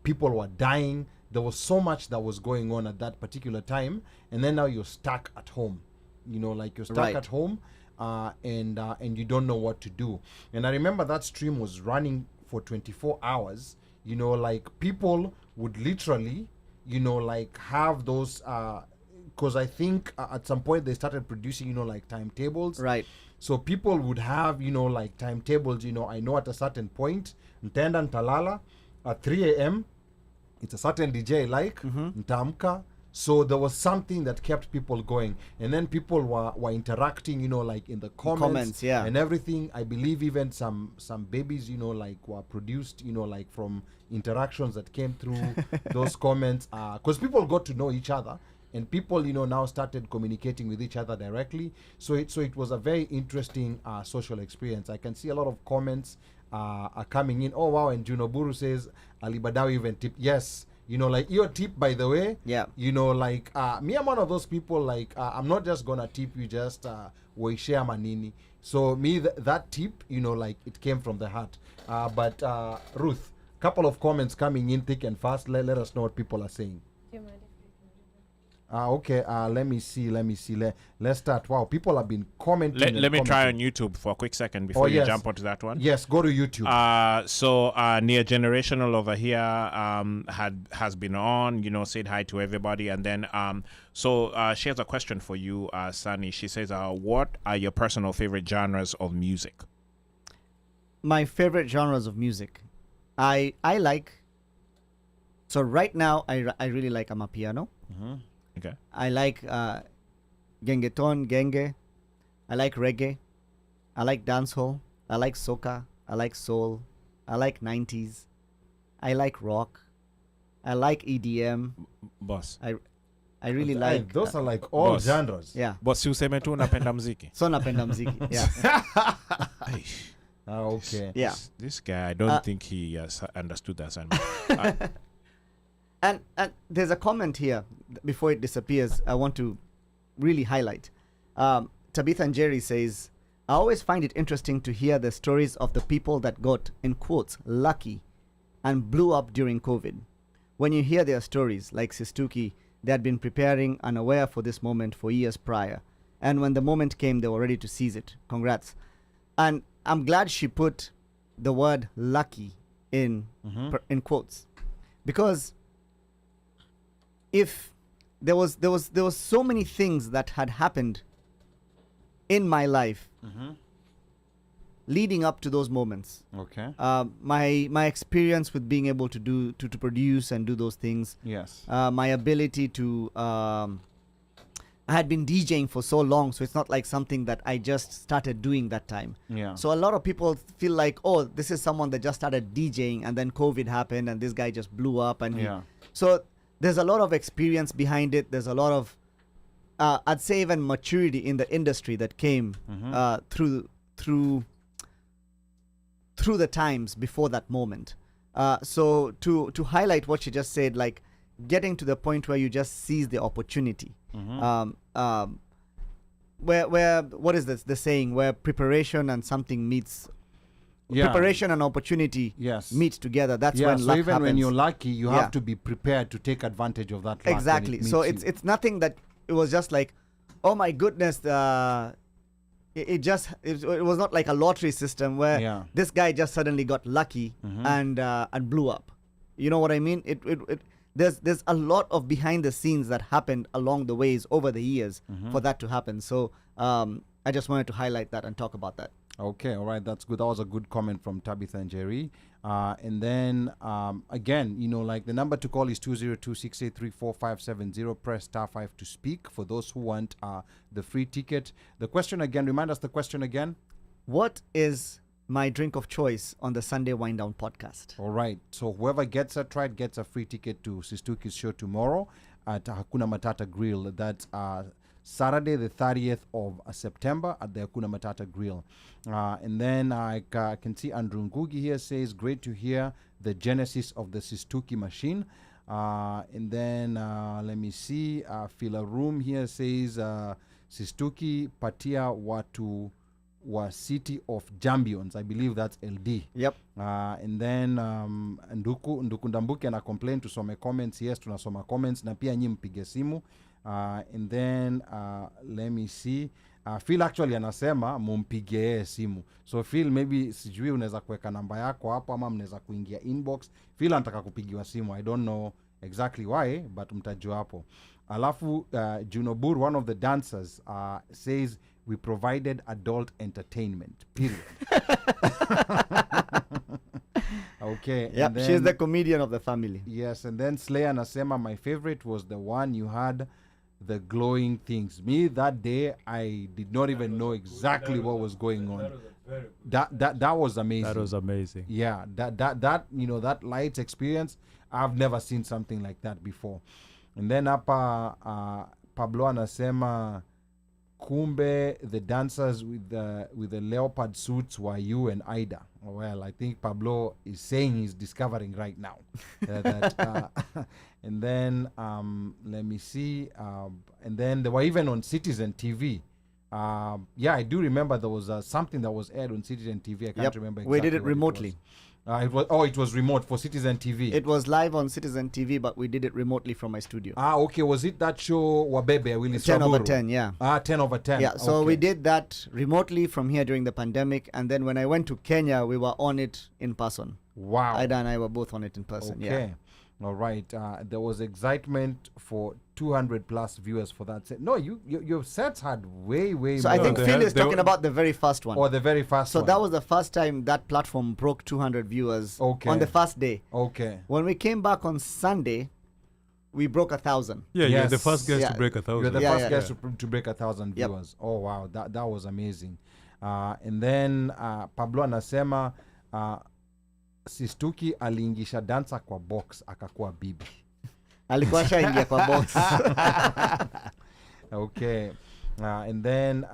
people were dying. There was so much that was going on at that particular time, and then now you're stuck at home. Like, you're stuck at home, and you don't know what to do. And I remember that stream was running for 24 hours. Like, people would literally, like, have those, because I think at some point they started producing, like, timetables. Right. So people would have, like, timetables. I know at a certain point, Ntenda Ntalala, at 3 a.m. It's a certain DJ I like, Ntamka. So there was something that kept people going. And then people were interacting, you know, like in the comments yeah. and everything. I believe even some babies, you know, like were produced, you know, like from interactions that came through those comments. Because people got to know each other. And people, you know, now started communicating with each other directly. So it was a very interesting social experience. I can see a lot of comments are coming in. Oh, wow. And Junoburu says, Ali Badawi even tip. Yes. You know, like your tip, by the way. Yeah. You know, like me, I'm one of those people, like, I'm not just going to tip you just share manini. So me, that tip, you know, like it came from the heart. But Ruth, couple of comments coming in thick and fast. Let us know what people are saying. Okay, let me see. Let's start. Wow, people have been commenting. Let me try on YouTube for a quick second before you jump onto that one. Yes, go to YouTube. So Near Generational over here has been on, you know, said hi to everybody. And then she has a question for you, Sunny. She says, what are your personal favorite genres of music? My favorite genres of music. I like, so right now I really like Amapiano. Okay. I like gengeton, genge. I like reggae. I like dancehall. I like soca. I like soul. I like 90s. I like rock. I like EDM. Boss. I really like those are like all boss. genres. Yeah. Boss, you say me tu napenda mziki. So napenda mziki. Yeah. Okay. Yeah. This guy, I don't think he has understood that assignment. And there's a comment here before it disappears I want to really highlight. Tabitha and Jerry says, I always find it interesting to hear the stories of the people that got, in quotes, lucky and blew up during COVID. When you hear their stories, like Sistuki, they had been preparing and aware for this moment for years prior. And when the moment came, they were ready to seize it. Congrats. And I'm glad she put the word lucky in quotes. Because if there was so many things that had happened in my life leading up to those moments. Okay. My experience with being able to produce and do those things. Yes. My ability to I had been DJing for so long, so it's not like something that I just started doing that time. Yeah. So a lot of people feel like, oh, this is someone that just started DJing and then COVID happened and this guy just blew up and so there's a lot of experience behind it. There's a lot of I'd say even maturity in the industry that came through the times before that moment. So to highlight what she just said, like getting to the point where you just seize the opportunity. Where what is this the saying, where preparation and something meets, preparation and opportunity meet together. That's when so luck even happens. when you're lucky, you have to be prepared to take advantage of that luck. Exactly. So it's nothing that it was just like, oh my goodness, it was not like a lottery system where this guy just suddenly got lucky and blew up. You know what I mean? There's a lot of behind the scenes that happened along the ways over the years for that to happen. So I just wanted to highlight that and talk about that. Okay, all right, that's good. That was a good comment from Tabitha and Jerry. And then, again, you know, like the number to call is 202-683-4570. Press *5 to speak for those who want the free ticket. The question again, remind us the question again. What is my drink of choice on the Sunday Wind Down podcast? All right, so whoever gets it right gets a free ticket to Sistuki's show tomorrow at Hakuna Matata Grill. That's Saturday, the 30th of September at the Hakuna Matata Grill. And then I can see Andrew Ngugi here says, great to hear the genesis of the Sistuki machine. And then let me see, Fila Room here says, Sistuki patia watu wa City of Jambions. I believe that's LD. Yep. And then Nduku Ndambuki ana complain tusome comments. Yes, tunasoma comments na pia nyi mpige simu. And then let me see, Phil actually anasema mumpigie yeye simu. So Phil, maybe sijui unaweza kuweka namba yako hapo ama mnaweza kuingia inbox. Phil anataka kupigiwa simu. I don't know exactly why, but mtajua hapo. Alafu Junobur, one of the dancers, says we provided adult entertainment, period. Okay. Yeah, and she's then- the comedian of the family. Yes, and then Slayer Nasema, my favorite was the one you had, the glowing things. Me, that day, I did not even know exactly what was going on. That was amazing. That was amazing. Yeah, that that lights experience, I've never seen something like that before. And then Pablo anasema kumbe the dancers with the leopard suits were you and Ida. Well, I think Pablo is saying he's discovering right now. And then let me see. And then they were even on Citizen TV. Yeah, I do remember there was something that was aired on Citizen TV. I can't remember exactly. We did it what remotely. It was remote for Citizen TV. It was live on Citizen TV, but we did it remotely from my studio. Okay. Was it that show Wabebe Willis 10 over Waburu? 10, yeah. 10 over 10. Yeah, so okay. we did that remotely from here during the pandemic, and then when I went to Kenya, we were on it in person. Wow. Ida and I were both on it in person. Okay. Yeah. All right. There was excitement for 200 plus viewers for that set. No, your sets had way So more. I think they Phil had- is they talking were- about the very first one. Or the very first So one. that was the first time that platform broke 200 viewers Okay. on the first day. Okay. When we came back on Sunday, we broke 1,000. Yeah, you're the Yes. first guest Yeah. to break 1,000. You're the Yeah, first yeah. guest to break 1,000 Yep. viewers. Oh, wow. That was amazing. And then Pablo anasema Sistuki aliingisha dancer kwa box akakuwa bibi. Alikuwa ashaingia kwa box. Okay. And then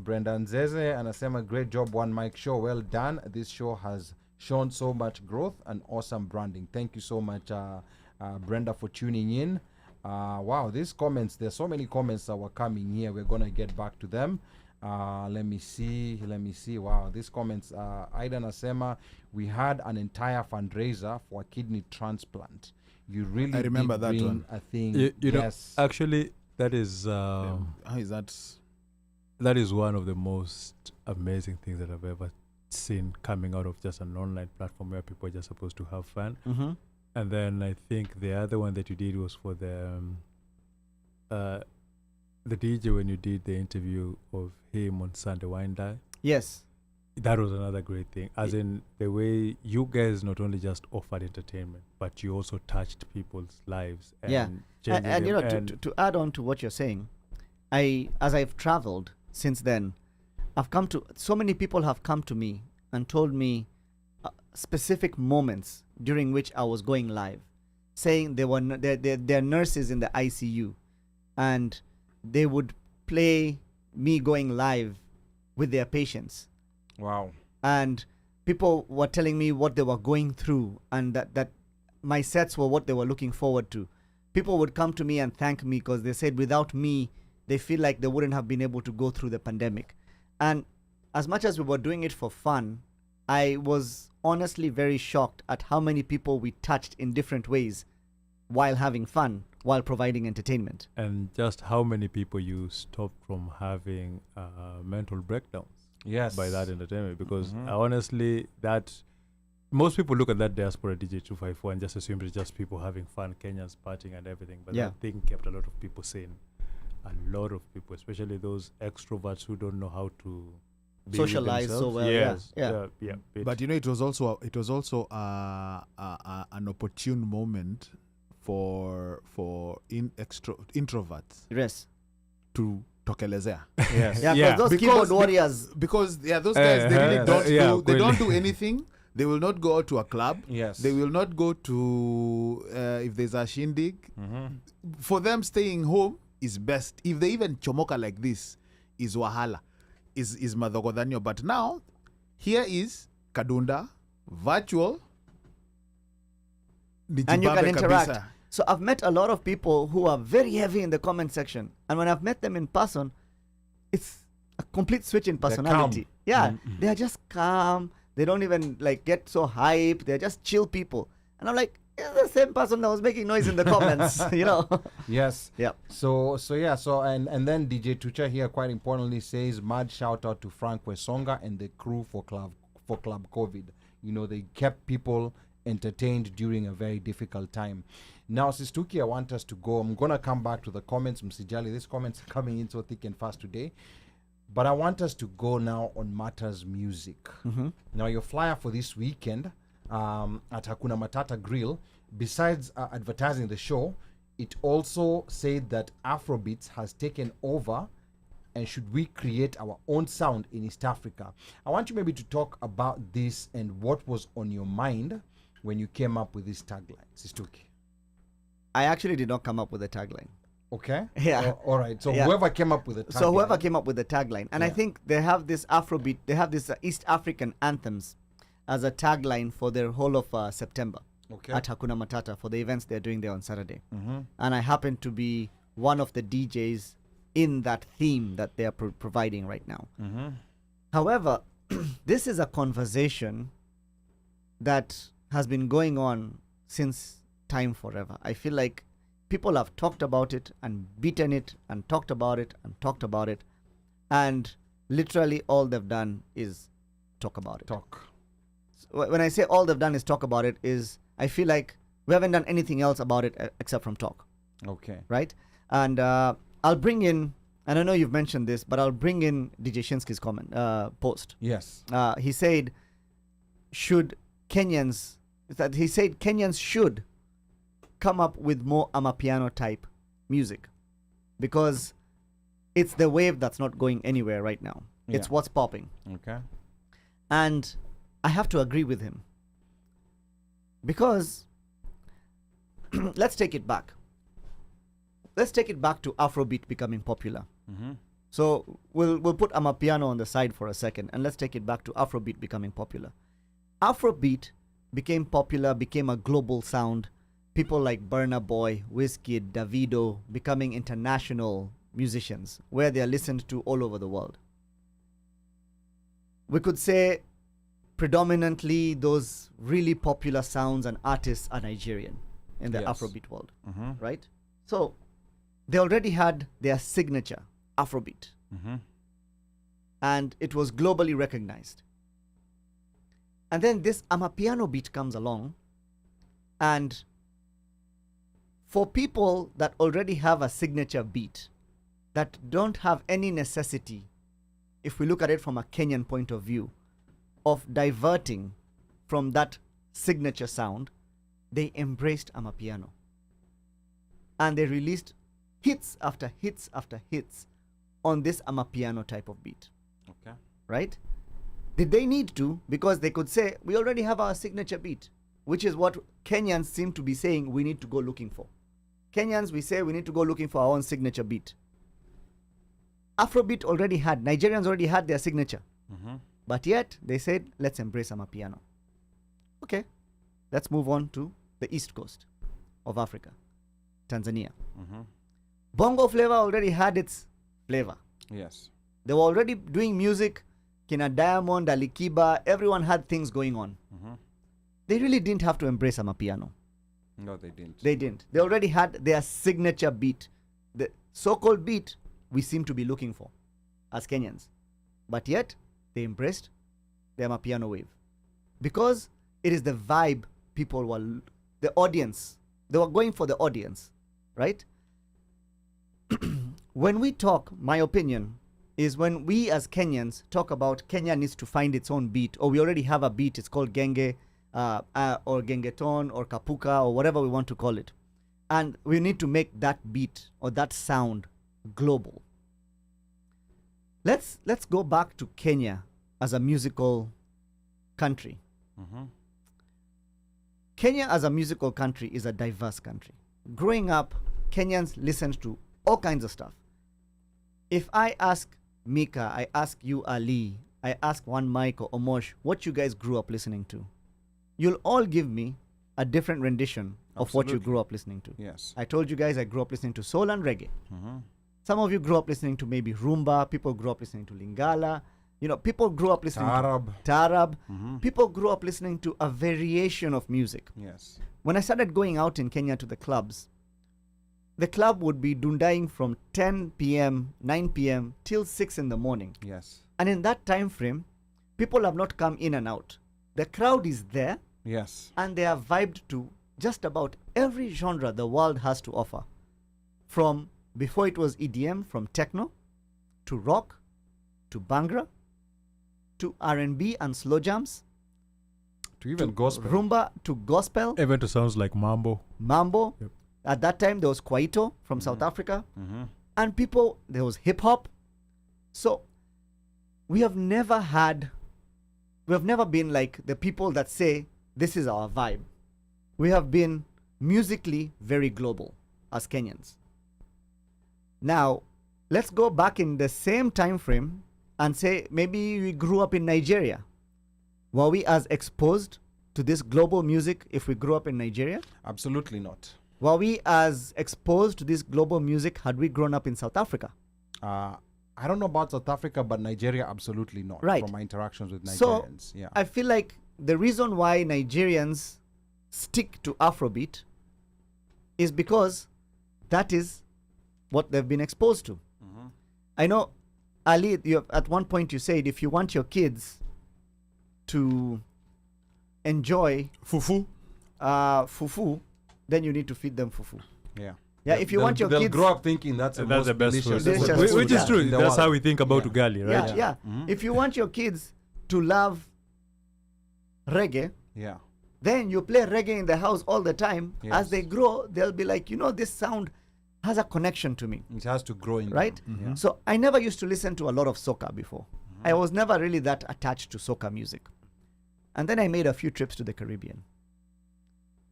Brendan Zeze anasema great job OneMic Show, well done. This show has shown so much growth and awesome branding. Thank you so much Brenda for tuning in. Wow, these comments, there's so many comments that were coming here. We're gonna get back to them. Let me see. Wow, these comments. Ida Nasema, we had an entire fundraiser for a kidney transplant. You really I remember did that bring one. a thing. You Yes. know, actually, that is How is that? that is one of the most amazing things that I've ever seen coming out of just an online platform where people are just supposed to have fun. Mm-hmm. And then I think the other one that you did was for the DJ when you did the interview of him on Sunday Wine Day. Yes. That was another great thing. As in the way you guys not only just offered entertainment, but you also touched people's lives. And Yeah. changed And you know, them. to add on to what you're saying, as I've traveled since then, so many people have come to me and told me specific moments during which I was going live, saying they're nurses in the ICU, and they would play me going live with their patients. Wow. And people were telling me what they were going through, and that my sets were what they were looking forward to. People would come to me and thank me because they said without me, they feel like they wouldn't have been able to go through the pandemic. And as much as we were doing it for fun, I was honestly very shocked at how many people we touched in different ways while having fun, while providing entertainment. And just how many people you stopped from having mental breakdowns Yes. by that entertainment. Because honestly, that most people look at that diaspora DJ 254 and just assume it's just people having fun, Kenyans partying and everything. But Yeah. that thing kept a lot of people sane. A lot of people, especially those extroverts who don't know how to be with Socialize so themselves. well, Yes. yeah. But you know, it was also an opportune moment for introverts Yes. to tokelezea. Yes. Yeah, Yeah. those keyboard warriors. Because those guys, they really yeah, don't do anything. They will not go out to a club. Yes. They will not go to if there's a shindig. For them, staying home is best. If they even chomoka like this, is wahala, is madhogodhanyo. But now, here is Kadunda, virtual, And you can Nijibambe interact. kabisa. So I've met a lot of people who are very heavy in the comment section. And when I've met them in person, it's a complete switch in personality. Yeah, they're just calm. They don't even like get so hype. They're just chill people. And I'm like, it's the same person that was making noise in the comments, you know? Yes. Yep. So and then DJ Tucha here quite importantly says mad shout out to Frank Wesonga and the crew for Club COVID. You know, they kept people entertained during a very difficult time. Now, Sistuki, I want us to go. I'm gonna come back to the comments, Msijali. These comments are coming in so thick and fast today. But I want us to go now on Matters Music. Now, your flyer for this weekend, at Hakuna Matata Grill, besides advertising the show, it also said that Afrobeats has taken over and should we create our own sound in East Africa. I want you maybe to talk about this and what was on your mind when you came up with this tagline, Sistuki. I actually did not come up with a tagline. Okay. Yeah. All right. So Yeah. whoever came up with the tagline. So whoever came up with the tagline, and I Yeah. think they have this Afrobeat, they have this East African anthems as a tagline for their whole of September Okay. at Hakuna Matata for the events they're doing there on Saturday. Mm-hmm. And I happen to be one of the DJs in that theme that they are providing right now. Mm-hmm. However, this is a conversation that has been going on since time forever. I feel like people have talked about it and beaten it and talked about it and talked about it, and literally all they've done is talk about it. Talk. So when I say all they've done is talk about it, is I feel like we haven't done anything else about it except from talk, Okay. right? And I'll bring in, and I know you've mentioned this, but I'll bring in DJ Shinsky's comment, post. Yes. He said, Kenyans should come up with more Amapiano type music because it's the wave that's not going anywhere right now. It's Yeah. what's popping. Okay. And I have to agree with him because let's take it back. Let's take it back to Afrobeat becoming popular. Mm-hmm. So we'll put Amapiano on the side for a second and let's take it back to Afrobeat becoming popular. Afrobeat became popular, became a global sound. People like Burna Boy, Wizkid, Davido becoming international musicians where they are listened to all over the world. We could say predominantly those really popular sounds and artists are Nigerian in the Yes. Afrobeat world, Mm-hmm. right? So they already had their signature Afrobeat Mm-hmm. and it was globally recognized. And then this Amapiano beat comes along, and for people that already have a signature beat that don't have any necessity, if we look at it from a Kenyan point of view, of diverting from that signature sound, they embraced Amapiano. And they released hits after hits after hits on this Amapiano type of beat, Okay. right? Did they need to? Because they could say, we already have our signature beat, which is what Kenyans seem to be saying we need to go looking for. Kenyans, we say we need to go looking for our own signature beat. Afrobeat Nigerians already had their signature. Mm-hmm. But yet, they said, let's embrace Amapiano. Okay, let's move on to the east coast of Africa, Tanzania. Mm-hmm. Bongo flavor already had its flavor. Yes. They were already doing music. Kina Diamond, Alikiba, everyone had things going on. Mm-hmm. They really didn't have to embrace Amapiano. No, they didn't. They didn't. They already had their signature beat. The so-called beat we seem to be looking for as Kenyans. But yet, they embraced the Amapiano wave. Because it is the vibe people were, the audience, they were going for the audience, right? When we talk, my opinion is when we as Kenyans talk about Kenya needs to find its own beat, or we already have a beat, it's called Genge, or Gengeton, or Kapuka, or whatever we want to call it. And we need to make that beat or that sound global. Let's go back to Kenya as a musical country. Mm-hmm. Kenya as a musical country is a diverse country. Growing up, Kenyans listened to all kinds of stuff. If I ask Mika, I ask you Ali, I ask OneMic or Omosh what you guys grew up listening to, you'll all give me a different rendition of what you Absolutely. grew up listening to. Yes. I told you guys I grew up listening to soul and reggae. Mm-hmm. Some of you grew up listening to maybe rumba. People grew up listening to Lingala. You know, people grew up listening Taarab. to Taarab. Mm-hmm. People grew up listening to a variation of music. Yes. When I started going out in Kenya to the clubs, the club would be Deejaying from 10 p.m., 9 p.m. till 6 in the morning. Yes. And in that time frame, people have not come in and out. The crowd is there Yes. and they have vibed to just about every genre the world has to offer. From before it was EDM, from techno to rock to Bhangra to R&B and slow jams To even gospel. rumba to gospel, Even to sounds like mambo. mambo. Yep. At that time, there was Kwaito from South Africa. Mm-hmm. And people, there was hip hop. So we have never been like the people that say, this is our vibe. We have been musically very global as Kenyans. Now, let's go back in the same time frame and say maybe we grew up in Nigeria. Were we as exposed to this global music if we grew up in Nigeria? Absolutely not. Were we as exposed to this global music had we grown up in South Africa? I don't know about South Africa, but Nigeria, absolutely not. Right. From my interactions with So, Nigerians. Yeah. I feel like the reason why Nigerians stick to Afrobeat is because that is what they've been exposed to. I know, Ali, at one point you said if you want your kids to enjoy Fufu. fufu, then you need to feed them fufu. Yeah. Yeah, if you want your they'll kids, grow up thinking that's the, That's most the best delicious, food. Delicious the best food, Which food is true. in the That's how world. we think about Yeah. ugali, right? yeah, yeah. Mhm. If you want your kids to love reggae, Yeah. then you play reggae in the house all the time. Yes. As they grow, they'll be like, this sound has a connection to me, It has to grow in them. right? Yeah. So I never used to listen to a lot of soca before. I was never really that attached to soca music. And then I made a few trips to the Caribbean.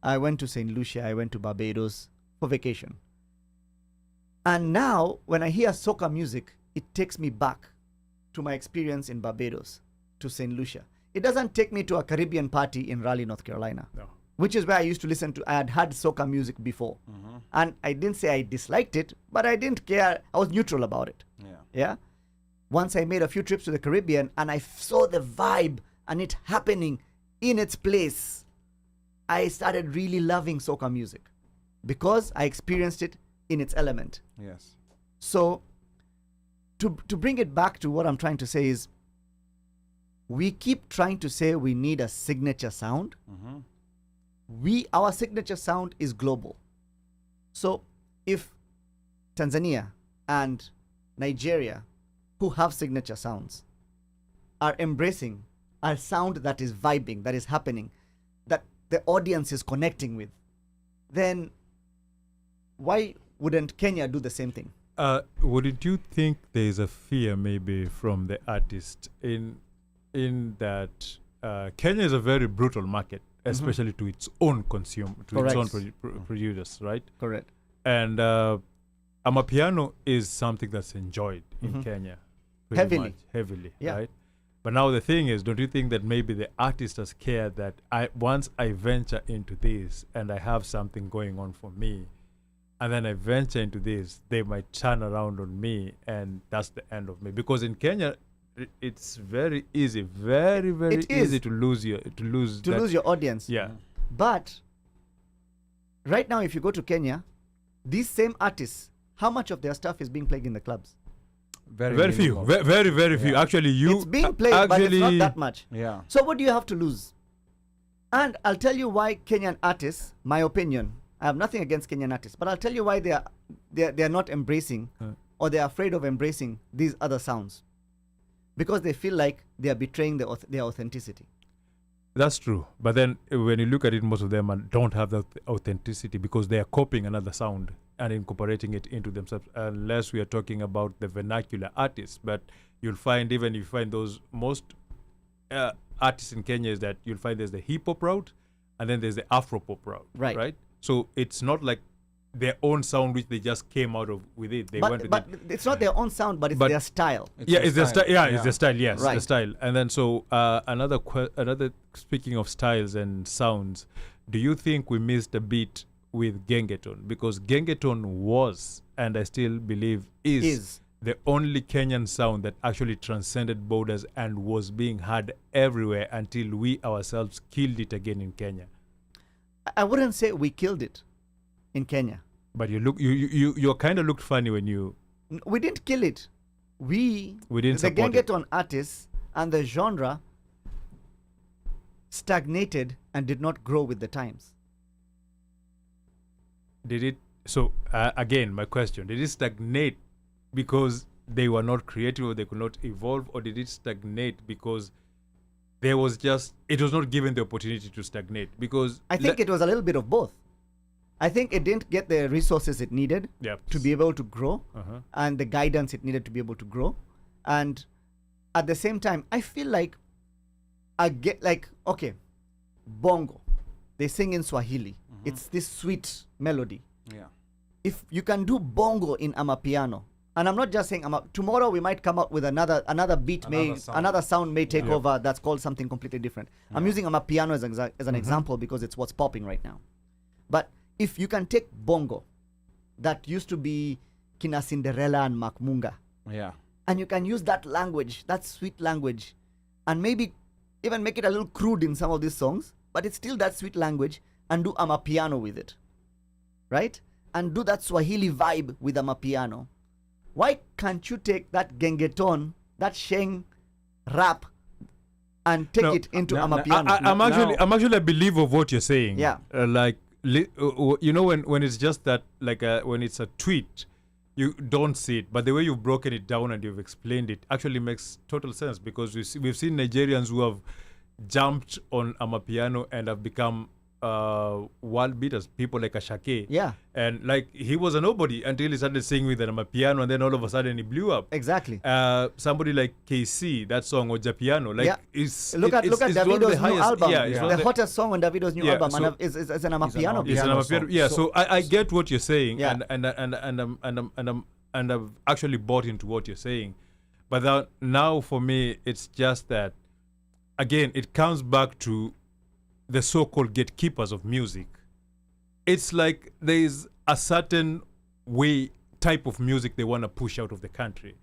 I went to St. Lucia, I went to Barbados for vacation. And now, when I hear soca music, it takes me back to my experience in Barbados, to St. Lucia. It doesn't take me to a Caribbean party in Raleigh, North Carolina, No. which is where I used to listen to. I had had soca music before. And I didn't say I disliked it, but I didn't care. I was neutral about it. Yeah. Yeah. Once I made a few trips to the Caribbean and I saw the vibe and it happening in its place, I started really loving soca music because I experienced it in its element. Yes. So to bring it back to what I'm trying to say is we keep trying to say we need a signature sound. Our signature sound is global. So if Tanzania and Nigeria, who have signature sounds, are embracing a sound that is vibing, that is happening, that the audience is connecting with, then why wouldn't Kenya do the same thing? Wouldn't you think there is a fear maybe from the artist in that Kenya is a very brutal market, especially to its own Correct. its own producers, right? Correct. And Amapiano is something that's enjoyed in Kenya pretty heavily, Yeah. right? But now the thing is, don't you think that maybe the artist is scared that once I venture into this and I have something going on for me, and then I venture into this, they might turn around on me, and that's the end of me. Because in Kenya, it's very easy, very It is. easy to lose Lose your audience. Yeah. But right now, if you go to Kenya, these same artists, how much of their stuff is being played in the clubs? Very few. minimal. Very few. Actually, It's being played, but it's not that much. Yeah. So what do you have to lose? And I'll tell you why Kenyan artists, my opinion, I have nothing against Kenyan artists, but I'll tell you why they are not embracing or they're afraid of embracing these other sounds. Because they feel like they are betraying their authenticity. That's true. But then when you look at it, most of them don't have that authenticity because they are copying another sound and incorporating it into themselves, unless we are talking about the vernacular artists. But you'll find, even if you find those most artists in Kenya, is that you'll find there's the hip hop route and then there's the Afro pop route. Right. So it's not like their own sound which they just came out of with it. They went with But it. it's not their own sound, but it's But- their style. It's the style. Yeah, it's the style. Yes, Right. the style. And then so another speaking of styles and sounds, do you think we missed a beat with Gengeton? Because Gengeton was, and I still believe is the only Kenyan sound that actually transcended borders and was being heard everywhere until we ourselves killed it again in Kenya. I wouldn't say we killed it in Kenya. But you kind of looked funny when you. We didn't kill it. We didn't the support it. Gengeton artists and the genre stagnated and did not grow with the times. Did it? So again, my question: did it stagnate because they were not creative, or they could not evolve, or did it stagnate because there was just, it was not given the opportunity to stagnate because I think it was a little bit of both. I think it didn't get the resources it needed to be able to grow and the guidance it needed to be able to grow. And at the same time, I feel like okay, bongo, they sing in Swahili. It's this sweet melody. Yeah. If you can do bongo in Amapiano, and I'm not just saying tomorrow we might come up with another beat, another sound may take over that's called something completely different. I'm using Amapiano as an example because it's what's popping right now. But if you can take bongo, that used to be Kina Cinderella and Makmunga, and you can use that language, that sweet language, and maybe even make it a little crude in some of these songs, but it's still that sweet language, and do Amapiano with it, right? And do that Swahili vibe with Amapiano. Why can't you take that gengeton, that sheng rap, and take it into Amapiano? I'm actually a believer of what you're saying. Yeah. You know, when it's just that, when it's a tweet, you don't see it, but the way you've broken it down and you've explained it actually makes total sense, because we've seen Nigerians who have jumped on Amapiano and have become world beaters, people like Ashake. Yeah. And he was a nobody until he started singing with an Amapiano, and then all of a sudden he blew up. Exactly. Somebody like KC, that song Ojapiano, look at Davido's new album. The hottest song on Davido's new album is an Amapiano. It's an Amapiano. Yeah. So I get what you're saying, and I've actually bought into what you're saying, but now for me it's just that, again, it comes back to the so-called gatekeepers of music. It's like there's a certain type of music they want to push out of the country.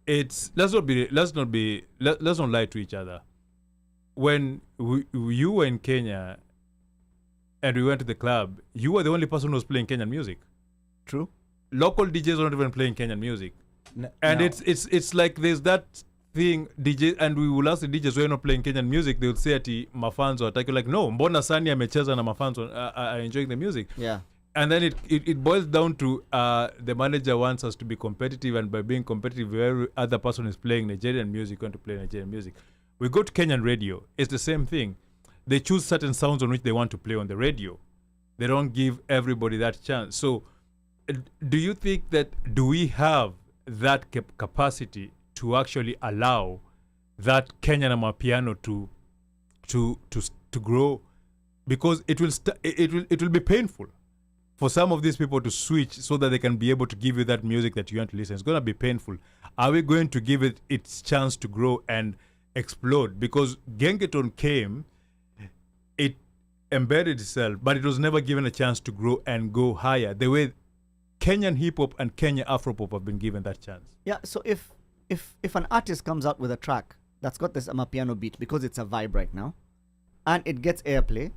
Let's not lie to each other. When you were in Kenya and we went to the club, you were the only person who was playing Kenyan music. True. Local DJs are not even playing Kenyan music. It's like there's that thing, DJ, and we will ask the DJs who are not playing Kenyan music, they will say ati mafanzo attack you, like, no, mbona Sunny amecheza na mafanzo are enjoying the music. Yeah. And then it boils down to the manager wants us to be competitive, and by being competitive, every other person is playing Nigerian music, going to play Nigerian music. We go to Kenyan radio, it's the same thing. They choose certain sounds on which they want to play on the radio. They don't give everybody that chance. So do you think that, do we have that capacity to actually allow that Kenyan Amapiano to grow? Because it will be painful for some of these people to switch so that they can be able to give you that music that you want to listen. It's going to be painful. Are we going to give it its chance to grow and explode? Because Gengeton came, it embedded itself, but it was never given a chance to grow and go higher, the way Kenyan hip-hop and Kenya Afropop have been given that chance. Yeah, so if an artist comes out with a track that's got this Amapiano beat, because it's a vibe right now, and it gets airplay,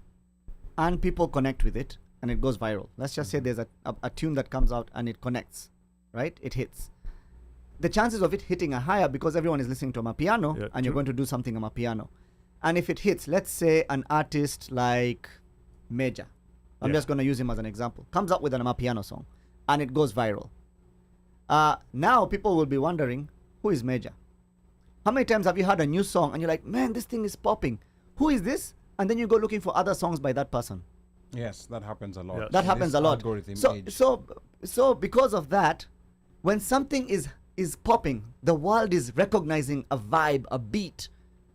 and people connect with it, and it goes viral. Let's just say there's a tune that comes out and it connects, right? It hits. The chances of it hitting are higher because everyone is listening to Amapiano, and you're going to do something Amapiano. And if it hits, let's say an artist like Major, I'm just going to use him as an example, comes out with an Amapiano song, and it goes viral. Now people will be wondering, who is Major? How many times have you heard a new song and you're like, man, this thing is popping. Who is this? And then you go looking for other songs by that person. Yes, that happens a lot. Yeah. That happens a lot. So because of that, when something is popping, the world is recognizing a vibe, a beat.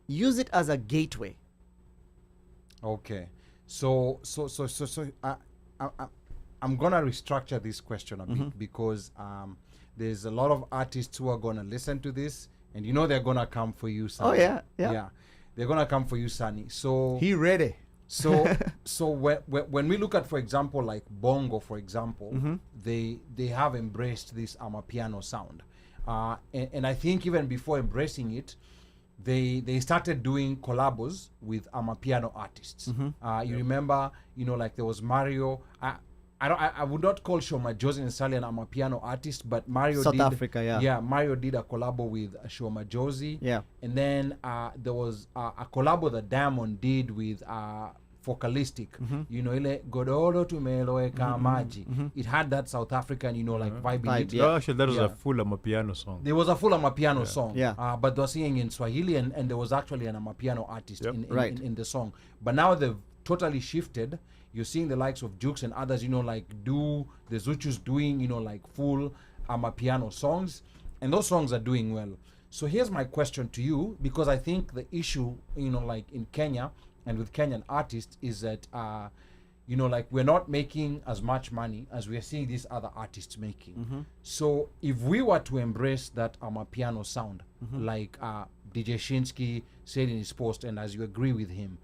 Use it as a gateway. Okay. So I'm gonna restructure this question a bit, because there's a lot of artists who are gonna listen to this, and they're gonna come for you, Sunny. Oh yeah. They're gonna come for you, Sunny. So he ready. So when we look at, for example, like bongo, for example, they have embraced this Amapiano sound, and I think even before embracing it, they started doing collabos with Amapiano artists. You remember, like there was Mario. I would not call Shoma Josie necessarily an Amapiano artist, but Mario South did. Africa, yeah. Yeah, Mario did a collabo with Shoma Josie. Yeah. And then there was a collabo that Diamond did with focalistic. You know, ile godoro tumeloweka maji. It had that South African, you know, like vibe in it. yeah. Oh, actually, that was Yeah. a full Amapiano song. There was a full Amapiano song, Yeah. but they were singing in Swahili, and there was actually an Amapiano artist Yep. in the song. But now they've totally shifted. You're seeing the likes of Jukes and others, you know, like the Zuchus doing, you know, like full Amapiano songs, and those songs are doing well. So here's my question to you, because I think the issue, you know, like in Kenya and with Kenyan artists is that, you know, like we're not making as much money as we're seeing these other artists making. So if we were to embrace that Amapiano sound, like DJ Shinsky said in his post, and as you agree with him,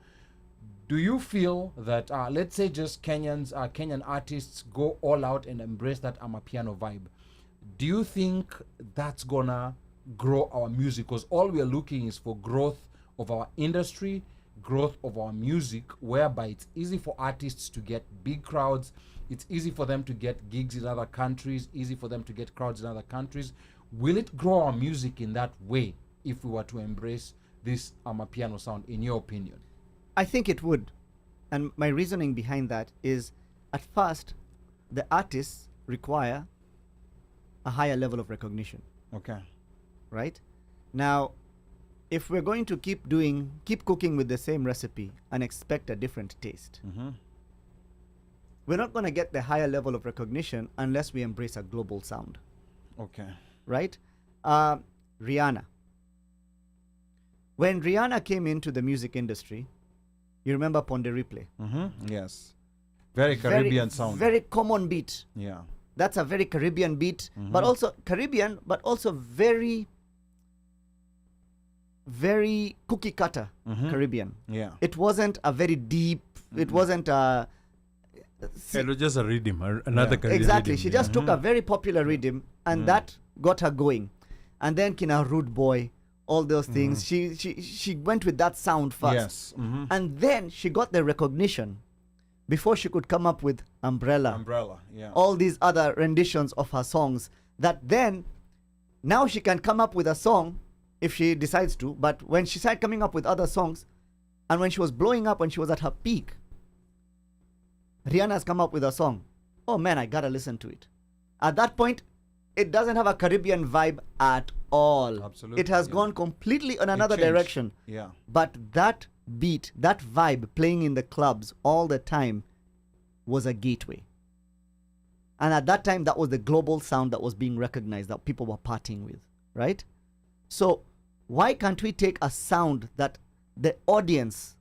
do you feel that, let's say just Kenyan artists go all out and embrace that Amapiano vibe, do you think that's gonna grow our music? Because all we are looking is for growth of our industry, growth of our music, whereby it's easy for artists to get big crowds, it's easy for them to get gigs in other countries, easy for them to get crowds in other countries. Will it grow our music in that way if we were to embrace this Amapiano sound, in your opinion? I think it would. And my reasoning behind that is, at first, the artists require a higher level of recognition. Okay. Right? Now, if we're going to keep cooking with the same recipe and expect a different taste, we're not going to get the higher level of recognition unless we embrace a global sound. Okay. Right? Rihanna. When Rihanna came into the music industry, you remember Ponde Replay? Yes. Very Caribbean sound. Very common beat. Yeah. That's a very Caribbean beat, but also Caribbean, but also very, very cookie cutter Caribbean. Yeah. It wasn't a very deep, it wasn't a... It was just a rhythm, another Caribbean Exactly. rhythm, She just took a very popular rhythm, and that got her going. And then Kina Rude Boy, all those things. She went with that sound first. Yes. And then she got the recognition before she could come up with Umbrella. Yeah. All these other renditions of her songs, that then now she can come up with a song if she decides to. But when she started coming up with other songs, and when she was blowing up, when she was at her peak, Rihanna's come up with a song. Oh man, I gotta listen to it. At that point, it doesn't have a Caribbean vibe at all. Absolutely, It has yeah. gone completely on another changed. direction. Yeah. But that beat, that vibe playing in the clubs all the time was a gateway. And at that time, that was the global sound that was being recognized, that people were partying with, right? So why can't we take a sound that the audience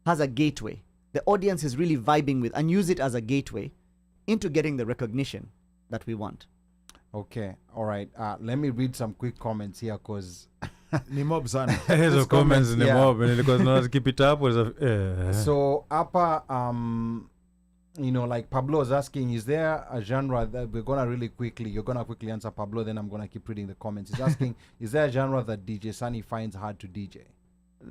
has a gateway, the audience is really vibing with, and use it as a gateway into getting the recognition that we want? Okay. All right. Let me read some quick comments here, because Ni mob sana. Hizo comments ni yeah. mob, because no keep it up was so Apa, you know, like Pablo is asking, is there a genre that you're gonna quickly answer Pablo, then I'm gonna keep reading the comments. He's asking, is there a genre that DjSunny finds hard to DJ?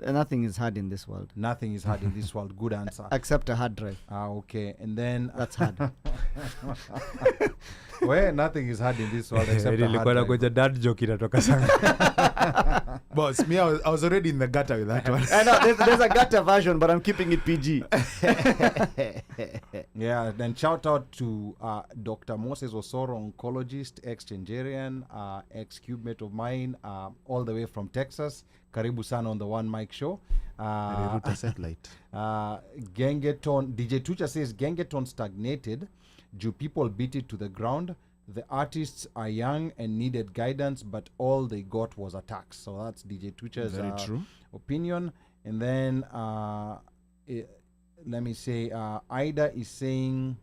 Nothing is hard in this world Nothing is hard in this world. Good answer. except a hard drive. Okay. And then That's hard. well, nothing is hard in this world except a nilikuwa hard drive. nakuja dad joke inatoka sana. Boss, me, I was already in the gutter with that one. I know there's a gutter version, but I'm keeping it PG. Yeah, then shout out to Dr. Moses Osoro, oncologist, ex-Changerian, ex-cubemate of mine, all the way from Texas. Karibu sana on the OneMic Show. Router satellite. Gengeton, DJ Tucha says, Gengeton stagnated. Do people beat it to the ground? The artists are young and needed guidance, but all they got was attacks. So that's DJ Tucha's Very true. opinion. And then let me say, Ida is saying,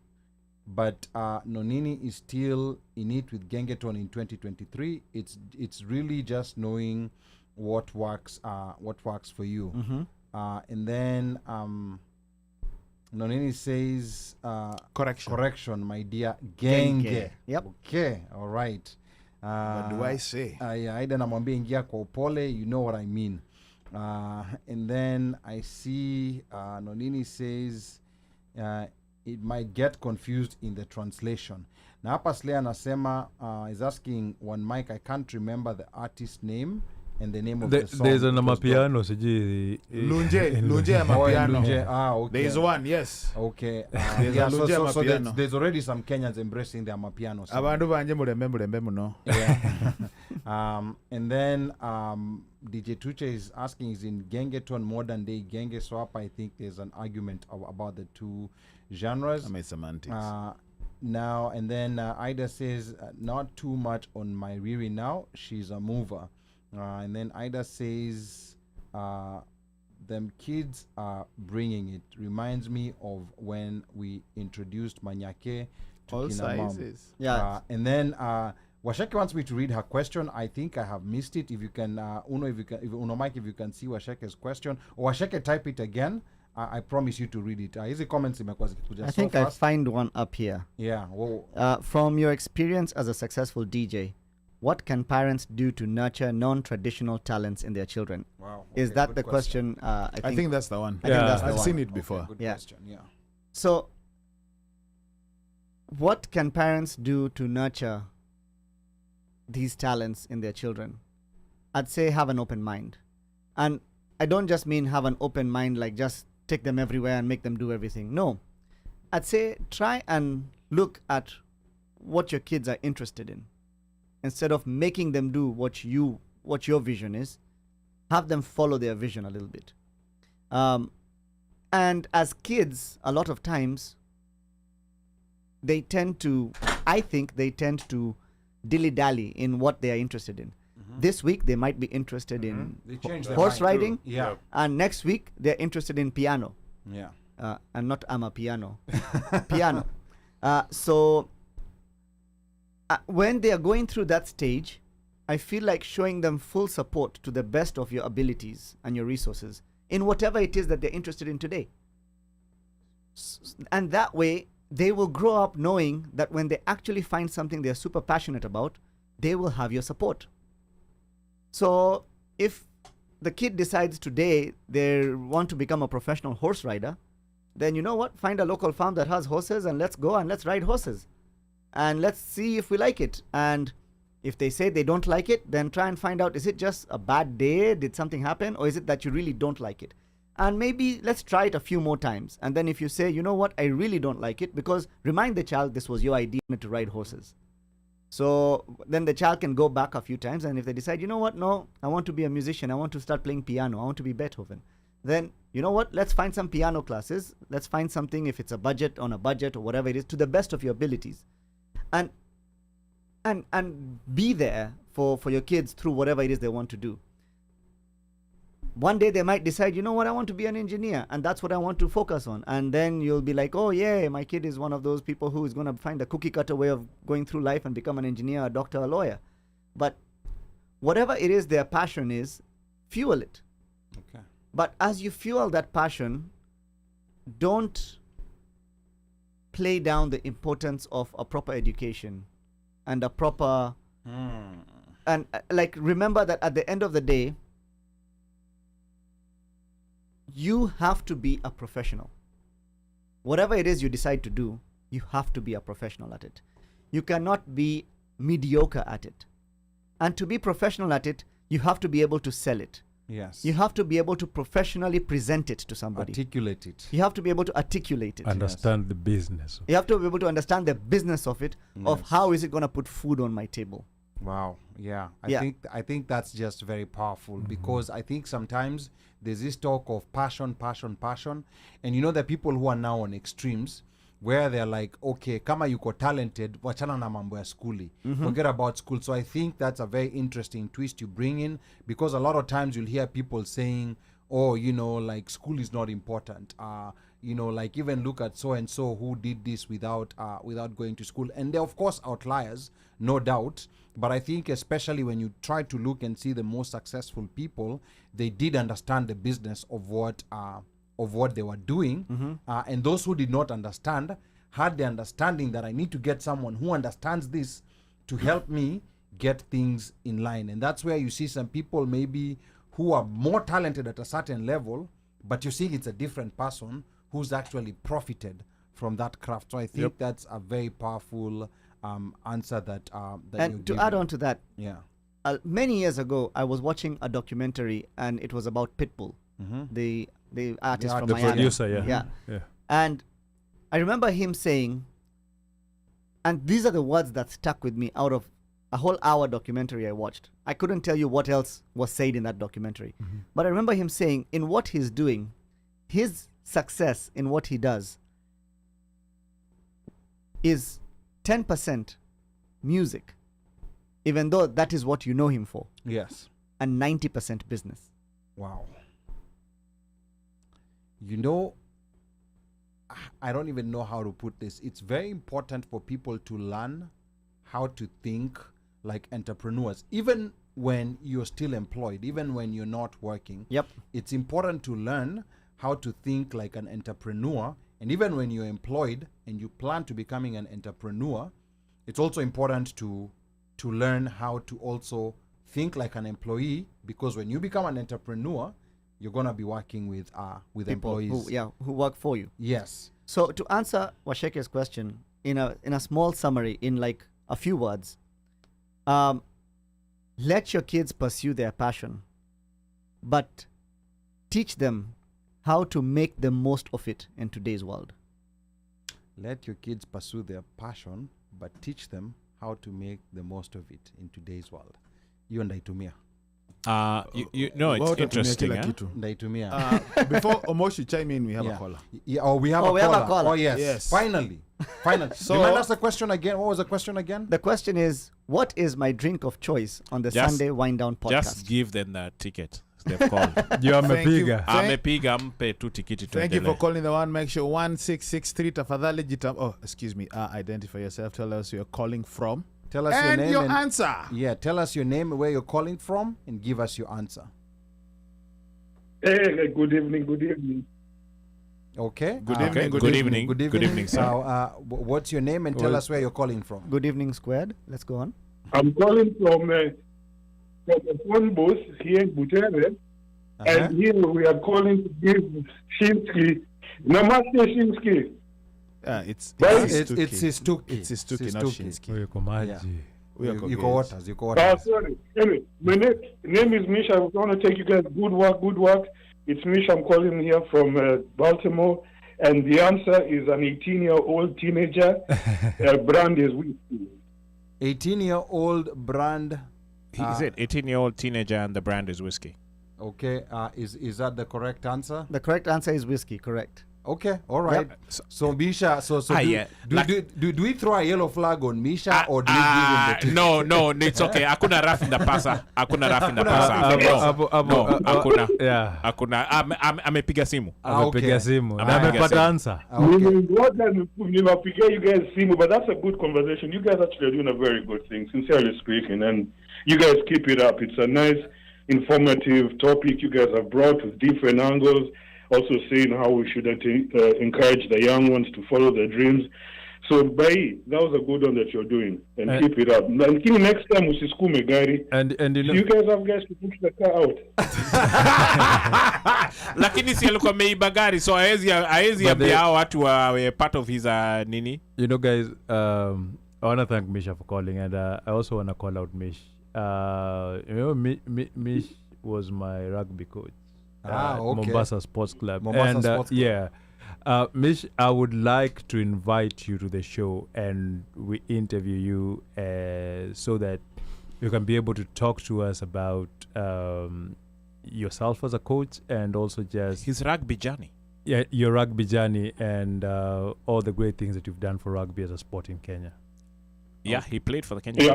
but Nonini is still in it with Gengeton in 2023. It's really just knowing what works for you. And then Nonini says, correction, my dear, Genge. Yep. Okay, all right. What do I say? Aida namwambia ingia kwa upole, you know what I mean. And then I see Nonini says it might get confused in the translation. Na hapa Slay anasema is asking OneMic, I can't remember the artist name. and the name of the song. There's an it was Amapiano, sijui. Lunje Oh, Amapiano. Lunje. Okay. There is one, yes. Okay. There's a so, Lunje so Amapiano. there's already some Kenyans embracing the Amapiano song. Abandu banje mulembe muno. Yeah. And then DJ Tuche is asking, is in Gengeton modern day Genge Swap? I think there's an argument about the two genres. I mean semantics. Now and then Ida says not too much on my Riri now, she's a mover. And then Ida says them kids are bringing it. Reminds me of when we introduced Manyake to All Kinamam. sizes. Yeah. And then Washeke wants me to read her question. I think I have missed it. If you can, Uno Mike, if you can see Washeke's question, or Washeke type it again. I promise you to read it. Easy comments imekuwa zikikuja I think so I fast. find one up here. Yeah. Whoa. From your experience as a successful DJ, what can parents do to nurture non-traditional talents in their children? Wow. Is okay, that good the question? I think that's the one. I think that's the I've one. seen it before. Good Yeah. question. Yeah. So, what can parents do to nurture these talents in their children? I'd say have an open mind. And I don't just mean have an open mind like just take them everywhere and make them do everything. No. I'd say try and look at what your kids are interested in. Instead of making them do what your vision is, have them follow their vision a little bit. And as kids, a lot of times, I think they tend to dilly-dally in what they are interested in. This week, they might be interested in They change their horse mind. riding, Yeah. and next week, they're interested in piano. Yeah. And not Amapiano. Piano. So, when they are going through that stage, I feel like showing them full support to the best of your abilities and your resources in whatever it is that they're interested in today. And that way, they will grow up knowing that when they actually find something they're super passionate about, they will have your support. So if the kid decides today they want to become a professional horse rider, then you know what? Find a local farm that has horses and let's go and let's ride horses. And let's see if we like it. And if they say they don't like it, then try and find out, is it just a bad day? Did something happen? Or is it that you really don't like it? And maybe let's try it a few more times. And then if you say, you know what, I really don't like it, because remind the child this was your idea to ride horses. So then the child can go back a few times. And if they decide, you know what, no, I want to be a musician. I want to start playing piano. I want to be Beethoven. Then, you know what, let's find some piano classes. Let's find something, if it's a budget, on a budget or whatever it is, to the best of your abilities. And be there for your kids through whatever it is they want to do. One day they might decide, you know what, I want to be an engineer, and that's what I want to focus on. And then you'll be like, oh yeah, my kid is one of those people who is going to find a cookie cutter way of going through life and become an engineer, a doctor, a lawyer. But whatever it is their passion is, fuel it. Okay. But as you fuel that passion, don't play down the importance of a proper education and a proper and like, remember that at the end of the day, you have to be a professional. Whatever it is you decide to do, you have to be a professional at it. You cannot be mediocre at it. And to be professional at it, you have to be able to sell it. Yes. You have to be able to professionally present it to somebody. Articulate it. You have to be able to articulate it. Understand the business. You have to be able to understand the business of it, of Yes. how is it going to put food on my table. Wow. Yeah. Yeah. I think that's just very powerful, because I think sometimes there's this talk of passion, and you know the people who are now on extremes where they're like, okay, kama yuko talented, wachana na mambo ya skuli. Forget about school. So I think that's a very interesting twist you bring in, because a lot of times you'll hear people saying, oh, you know, like school is not important. You know, like even look at so and so who did this without going to school. And they're of course outliers, no doubt. But I think especially when you try to look and see the most successful people, they did understand the business of what they were doing. And those who did not understand had the understanding that I need to get someone who understands this to help me get things in line. And that's where you see some people maybe who are more talented at a certain level, but you see it's a different person who's actually profited from that craft. So I think that's a very powerful answer that you're And to giving. add on to that, Yeah. many years ago, I was watching a documentary, and it was about Pitbull, the artist from The Miami. producer, yeah. Yeah. Yeah. And I remember him saying, and these are the words that stuck with me out of a whole hour documentary I watched. I couldn't tell you what else was said in that documentary. But I remember him saying, in what he's doing, his success in what he does is 10% music, even though that is what you know him for, Yes. and 90% business. Wow. You know, I don't even know how to put this. It's very important for people to learn how to think like entrepreneurs, even when you're still employed, even when you're not working. Yep. It's important to learn how to think like an entrepreneur. And even when you're employed and you plan to becoming an entrepreneur, it's also important to learn how to also think like an employee, because when you become an entrepreneur, you're gonna be working with People employees. who work for you. Yes. So to answer Washeke's question in a small summary, in like a few words, let your kids pursue their passion, but teach them how to make the most of it in today's world. Let your kids pursue their passion, but teach them how to make the most of it in today's world. You and Ndaitumia. You know, it's Wao interesting. kila Eh? kitu. Ndaitumia. Before Omoshi chime in, we have a caller. Yeah, oh, we have Oh, a we have caller. a caller. Oh, yes. Yes. Finally. So- Remind us the question again. What was the question again? The question is, what is my drink of choice on the Just- Sunday Wind Down podcast? Just give them the ticket. They've called. You are Thank you. Mepiga. Amepiga mpe tu tikiti Thank you for tuendelee. calling the OneMic Show 1663. Tafadhali identify yourself. Tell us where you're calling from. Tell us your And name. your answer. Yeah, tell us your name, where you're calling from, and give us your answer. Hey, good evening. Okay? Good Uh, evening, Good evening. Good Good evening. evening, sir. What's your name, and tell us where you're calling from. Good evening, Squared. Let's go on. I'm calling from a phone booth here in Butere, and here we are calling to give Shinsky. Namaste, Shinsky. It's It's Sistuki. Sistuki. It's Sistuki, not Shinsky. Wewe uko maji. Yeah. We are You Kogez. go waters. You go waters. Sorry. Anyway, my name is Misha. I want to take you guys good work. It's Misha. I'm calling here from Baltimore, and the answer is an 18-year-old teenager. Brand is whiskey. 18-year-old brand. He said 18-year-old teenager and the brand is whiskey. Okay. Is that the correct answer? The correct answer is whiskey, correct. Okay. All right. Yep. So Misha, do we throw a yellow flag on Misha, or do we give him the ticket? No, it's okay. Hakuna rough in the passer. Hakuna rough in the passer. No, hakuna. Yeah. Hakuna. Amepiga simu. Amepiga simu. Na Amepiga amepata simu. answer. You guys Simu, but that's a good conversation. You guys actually are doing a very good thing, sincerely speaking, and you guys keep it up. It's a nice, informative topic you guys have brought with different angles, also saying how we should encourage the young ones to follow their dreams. So, Bai, that was a good one that you're doing, and keep it up. And next time, usisukume gari. And you know, You guys have guys to push the car out. Lakini si alikuwa ameiba gari, so haezi ambia hao watu wa part of his nini. you know, guys, I want to thank Misha for calling, and I also want to call out Mish. You know, Mish was my rugby coach at okay. Mombasa Sports Club. Mombasa Sports Club. Yeah. Mish, I would like to invite you to the show and we interview you so that you can be able to talk to us about yourself as a coach, and also just His rugby journey. your rugby journey, and all the great things that you've done for rugby as a sport in Kenya. Yeah, he played for the Kenya. Yeah,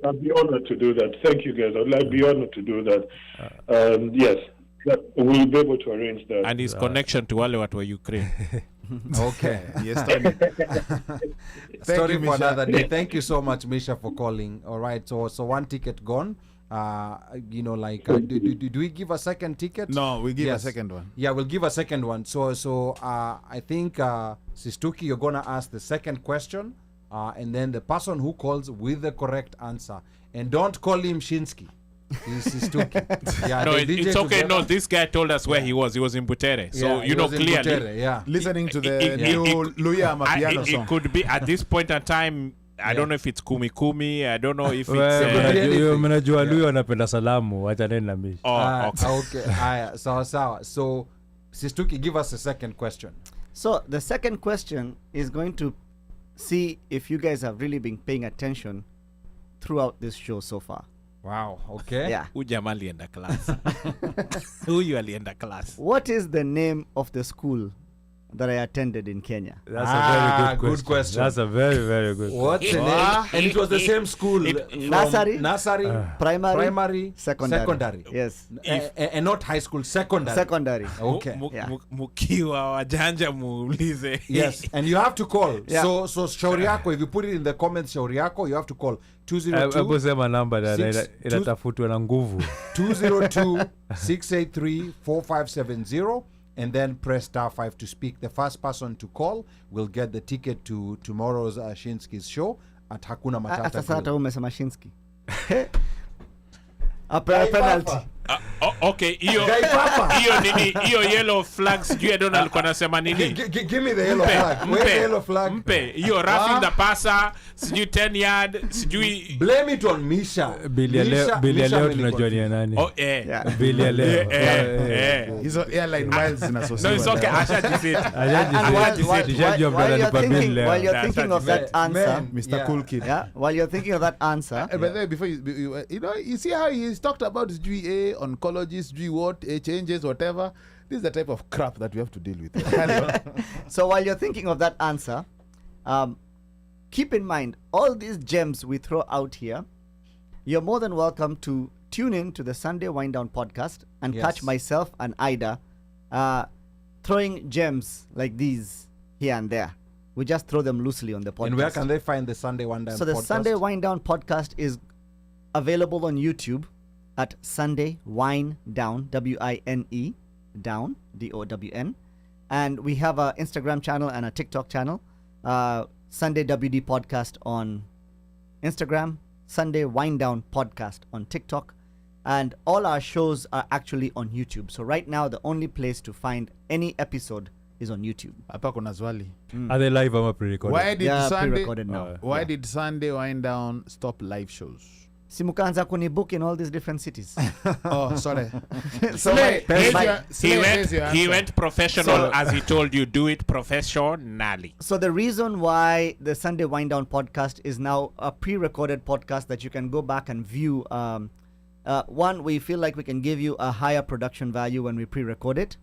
I'd be honored to do that. Thank you, guys. I'd be honored to do that. Yes, we'll be able to arrange that. And his connection to wale watu wa Ukraine. Okay. Yes, Tony. Story you, for Misha. another day. Thank you so much, Misha, for calling. All right. So one ticket gone. Do we give a second ticket? No, we give Yes. a second one. Yeah, we'll give a second one. So I think Sistuki, you're gonna ask the second question, and then the person who calls with the correct answer, and don't call him Shinsky. He's Sistuki. Yeah, No, the DJ it's okay. together. No, this guy told us where he was. He was in Butere. So, Yeah, you he know was in clearly. Butere, yeah. Listening to the new Luya Amapiano It song. could be at this point in time, I don't know if it's kumi kumi. I don't know if Well, it's. mnajua Luyo anapenda salamu, achaneni na mimi. Okay. Sawa. So, Sistuki, give us a second question. So the second question is going to see if you guys have really been paying attention throughout this show so far. Wow. Okay. Yeah. Ujama alienda class. Huyu alienda class. What is the name of the school that I attended in Kenya? That's a very good question. That's a very, very good What's the name? And it was the same school. Nursery, primary, secondary. Yes. And not high school, secondary. Okay. Mukiwa wajanja muulize. Yes, and you have to call. Yeah. So shauri yako, if you put it in the comments, shauri yako, you have to call 202. Hebu sema namba inatafutwa na nguvu. 202-683-4570. And then press *5 to speak. The first person to call will get the ticket to tomorrow's Shinsky's show at Hakuna Matata Grill. Sasa umesema Shinsky. A penalty. Okay, hiyo nini? Hiyo yellow flag sijui Don alikuwa anasema nini? Give me the yellow flag. Where's the yellow flag? Mpe. Hiyo roughing the passer, sijui 10 yard, sijui blame it on Misha. Bilia leo tunajua ni nani. Bilia leo. Hizo airline miles zinasosiwa. No, it's okay. Asha jisit. While you're thinking of that answer, Mr. Cool Kid. Yeah, while you're thinking of that answer. But then before you see how he's talked about his GA oncologists, changes, whatever. This is the type of crap that we have to deal with. So while you're thinking of that answer, keep in mind all these gems we throw out here. You're more than welcome to tune in to the Sunday Wind Down podcast and catch myself and Ida throwing gems like these here and there. We just throw them loosely on the podcast. And where can they find the Sunday Wind Down podcast? So the Sunday Wind Down podcast is available on YouTube at Sunday Wine Down, WINE down, DOWN, and we have an Instagram channel and a TikTok channel. Sunday WD podcast on Instagram, Sunday Wine Down podcast on TikTok, and all our shows are actually on YouTube. So right now, the only place to find any episode is on YouTube. Hapa kuna swali. Are they live or pre-recorded? Pre-recorded now. Why did Sunday Wind Down stop live shows? Simukanza kunibook in all these different cities. Oh, sorry. So he went professional, as he told you. Do it professionally. So the reason why the Sunday Wind Down podcast is now a pre-recorded podcast that you can go back and view. One, we feel like we can give you a higher production value when we pre-record it,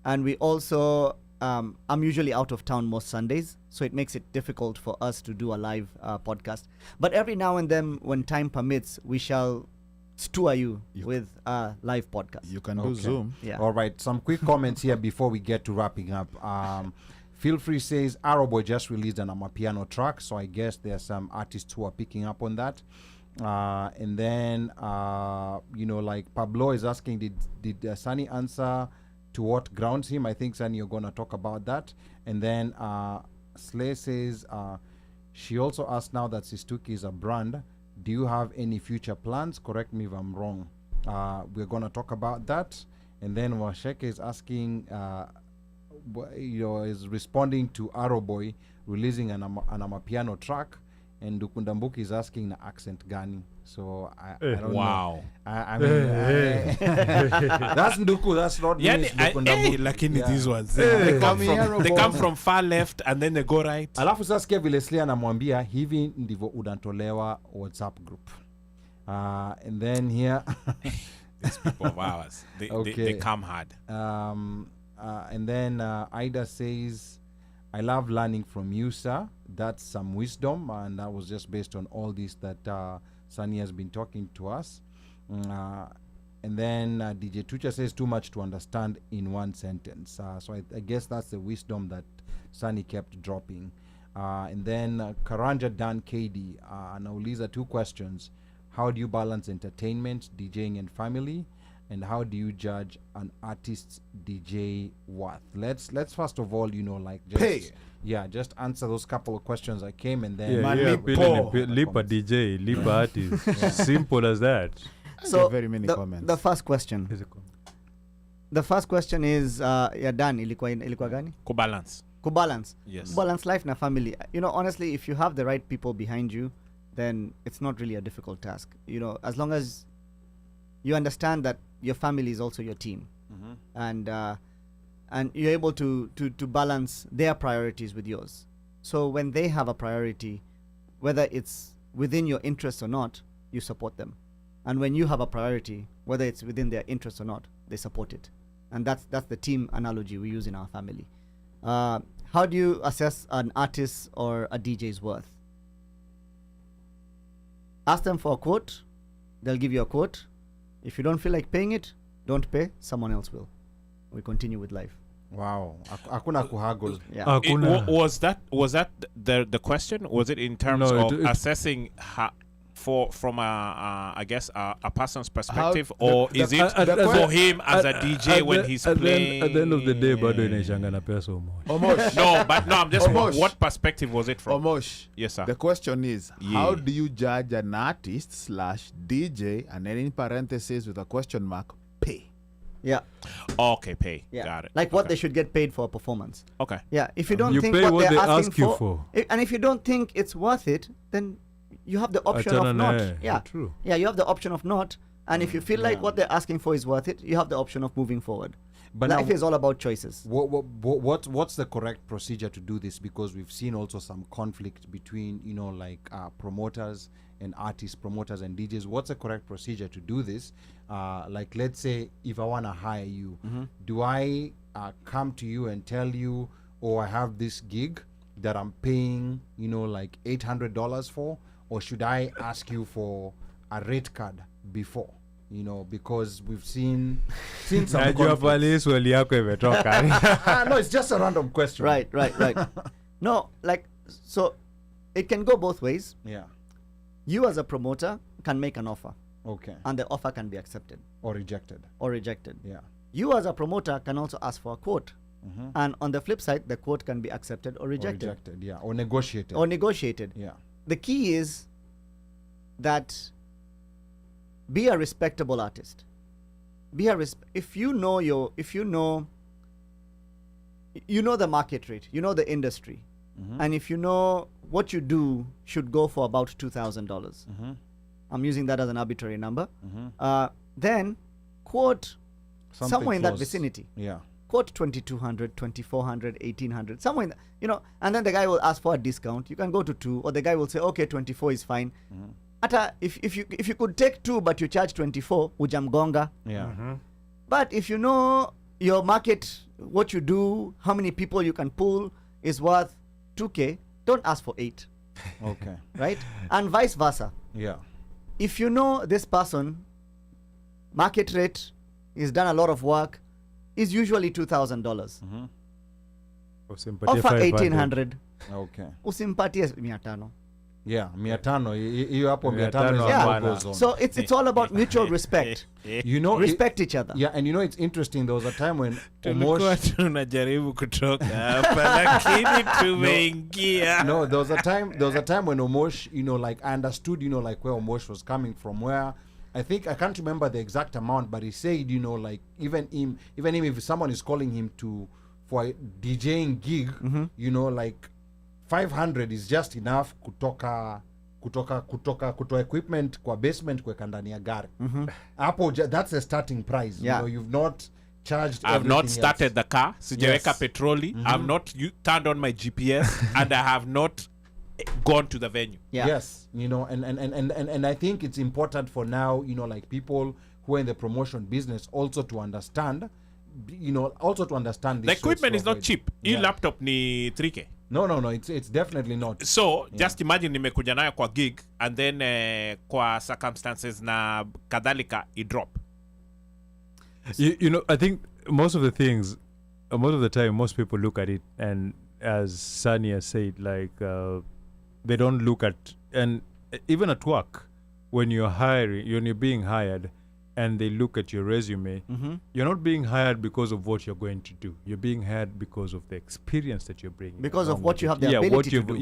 and we also I'm usually out of town most Sundays, so it makes it difficult for us to do a live podcast. But every now and then, when time permits, we shall tour you with a live podcast. You can do Zoom. Yeah. All right. Some quick comments here before we get to wrapping up. Feel Free says Arrowboy just released an Amapiano track, so I guess there are some artists who are picking up on that. And then like Pablo is asking, did Sunny answer to what grounds him? I think, Sunny, you're going to talk about that. And then Slay says she also asked, now that Sistuki is a brand, do you have any future plans? Correct me if I'm wrong. We're going to talk about that. And then Washeke is asking, is responding to Arrowboy releasing an Amapiano track. And Dukundambuki is asking the accent gani. So I don't know. I mean, that's Nduku. That's not me. Lakini these ones. They come from far left and then they go right. Alafu sasa sikia vile Slia anamwambia hivi ndivyo udantolewa WhatsApp group. And then here these people of ours. They come hard. And then Ida says, I love learning from you, sir. That's some wisdom, and that was just based on all this that Sunny has been talking to us. And then DJ Tucha says, too much to understand in one sentence. So I guess that's the wisdom that Sunny kept dropping. And then Karanja Dan KD, anauliza 2 questions. How do you balance entertainment, DJing, and family? And how do you judge an artist's DJ worth? Let's first of all, just answer those couple of questions that came, and then Lipa DJ, Lipa artist. Simple as that. So very many comments. The first question. The first question is Dan ilikuwa gani? Kubalance. Kubalance. Yes. Balance life na family. Honestly, if you have the right people behind you, then it's not really a difficult task. As long as you understand that your family is also your team, and you're able to balance their priorities with yours. So when they have a priority, whether it's within your interests or not, you support them. And when you have a priority, whether it's within their interests or not, they support it. And that's the team analogy we use in our family. How do you assess an artist or a DJ's worth? Ask them for a quote. They'll give you a quote. If you don't feel like paying it, don't pay. Someone else will. We continue with life. Wow. Hakuna kuhaggle. Yeah. Was that the question? Was it in terms No, of it- assessing from I guess a person's perspective, or is it the for him as a DJ when he's playing? At the end of the day, bado inaishanga na pesa so much. Omosh. No, I'm just Omosh. what perspective was it from? Omosh. Yes, sir. The question is, Yeah. how do you judge an artist / DJ, and then in parentheses with a question mark, pay? Yeah. Okay, pay. Yeah. Got it. Like what Okay. they should get paid for a performance. Okay. Yeah. If you don't You think pay what what they're they asking ask you for, for. and if you don't think it's worth it, then you have the option Achana of not. naye. Yeah. True. Yeah, you have the option of not. And if you feel like Yeah. what they're asking for is worth it, you have the option of moving forward. But Life now- is all about choices. What's the correct procedure to do this? Because we've seen also some conflict between promoters and artists, promoters and DJs. What's the correct procedure to do this? Like, let's say if I want to hire you, do I come to you and tell you, oh, I have this gig that I'm paying like $800 for, or should I ask you for a rate card before? Because we've seen some Najua conflicts. pale swali yako imetoka. No, it's just a random question. Right. No, so it can go both ways. Yeah. You as a promoter can make an offer, Okay. and the offer can be accepted Or rejected. or rejected. Yeah. You as a promoter can also ask for a quote. And on the flip side, the quote can be accepted or Or rejected. rejected. Yeah. Or negotiated. Or negotiated. Yeah. The key is that be a respectable artist. If you know the market rate, you know the industry, and if you know what you do should go for about $2,000. I'm using that as an arbitrary number. Then quote Something somewhere in that close. vicinity. Yeah. Quote 2,200, 2,400, 1,800, somewhere in and then the guy will ask for a discount. You can go to 2, or the guy will say, okay, 24 is fine. Ata, if you could take 2 but you charge 24, ujamgonga. Yeah. But if you know your market, what you do, how many people you can pull is worth 2K, don't ask for 8, Okay. right? And vice versa. Yeah. If you know this person, market rate, he's done a lot of work, is usually $2,000. Usimpatie Offer 500. 1,800. Okay. Usimpatie 500. Yeah. 500. Hiyo hapo 500 500 is Yeah. what goes on. So it's all about mutual respect. Respect each other. Yeah, and it's interesting. There was a time when Tulikuwa Omosh. tunajaribu kutoka hapa lakini tumeingia. No, there was a time when Omosh, I understood, like where Omosh was coming from. Where I think I can't remember the exact amount, but he said, even him, if someone is calling him for a DJing gig, like 500 is just enough kutoa equipment kwa basement kuweka ndani ya gari. Hapo that's the starting price. Yeah. You've not charged I've not everything started else. the car. Sijaweka Yes. petroli. I've not turned on my GPS and I have not gone to the venue. Yeah. Yes, and I think it's important for now, like people who are in the promotion business also to understand, The this equipment is not cheap. Hii Yeah. laptop ni 3K. No, it's definitely not. So just imagine nimekuja nayo kwa gig and then kwa circumstances na kadhalika i drop. I think most of the things, most of the time, most people look at it, and as Sunny has said, they don't look at, and even at work, when you're being hired, and they look at your resume, you're not being hired because of what you're going to do. You're being hired because of the experience that you're bringing. Because of along what with you it. have the yeah, ability what to you do.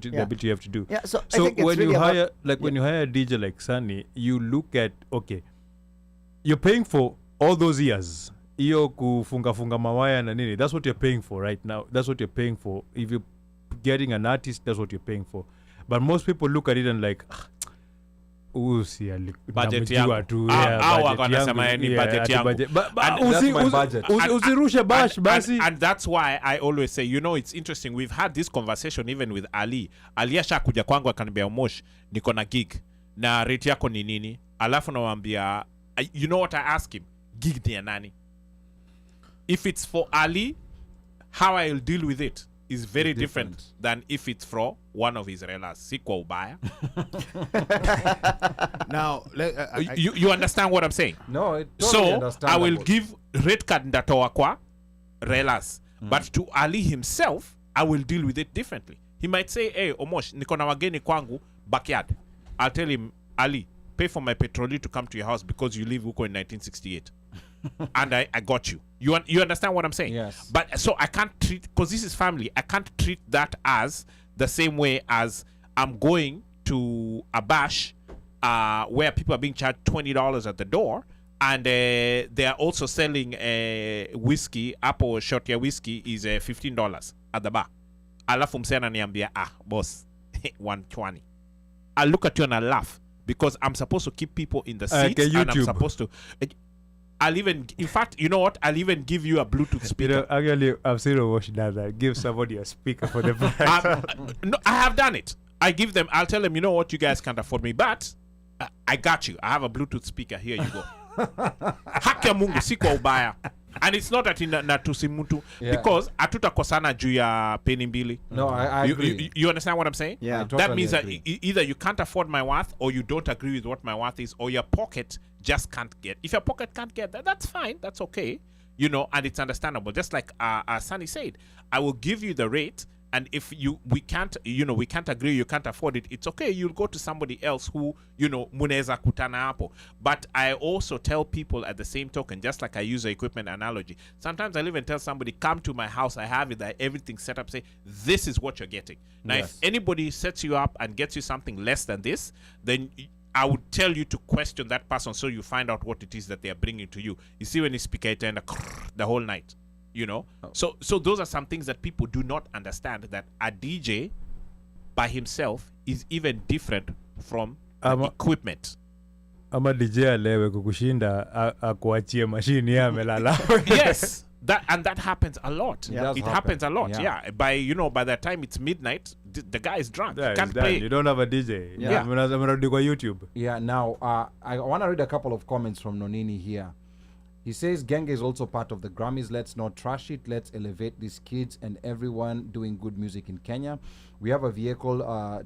the Yeah. ability you have to do. Yeah, so I So think it's when really you about- hire, when you hire a DJ like Sunny, you look at, okay, you're paying for all those years. hiyo kufunga mawaya na nini, that's what you're paying for right now. That's what you're paying for. If you're getting an artist, that's what you're paying for. But most people look at it and like, budget yangu. Usirushe bash basi. And that's why I always say, you know, it's interesting. We've had this conversation even with Ali. Ali ashakuja kwangu akaniambia, Mosh, niko na gig. Na rate yako ni nini? Alafu nawambia, you know what I ask him? Gig ni ya nani? If it's for Ali, how I'll deal with it is very different than if it's for one of his relas. Si kwa ubaya. Now, you understand what I'm saying? No, it totally so I will give rate card ndatoa kwa relas. But to Ali himself, I will deal with it differently. He might say, hey, Omosh, niko na wageni kwangu backyard. I'll tell him, Ali, pay for my petroli to come to your house because you live huko in 1968. And I got you. You understand what I'm saying? Yes. But so I can't treat, because this is family, I can't treat that as the same way as I'm going to a bash where people are being charged $20 at the door, and they are also selling whiskey. Apple shot ya whiskey is $15 at the bar. Alafu msena niambia, boss, 120. I look at you and I laugh because I'm supposed to keep people in the seats, and I'm supposed to. I'll even, in fact, you know what? I'll even give you a Bluetooth speaker. You know, actually, I've seen a watch that. Give somebody a speaker for the price. No, I have done it. I'll tell them, you know what? You guys can't afford me, but I got you. I have a Bluetooth speaker. Here you go. Haki ya Mungu, si kwa ubaya. And it's not that na tusimutu because hatutakosana juu ya peni mbili. No, I agree. You understand what I'm saying? Yeah. Totally That means agree. that either you can't afford my worth, or you don't agree with what my worth is, or your pocket just can't get. If your pocket can't get that, that's fine. That's okay. You know, and it's understandable. Just like Sunny said, I will give you the rate, and if we can't agree, you can't afford it, it's okay. You'll go to somebody else who, muneza kutana hapo. But I also tell people at the same token, just like I use the equipment analogy, sometimes I'll even tell somebody, come to my house, I have it, everything set up, say, this is what you're getting. Now, if anybody sets you up and gets you something less than this, then I would tell you to question that person so you find out what it is that they are bringing to you. You see when you speak it and the whole night, So those are some things that people do not understand, that a DJ by himself is even different from equipment. Ama DJ alewe kukushinda akuachie machine ya melala. Yes. That happens a lot. Yeah. It happens a lot. Yeah. By the time it's midnight, the guy is drunk. Yeah, Can't play. You don't have a DJ. Yeah. Mnarudi kwa YouTube. Yeah, now, I want to read a couple of comments from Nonini here. He says, Genge is also part of the Grammys. Let's not trash it. Let's elevate these kids and everyone doing good music in Kenya. We have a vehicle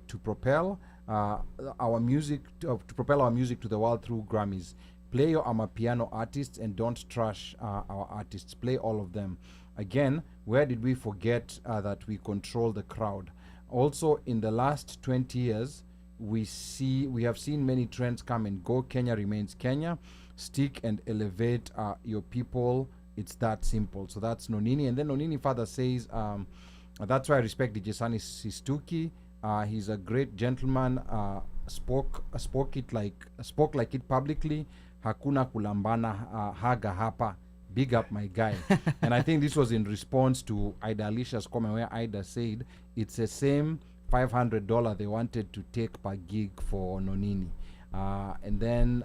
to propel our music to the world through Grammys. Play your Amapiano artists and don't trash our artists. Play all of them. Again, where did we forget that we control the crowd? Also, in the last 20 years, we have seen many trends come and go. Kenya remains Kenya. Stick and elevate your people. It's that simple. So that's Nonini. And then Nonini further says, that's why I respect DjSunny Sistuki. He's a great gentleman. Spoke like it publicly. Hakuna kulambana haga hapa. Big up my guy. And I think this was in response to Ida Alicia's comment, where Ida said it's the same $500 they wanted to take per gig for Nonini. And then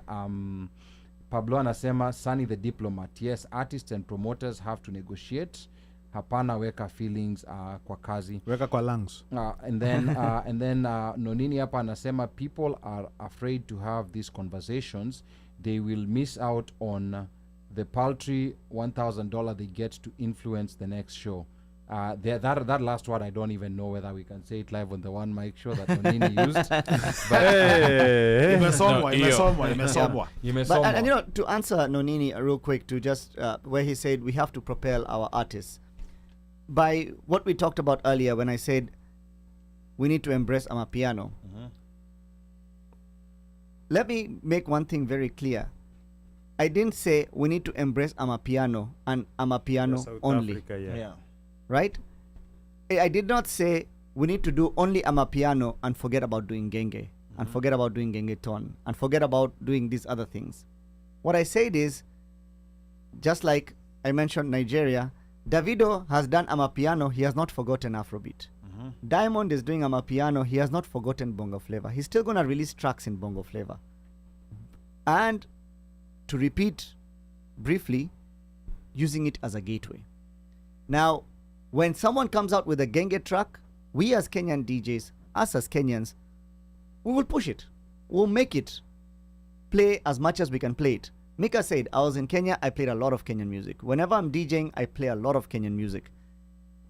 Pablo anasema, Sunny the diplomat. Yes, artists and promoters have to negotiate. Hapana weka feelings kwa kazi. Weka kwa lungs. And then Nonini hapa anasema, people are afraid to have these conversations. They will miss out on the paltry $1,000 they get to influence the next show. That last word, I don't even know whether we can say it live on the OneMic Show that Nonini used. But and to answer Nonini real quick, to just where he said we have to propel our artists, by what we talked about earlier when I said we need to embrace Amapiano. Let me make one thing very clear. I didn't say we need to embrace Amapiano and Amapiano South only. Africa, yeah. Right? I did not say we need to do only Amapiano and forget about doing Genge, and forget about doing Gengeton, and forget about doing these other things. What I said is, just like I mentioned Nigeria. Davido has done Amapiano. He has not forgotten Afrobeat. Diamond is doing Amapiano. He has not forgotten Bongo Flava. He's still going to release tracks in Bongo Flava. And to repeat briefly, using it as a gateway. Now, when someone comes out with a Genge track, we as Kenyan DJs, us as Kenyans, we will push it. We'll make it play as much as we can play it. Mika said, I was in Kenya, I played a lot of Kenyan music. Whenever I'm DJing, I play a lot of Kenyan music.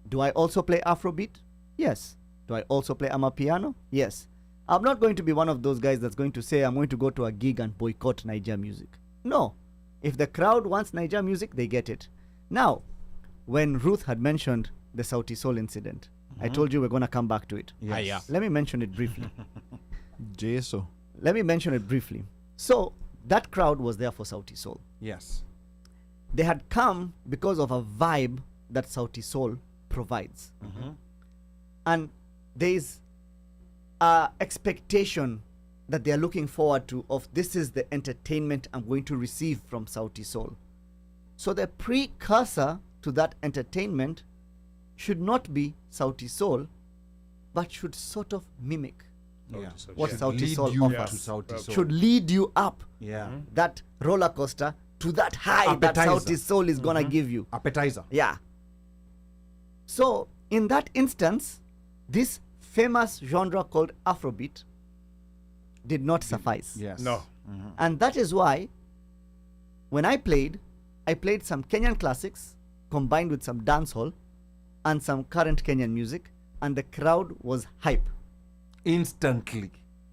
Do I also play Afrobeat? Yes. Do I also play Amapiano? Yes. I'm not going to be one of those guys that's going to say I'm going to go to a gig and boycott Niger music. No. If the crowd wants Niger music, they get it. Now, when Ruth had mentioned the Sauti Sol incident, I told you we're going to come back to it. Yes. yeah. Let me mention it briefly. JSO. Let me mention it briefly. So, that crowd was there for Sauti Sol. Yes. They had come because of a vibe that Sauti Sol provides. And there's a expectation that they are looking forward to of this is the entertainment I'm going to receive from Sauti Sol. So the precursor to that entertainment should not be Sauti Sol, but should sort of mimic Yeah. what Should Sauti lead Sol you offers. to Sauti Sol. Should lead you up Yeah. that roller coaster to that high Appetizer. that Sauti Sol is gonna give you. Appetizer. Yeah. So in that instance, this famous genre called Afrobeat did not suffice. Yes. No. And that is why when I played some Kenyan classics combined with some dancehall and some current Kenyan music, and the crowd was hype, Instantly.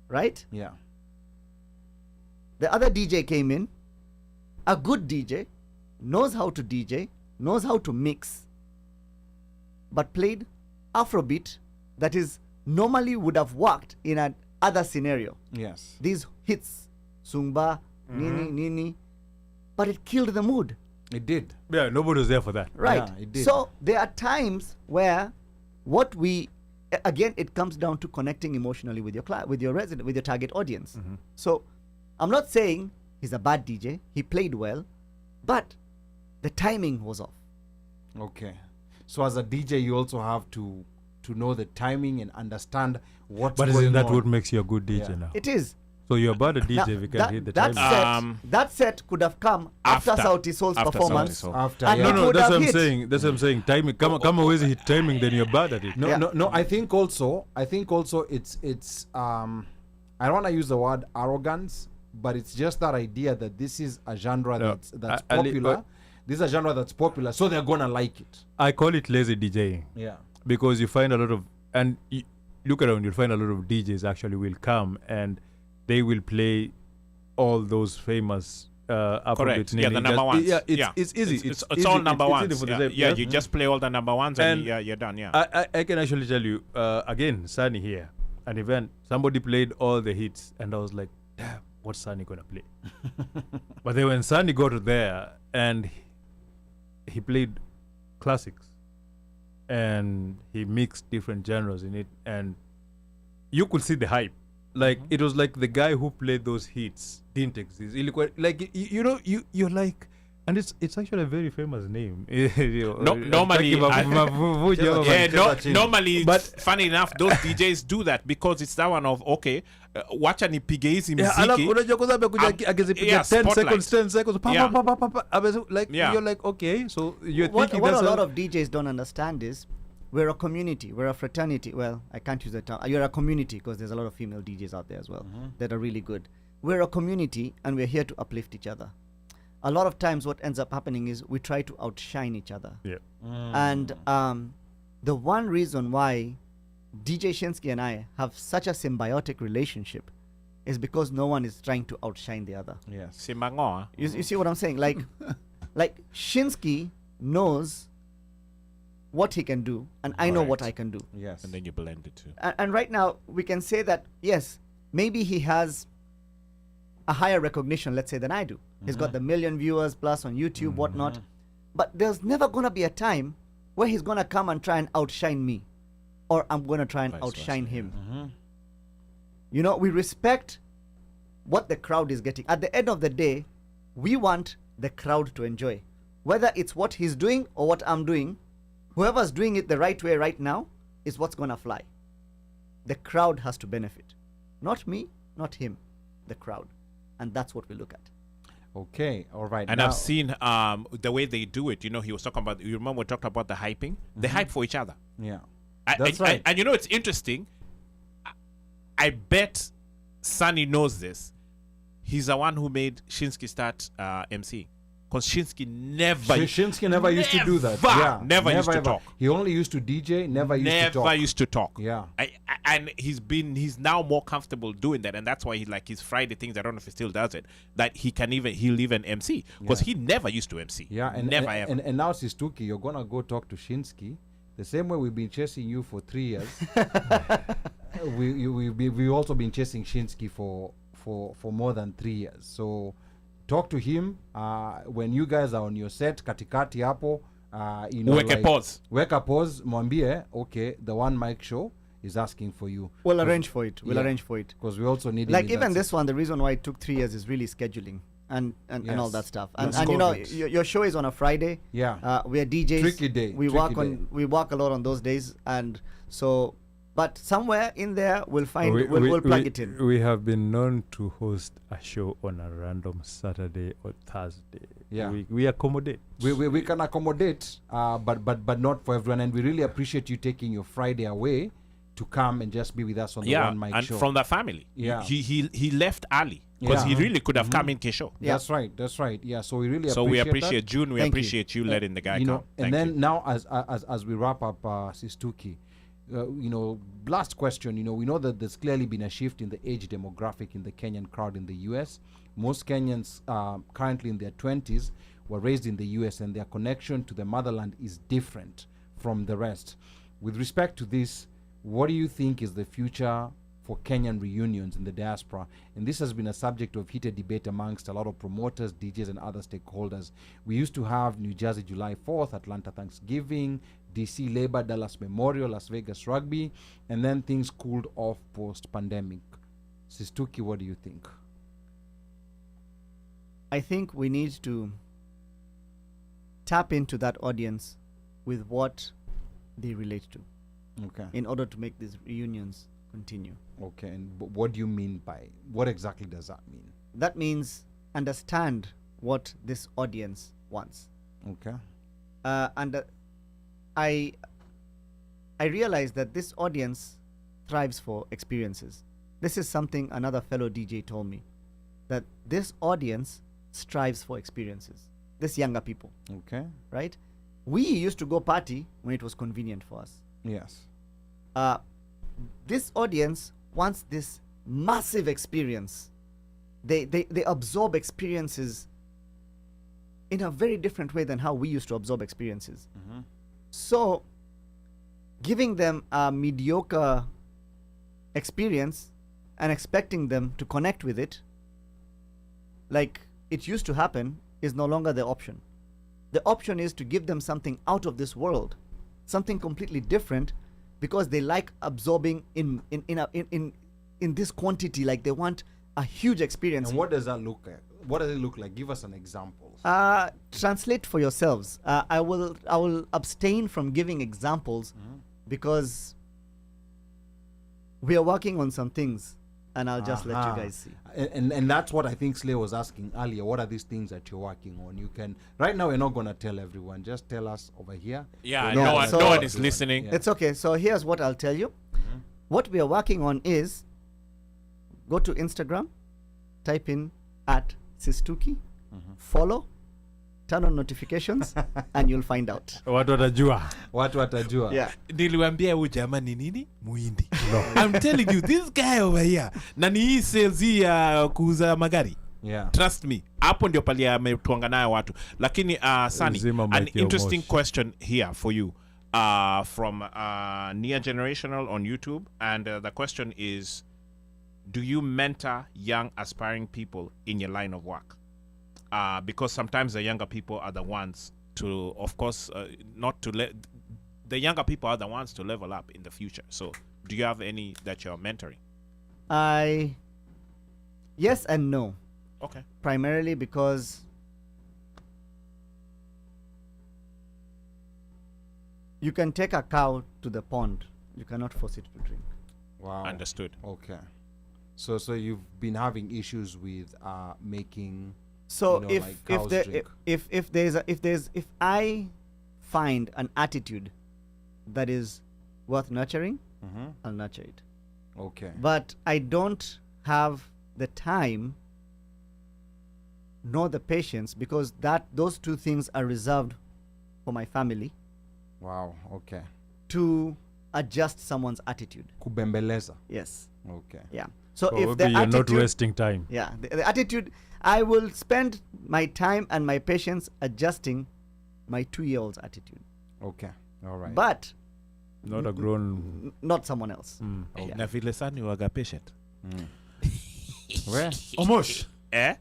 right? Yeah. The other DJ came in, a good DJ, knows how to DJ, knows how to mix, but played Afrobeat that is normally would have worked in an other scenario. Yes. These hits, Sumba, Nini, Nini, but it killed the mood. It did. Yeah, nobody was there for that. Right. Yeah, it did. So there are times where what we again it comes down to connecting emotionally with your with your resident, with your target audience. So I'm not saying he's a bad DJ. He played well, but the timing was off. Okay. So as a DJ, you also have to know the timing and understand what's But going isn't that on. what makes you a good DJ Yeah. now? It is. So you're about a DJ Now, if you can hit the that timing. set, that set could have come after Sauti Sol's after performance. Sauti Sol. After, And yeah. it No, would that's have what I'm hit. saying. That's what I'm saying. Timing. Come always hit timing, then you're bad at it. No, Yeah. no. I think also it's I don't want to use the word arrogance, but it's just that idea that this is a genre No, that's Ali, popular. This is a genre that's popular, so they're gonna like it. I call it lazy DJing Yeah. because you find a lot of, and you look around, you'll find a lot of DJs actually will come and they will play all those famous Afrobeat. Correct. Yeah, the Nini. number Just- ones. Yeah, it's Yeah. easy. It's easy. all number It's ones. easy for Yeah, them, yeah, you just play all the number ones and, And you're done. Yeah. I can actually tell you, again, Sunny here, an event, somebody played all the hits, and I was like, damn, what's Sunny gonna play? But then when Sunny got there, and he played classics, and he mixed different genres in it, and you could see the hype. Like, it was like the guy who played those hits didn't exist. Like, you're like, and it's actually a very famous name. Normally, normally, but funny enough, those DJs do that because it's that one of okay, wacha nipige hizi muziki. Unajua kwanza amekuja akizipiga yeah, 10 spotlight. seconds, 10 seconds. Yeah. Like, Yeah. you're like, okay, so you're What thinking a that's lot of DJs don't understand is we're a community, we're a fraternity. Well, I can't use the term. You're a community because there's a lot of female DJs out there as well that are really good. We're a community and we're here to uplift each other. A lot of times what ends up happening is we try to outshine each other. Yeah. And the one reason why DJ Shinsky and I have such a symbiotic relationship is because no one is trying to outshine the other. Yes. Simangoa. You see what I'm saying? Like, like Shinsky knows what he can do, and I know what Correct. I can do. Yes. And then you blend it too. And right now, we can say that, yes, maybe he has a higher recognition, let's say, than I do. He's got the million viewers plus on YouTube, whatnot. But there's never going to be a time where he's going to come and try and outshine me, or I'm going to try and Vice outshine versa, him. You know, we respect what the crowd is getting. At the end of the day, we want the crowd to enjoy. whether it's what he's doing or what I'm doing, whoever's doing it the right way right now is what's gonna fly. The crowd has to benefit. Not me, not him, the crowd. And that's what we look at. Okay, all right. And now, I've seen the way they do it. You know, he was talking about, you remember we talked about the hyping? They hype for each other. Yeah. That's right. And you know, it's interesting. I bet Sunny knows this. He's the one who made Shinsky start MC. Because Shinsky never used to do that. Yeah, never used to talk. He only used to DJ, never used to talk. Yeah. And he's now more comfortable doing that, and that's why he like his Friday things. I don't know if he still does it. That he'll even MC because he never used to MC. Yeah, and never ever. And now Sistuki, you're gonna go talk to Shinsky the same way we've been chasing you for 3 years. We've also been chasing Shinsky for more than 3 years. So talk to him when you guys are on your set katikati hapo, weka pause mwambie okay, the OneMic Show is asking for you. We'll arrange for it. Because we also need like even this one, the reason why it took 3 years is really scheduling and all that stuff. And you know, your show is on a Friday. Yeah. We are DJs. Tricky day. We work a lot on those days, and so. But somewhere in there, we'll find we'll plug it in. We have been known to host a show on a random Saturday or Thursday. Yeah, we accommodate. We can accommodate, but not for everyone. And we really appreciate you taking your Friday away to come and just be with us on the OneMic Show. And from the family. Yeah, he left early because he really could have come in Kesho. Yeah. That's right. Yeah, so we really appreciate June. We appreciate you letting the guy come. And then now as we wrap up, Sistuki. You know, last question, you know, we know that there's clearly been a shift in the age demographic in the Kenyan crowd in the US. Most Kenyans currently in their 20s were raised in the US, and their connection to the motherland is different from the rest. With respect to this, what do you think is the future for Kenyan reunions in the diaspora? And this has been a subject of heated debate amongst a lot of promoters, DJs, and other stakeholders. We used to have New Jersey July 4th, Atlanta Thanksgiving, DC Labor, Dallas Memorial, Las Vegas Rugby, and then things cooled off post-pandemic. Sistuki, what do you think? I think we need to tap into that audience with what they relate to. Okay. In order to make these reunions continue. Okay, and what do you mean by, what exactly does that mean? That means understand what this audience wants. Okay. And I realize that this audience thrives for experiences. This is something another fellow DJ told me, that this audience strives for experiences. This younger people. Okay. Right? We used to go party when it was convenient for us. Yes. This audience wants this massive experience. They absorb experiences in a very different way than how we used to absorb experiences. Mm-hmm. So, giving them a mediocre experience and expecting them to connect with it, like it used to happen, is no longer the option. The option is to give them something out of this world, something completely different, because they like absorbing in this quantity. Like they want a huge experience. And what does that look like? What does it look like? Give us an example. Translate for yourselves. I will abstain from giving examples because we are working on some things, and I'll just let you guys see. And that's what I think Slay was asking earlier. What are these things that you're working on? You can right now. We're not gonna tell everyone. Just tell us over here. Yeah, no one is listening. It's okay. So here's what I'll tell you. What we are working on is, go to Instagram, type in @Sistuki, follow, turn on notifications, and you'll find out. Watu watajua. Yeah. Niliwambia huyu jamaa ni nini? Muhindi. I'm telling you, this guy over here, na ni hii sales ya kuuza magari. Yeah. Trust me. Hapo ndio pali ametuanga nayo watu. Lakini Sunny, an interesting question here for you. From Near Generational on YouTube, and the question is, do you mentor young aspiring people in your line of work? Because sometimes the younger people are the ones to, of course, the younger people are the ones to level up in the future. So do you have any that you're mentoring? Yes and no. Okay. Primarily because You can take a cow to the pond. You cannot force it to drink. Wow. Understood. Okay. So you've been having issues with making. So you know, like if cows there drink. if I find an attitude that is worth nurturing, I'll nurture it. Okay. But I don't have the time nor the patience, because those two things are reserved for my family Wow. Okay. to adjust someone's attitude. Kubembeleza. Yes. Okay. Yeah. So if Probably the you're not attitude, wasting time. yeah, the attitude, I will spend my time and my patience adjusting my 2-year-old's attitude, Okay. All right. but Not a grown. not someone else. Okay. Na vile sani waga patient. Where? Omosh. Eh?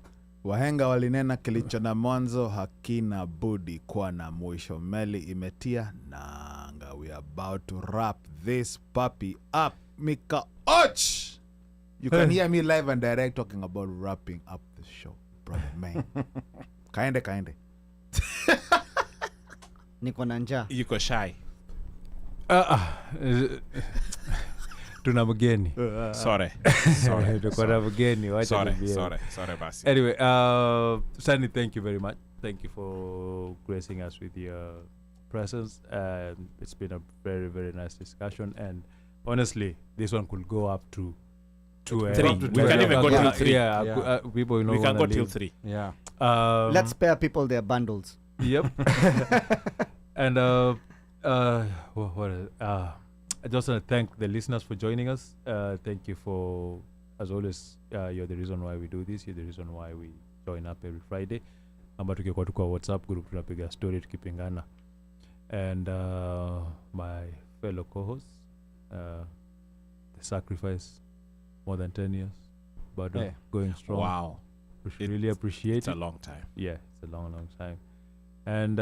Wahenga walinena kilicho na mwanzo hakina budi kuwa na mwisho. Meli imetia nanga. We are about to wrap this puppy up. Mika Och! You can hear me live and direct talking about wrapping up the show, brother man. Kaende. Niko na njaa. Yuko shy. Tuna mgeni. Sorry. Tuko na mgeni. Wacha Sorry. niambie. Sorry, basi. Anyway, Sunny, thank you very much. Thank you for gracing us with your presence. It's been a very, very nice discussion. And honestly, this one could go up to 2 3. We can even go till 3. Yeah, Yeah. people you know We can wanna go till leave. 3. Yeah. Let's spare people their bundles. Yep. And what is it? I just want to thank the listeners for joining us. Thank you for, as always, you're the reason why we do this. You're the reason why we join up every Friday. Amba tukikuwa tuko WhatsApp group tunapiga story tukipingana. And my fellow co-hosts, the sacrifice, more than 10 years, but Yeah. going strong. Wow. We should really appreciate It's it. a long time. Yeah, it's a long, long time. And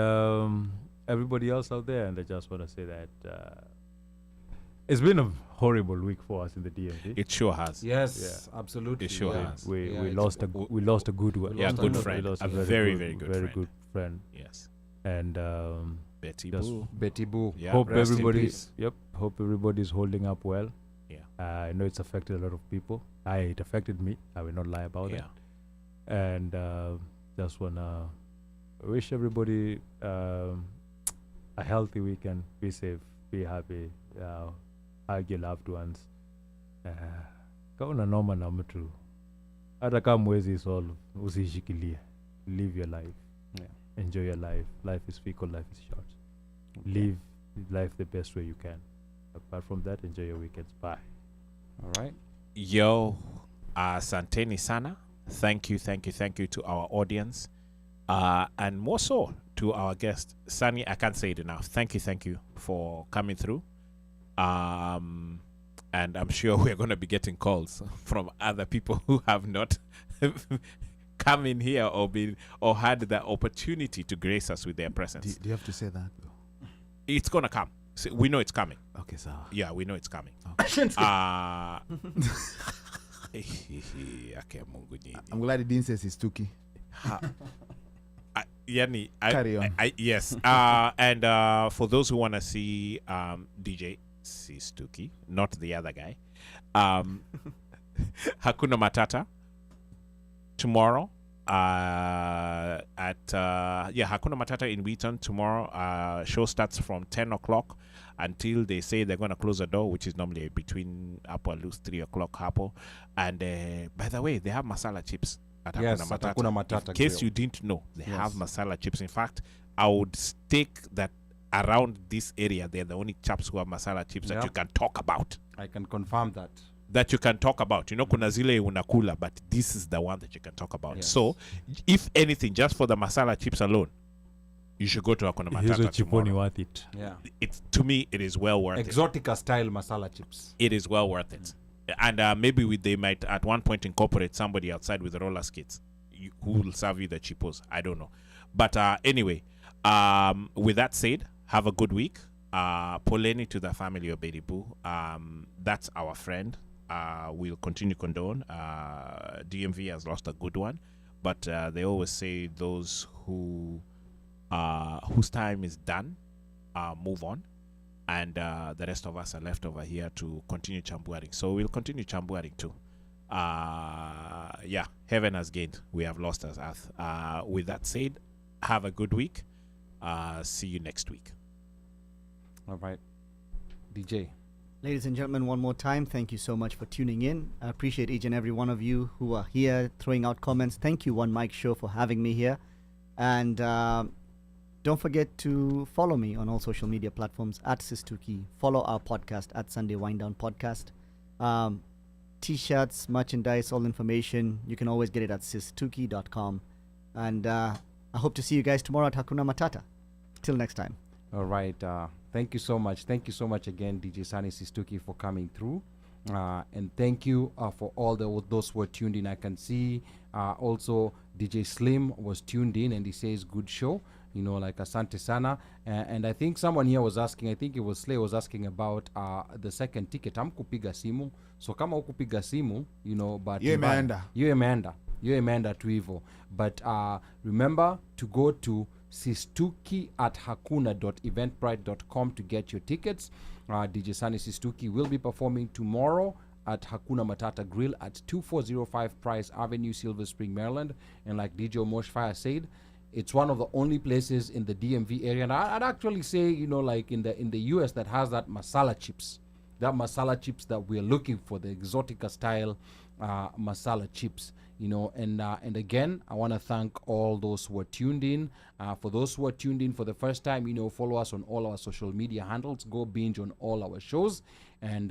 everybody else out there, and I just want to say that it's been a horrible week for us in the DMV. It sure has. Yes. Absolutely. It sure yeah. has. We Yeah, lost a good one. Yeah, lost good a friend. We lost A very, very good friend. friend. Yes. And Betty Just Boo. Betty Boo. Yeah. hope rest in everybody. peace. Yep. Hope everybody's holding up well. Yeah. I know it's affected a lot of people. It affected me. I will not lie about it. Yeah. And just wanna wish everybody a healthy weekend. Be safe. Be happy. Hug your loved ones. Kauna noma na mtu. Hata kama mwezi solve, usishikilie. Live your life. Yeah. Enjoy your life. Life is fickle. Life is short. Live life the best way you can. Apart from that, enjoy your weekends. Bye. All right. Yo, asanteni sana. Thank you to our audience. And more so to our guest. Sunny, I can't say it enough. Thank you for coming through. And I'm sure we're going to be getting calls from other people who have not come in here or had the opportunity to grace us with their presence. Do you have to say that? It's going to come. So we know it's coming. Okay, so. Yeah, we know it's coming. I'm glad he didn't say Sistuki. Yani, Carry on. Yes. And for those who want to see DJ Sistuki, not the other guy, Hakuna Matata tomorrow at Hakuna Matata in Wheaton tomorrow. Show starts from 10 o'clock until they say they're going to close the door, which is normally between Apple loose 3 o'clock Apple. And by the way, they have masala chips at Yes, Hakuna at Matata. Hakuna Matata In case Grill. you didn't know, they Yes. have masala chips. In fact, I would stake that around this area, they're the only chaps who have masala chips that Yeah. you can talk about. I can confirm that. That you can talk about. You know, kuna zile unakula, but this is the one that you can talk about. Yes. So, if anything, just for the masala chips alone, you should go to Hakuna Hizo Matata chiponi tomorrow. worth it. Yeah. It's, to me, it is well worth it. Exotica style masala chips. It is well worth it. And maybe they might at one point incorporate somebody outside with roller skates who will serve you the chipos. I don't know. But anyway, with that said, have a good week. Poleni to the family of Betty Boo. That's our friend. We'll continue condone. DMV has lost a good one. But they always say those whose time is done, move on. and the rest of us are left over here to continue chambuaring. So we'll continue chambuaring too. Yeah, heaven has gained, we have lost as earth. With that said, have a good week. See you next week. All right, DJ. Ladies and gentlemen, one more time, thank you so much for tuning in. I appreciate each and every one of you who are here throwing out comments. Thank you, OneMic Show, for having me here. And don't forget to follow me on all social media platforms at Sistuki. Follow our podcast at Sunday Wind Down Podcast. T-shirts, merchandise, all information, you can always get it at sistuki.com. And I hope to see you guys tomorrow at Hakuna Matata. Till next time. All right. Thank you so much. Thank you so much again, DjSunny Sistuki, for coming through. And thank you for all those who were tuned in. I can see also DJ Slim was tuned in and he says, good show. You know, like asante sana. And I think someone here was asking, I think it was Slay, was asking about the second ticket. Hamkupiga simu. So kama hukupiga simu, you know, but you imeenda tu hivyo. But remember to go to sistuki@hakuna.eventbrite.com to get your tickets. DjSunny Sistuki will be performing tomorrow at Hakuna Matata Grill at 2405 Price Avenue, Silver Spring, Maryland. And like DJ Moshfire said, it's one of the only places in the DMV area, and I'd actually say, you know, like in the US, that has that masala chips that we're looking for, the exotica style masala chips, you know. And again, I want to thank all those who are tuned in. For those who are tuned in for the first time, you know, follow us on all our social media handles. Go binge on all our shows, and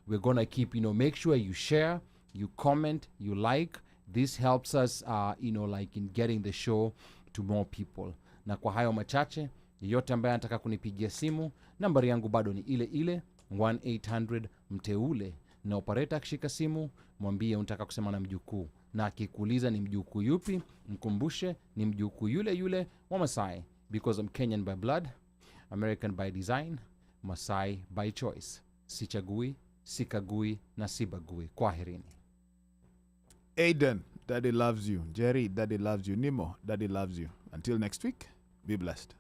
we're gonna keep, you know, make sure you share, you comment, you like. This helps us, you know, like in getting the show to more people. Na kwa hayo machache, yeyote ambaye anataka kunipigia simu, nambari yangu bado ni ile ile 1-800 mteule, na operator akishika simu mwambie unataka kusema na mjukuu, na akikuuliza ni mjukuu yupi, mkumbushe ni mjukuu yule yule wa Masai, because I'm Kenyan by blood, American by design, Masai by choice. Sichagui, sikagui na sibagui. Kwaherini. Aiden, Daddy loves you. Jerry, Daddy loves you. Nemo, Daddy loves you. Until next week, be blessed.